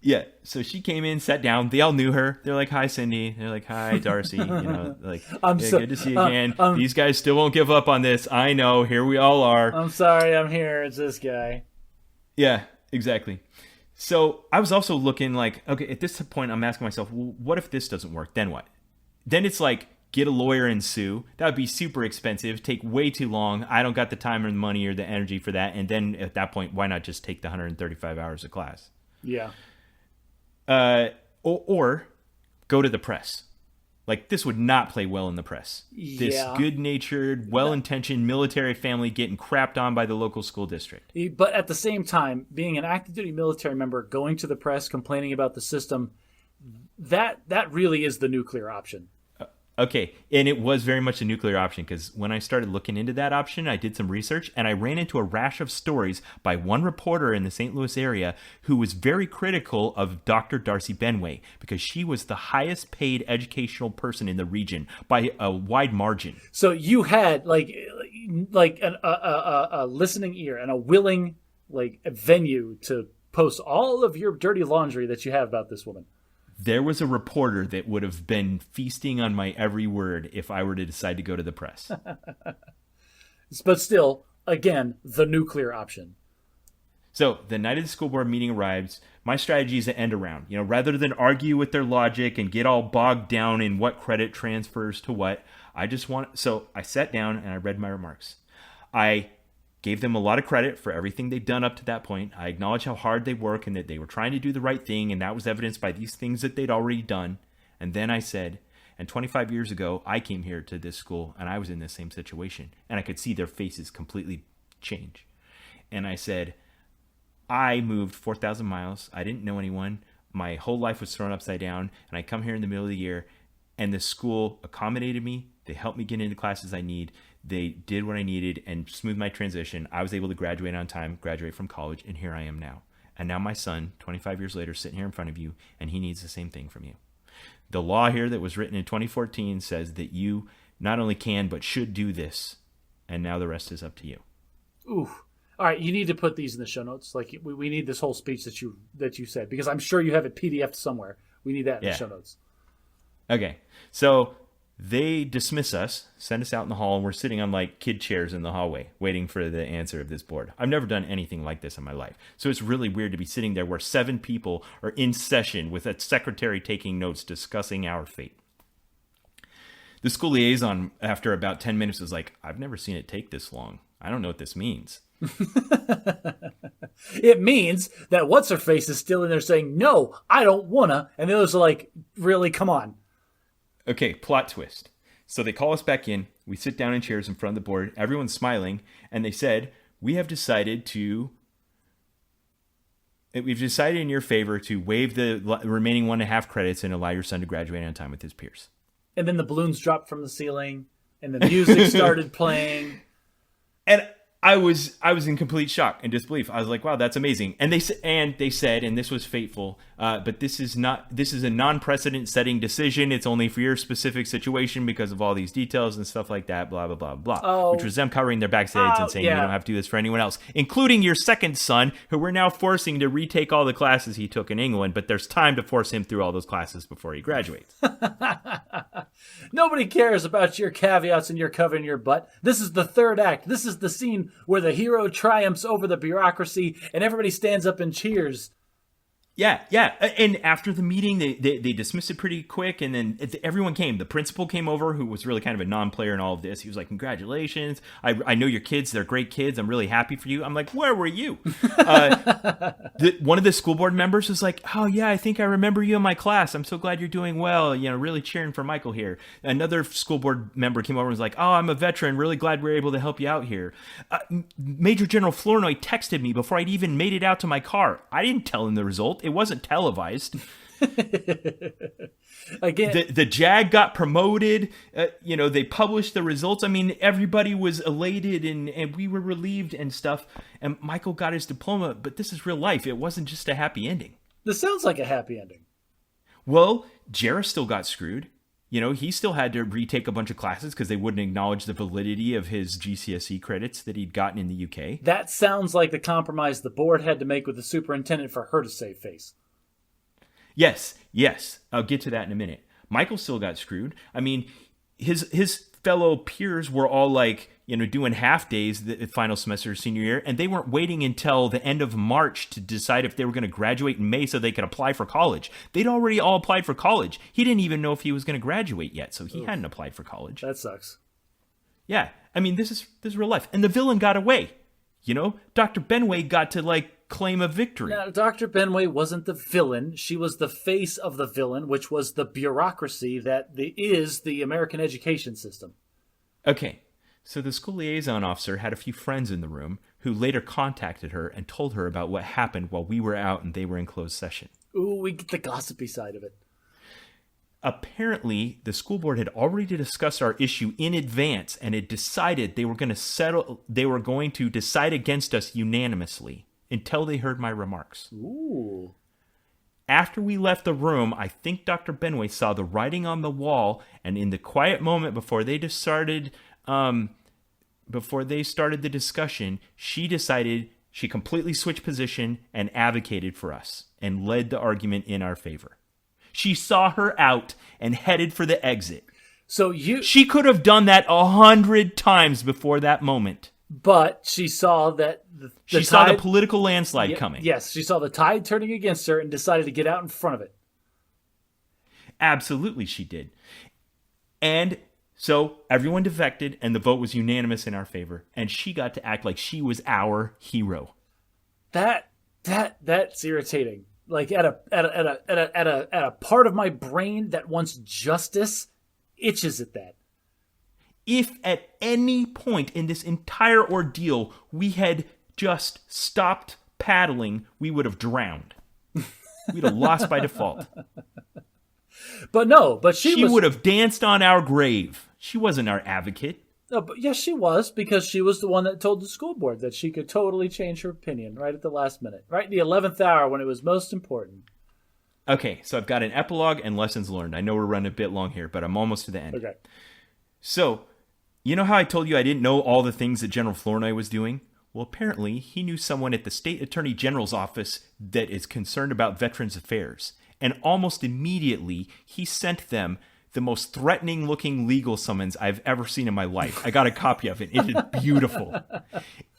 Yeah, so she came in, sat down. They all knew her. They're like, "Hi, Cindy." They're like, "Hi, Darcy." Like, yeah, good to see you again. These guys still won't give up on this. I know. Here we all are. I'm sorry, I'm here. It's this guy. Yeah, exactly. So I was also looking like, okay, at this point, I'm asking myself, well, what if this doesn't work? Then what? Then it's like, get a lawyer and sue. That would be super expensive, take way too long. I don't got the time or the money or the energy for that. And then at that point, why not just take the 135 hours of class? Yeah. Or go to the press. Like, this would not play well in the press. This good-natured, well-intentioned military family getting crapped on by the local school district. But at the same time, being an active duty military member, going to the press, complaining about the system, that really is the nuclear option. Okay, and it was very much a nuclear option, because when I started looking into that option, I did some research, and I ran into a rash of stories by one reporter in the St. Louis area who was very critical of Dr. Darcy Benway, because she was the highest paid educational person in the region by a wide margin. So you had like a listening ear and a willing venue to post all of your dirty laundry that you have about this woman. There was a reporter that would have been feasting on my every word if I were to decide to go to the press. But still, again, the nuclear option. So the night of the school board meeting arrives. My strategy is to end around. Rather than argue with their logic and get all bogged down in what credit transfers to what, So I sat down and I read my remarks. I gave them a lot of credit for everything they'd done up to that point. I acknowledged how hard they work and that they were trying to do the right thing, and that was evidenced by these things that they'd already done. And then I said, and 25 years ago, I came here to this school, and I was in the same situation, and I could see their faces completely change. And I said, I moved 4,000 miles. I didn't know anyone. My whole life was thrown upside down, and I come here in the middle of the year, and the school accommodated me. They helped me get into classes I need. They did what I needed and smoothed my transition. I was able to graduate on time, graduate from college, and here I am now. And now my son, 25 years later, sitting here in front of you, and he needs the same thing from you. The law here that was written in 2014 says that you not only can but should do this, and now the rest is up to you. Ooh. All right, you need to put these in the show notes. Like we need this whole speech that you said, because I'm sure you have it PDF'd somewhere. We need that in the show notes. Okay, so they dismiss us, send us out in the hall, and we're sitting on like kid chairs in the hallway waiting for the answer of this board. I've never done anything like this in my life. So it's really weird to be sitting there where 7 people are in session with a secretary taking notes discussing our fate. The school liaison, after about 10 minutes, was like, I've never seen it take this long. I don't know what this means. It means that what's-her-face is still in there saying, no, I don't wanna. And the others are like, really, come on. Okay, plot twist. So they call us back in. We sit down in chairs in front of the board. Everyone's smiling. And they said, we've decided in your favor to waive the remaining 1.5 credits and allow your son to graduate on time with his peers. And then the balloons dropped from the ceiling and the music started playing. And I was in complete shock and disbelief. I was like, wow, that's amazing. And they said, and this was fateful, but this is a non-precedent setting decision. It's only for your specific situation because of all these details and stuff like that, blah, blah, blah, blah. Oh. Which was them covering their backsides and saying, You don't have to do this for anyone else, including your second son, who we're now forcing to retake all the classes he took in England, but there's time to force him through all those classes before he graduates. Nobody cares about your caveats and your covering your butt. This is the third act. This is the scene where the hero triumphs over the bureaucracy and everybody stands up and cheers. Yeah. And after the meeting, they dismissed it pretty quick, and then everyone came. The principal came over, who was really kind of a non-player in all of this. He was like, congratulations. I know your kids. They're great kids. I'm really happy for you. I'm like, where were you? One of the school board members was like, oh, yeah, I think I remember you in my class. I'm so glad you're doing well. Really cheering for Michael here. Another school board member came over and was like, oh, I'm a veteran. Really glad we're able to help you out here. Major General Flournoy texted me before I'd even made it out to my car. I didn't tell him the result. It wasn't televised. Again, the JAG got promoted. They published the results. I mean, everybody was elated and we were relieved and stuff. And Michael got his diploma, but this is real life. It wasn't just a happy ending. This sounds like a happy ending. Well, Jarrah still got screwed. He still had to retake a bunch of classes because they wouldn't acknowledge the validity of his GCSE credits that he'd gotten in the UK. That sounds like the compromise the board had to make with the superintendent for her to save face. Yes. I'll get to that in a minute. Michael still got screwed. I mean, his fellow peers were all like, doing half days the final semester of senior year, and they weren't waiting until the end of March to decide if they were going to graduate in May so they could apply for college. They'd already all applied for college. He didn't even know if he was going to graduate yet, so he hadn't applied for college. That sucks. Yeah, I mean, this is real life. And the villain got away. Dr. Benway got to, claim a victory. Now, Dr. Benway wasn't the villain. She was the face of the villain, which was the bureaucracy that is the American education system. Okay, so the school liaison officer had a few friends in the room who later contacted her and told her about what happened while we were out and they were in closed session. Ooh, we get the gossipy side of it. Apparently, the school board had already discussed our issue in advance and had decided they were going to decide against us unanimously until they heard my remarks. Ooh. After we left the room, I think Dr. Benway saw the writing on the wall, and in the quiet moment before they started the discussion, she decided she completely switched position and advocated for us and led the argument in our favor. She saw her out and headed for the exit. She could have done that 100 times before that moment. But she saw that she saw the political landslide coming. Yes, she saw the tide turning against her and decided to get out in front of it. Absolutely, she did. And so everyone defected, and the vote was unanimous in our favor. And she got to act like she was our hero. That's irritating. Like at a part of my brain that wants justice itches at that. If at any point in this entire ordeal we had just stopped paddling, we would have drowned. We'd have lost by default. But she would have danced on our grave. She wasn't our advocate. No, but yes, she was, because she was the one that told the school board that she could totally change her opinion right at the last minute, right in the 11th hour when it was most important. Okay, so I've got an epilogue and lessons learned. I know we're running a bit long here, but I'm almost to the end. Okay. So, you know how I told you I didn't know all the things that General Flournoy was doing? Well, apparently, he knew someone at the State Attorney General's office that is concerned about Veterans Affairs. And almost immediately, he sent them the most threatening-looking legal summons I've ever seen in my life. I got a copy of it. It is beautiful.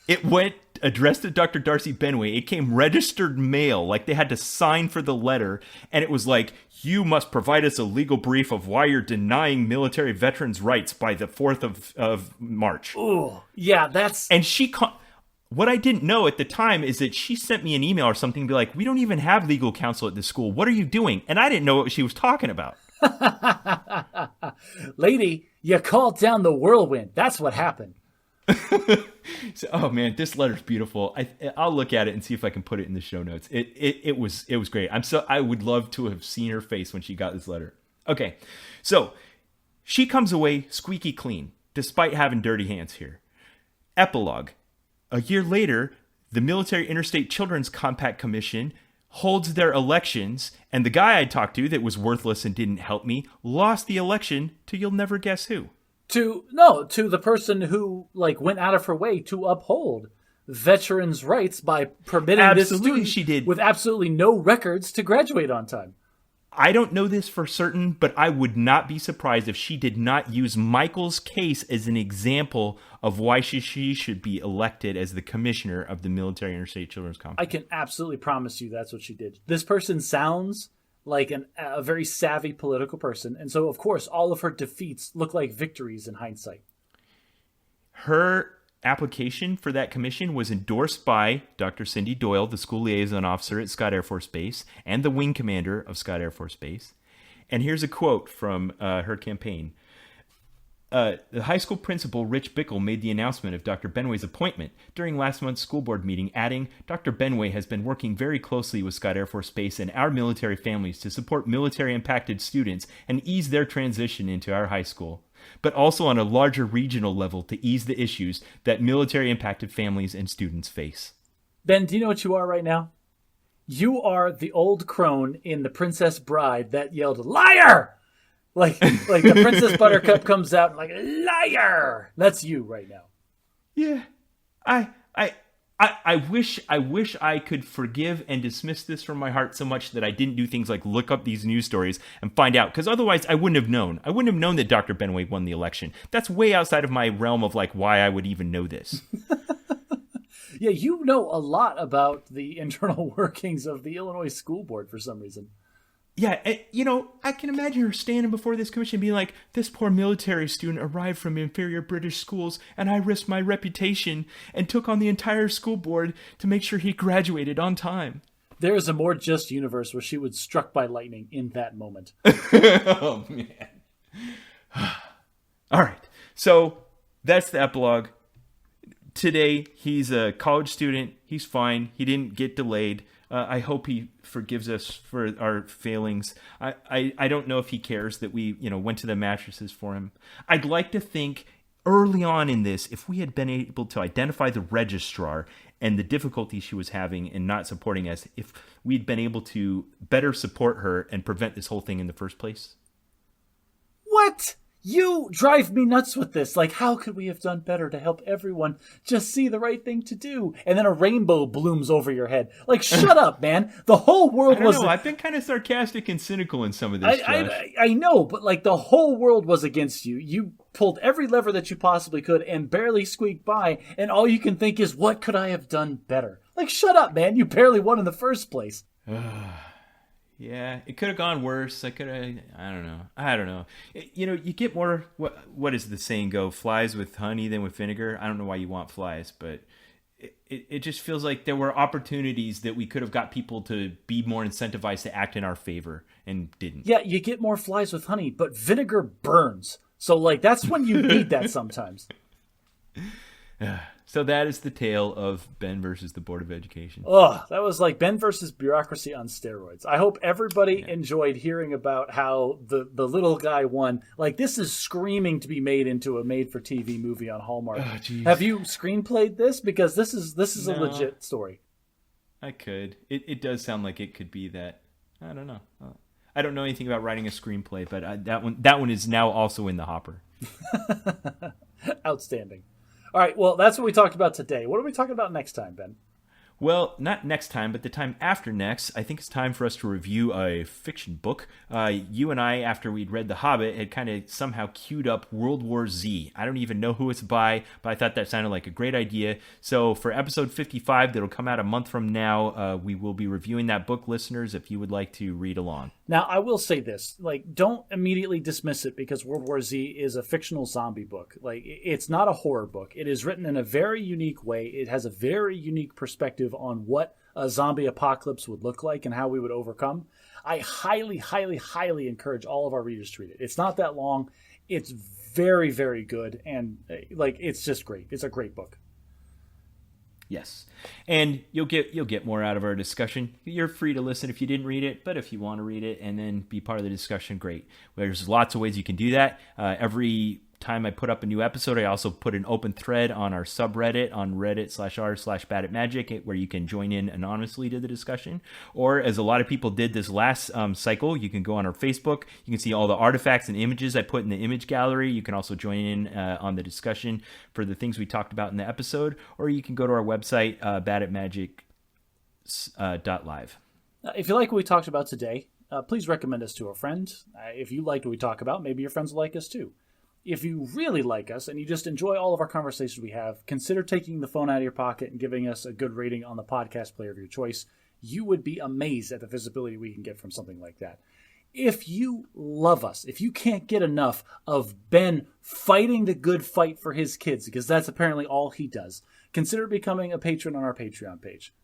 It went addressed to Dr. Darcy Benway. It came registered mail, like they had to sign for the letter. And it was like, you must provide us a legal brief of why you're denying military veterans' rights by the 4th of March. Ooh, yeah, that's... And what I didn't know at the time is that she sent me an email or something and be like, we don't even have legal counsel at this school. What are you doing? And I didn't know what she was talking about. Lady, you called down the whirlwind. That's what happened. So, oh man, this letter's beautiful. I'll look at it and see if I can put it in the show notes. It was great. I would love to have seen her face when she got this letter. Okay, so she comes away squeaky clean, despite having dirty hands here. Epilogue. A year later, the Military Interstate Children's Compact Commission holds their elections, and the guy I talked to that was worthless and didn't help me lost the election to you'll never guess who. To the person who went out of her way to uphold veterans' rights by permitting this student she did. With absolutely no records to graduate on time. I don't know this for certain, but I would not be surprised if she did not use Michael's case as an example of why she should be elected as the commissioner of the Military Interstate Children's Compact. I can absolutely promise you that's what she did. This person sounds like a very savvy political person, and so, of course, all of her defeats look like victories in hindsight. Her application for that commission was endorsed by Dr. Cindy Doyle, the school liaison officer at Scott Air Force Base, and the wing commander of Scott Air Force Base. And here's a quote from her campaign. The high school principal, Rich Bickle, made the announcement of Dr. Benway's appointment during last month's school board meeting, adding, Dr. Benway has been working very closely with Scott Air Force Base and our military families to support military-impacted students and ease their transition into our high school, but also on a larger regional level to ease the issues that military-impacted families and students face. Ben, do you know what you are right now? You are the old crone in The Princess Bride that yelled, liar! Like the Princess Buttercup comes out like, liar! That's you right now. Yeah. I I wish I could forgive and dismiss this from my heart so much that I didn't do things like look up these news stories and find out, because otherwise I wouldn't have known. I wouldn't have known that Dr. Benway won the election. That's way outside of my realm of like why I would even know this. Yeah, you know a lot about the internal workings of the Illinois School Board for some reason. Yeah, I can imagine her standing before this commission being like, this poor military student arrived from inferior British schools, and I risked my reputation and took on the entire school board to make sure he graduated on time. There is a more just universe where she was struck by lightning in that moment. Oh, man. All right, so that's the epilogue. Today, he's a college student. He's fine. He didn't get delayed. I hope he forgives us for our failings. I don't know if he cares that we, went to the mattresses for him. I'd like to think early on in this, if we had been able to identify the registrar and the difficulty she was having in not supporting us, if we'd been able to better support her and prevent this whole thing in the first place. What? You drive me nuts with this. Like, how could we have done better to help everyone just see the right thing to do? And then a rainbow blooms over your head. Like, shut up, man. The whole world was... I've been kind of sarcastic and cynical in some of this, Josh. I know, but like the whole world was against you. You pulled every lever that you possibly could and barely squeaked by. And all you can think is, what could I have done better? Like, shut up, man. You barely won in the first place. Yeah, it could have gone worse. I don't know. You get more, what does the saying go? Flies with honey than with vinegar. I don't know why you want flies, but it just feels like there were opportunities that we could have got people to be more incentivized to act in our favor and didn't. Yeah, you get more flies with honey, but vinegar burns. So like, that's when you need that sometimes. So that is the tale of Ben versus the Board of Education. Oh, that was like Ben versus bureaucracy on steroids. I hope everybody enjoyed hearing about how the little guy won. Like, this is screaming to be made into a made-for-TV movie on Hallmark. Oh, have you screenplayed this? Because this is No. a legit story. I could. It does sound like it could be that. I don't know. I don't know anything about writing a screenplay, but that one is now also in the hopper. Outstanding. All right, well, that's what we talked about today. What are we talking about next time, Ben? Well, not next time, but the time after next, I think it's time for us to review a fiction book. You and I, after we'd read The Hobbit, had kind of somehow queued up World War Z. I don't even know who it's by, but I thought that sounded like a great idea. So for episode 55, that'll come out a month from now, we will be reviewing that book, listeners, if you would like to read along. Now, I will say this, like, don't immediately dismiss it because World War Z is a fictional zombie book. Like, it's not a horror book. It is written in a very unique way. It has a very unique perspective on what a zombie apocalypse would look like and how we would overcome. I highly, highly, highly encourage all of our readers to read it. It's not that long. It's very, very good. And, like, it's just great. It's a great book. Yes. And you'll get more out of our discussion. You're free to listen if you didn't read it, but if you want to read it and then be part of the discussion, great. There's lots of ways you can do that. Every time I put up a new episode, I also put an open thread on our subreddit on reddit.r/baditmagic where you can join in anonymously to the discussion. Or as a lot of people did this last cycle, you can go on our Facebook. You can see all the artifacts and images I put in the image gallery. You can also join in on the discussion for the things we talked about in the episode. Or you can go to our website, baditmagic.live. If you like what we talked about today, please recommend us to a friend. If you liked what we talk about, maybe your friends will like us too. If you really like us and you just enjoy all of our conversations we have, consider taking the phone out of your pocket and giving us a good rating on the podcast player of your choice. You would be amazed at the visibility we can get from something like that. If you love us, if you can't get enough of Ben fighting the good fight for his kids, because that's apparently all he does, consider becoming a patron on our Patreon page.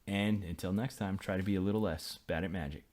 And until next time, try to be a little less bad at magic.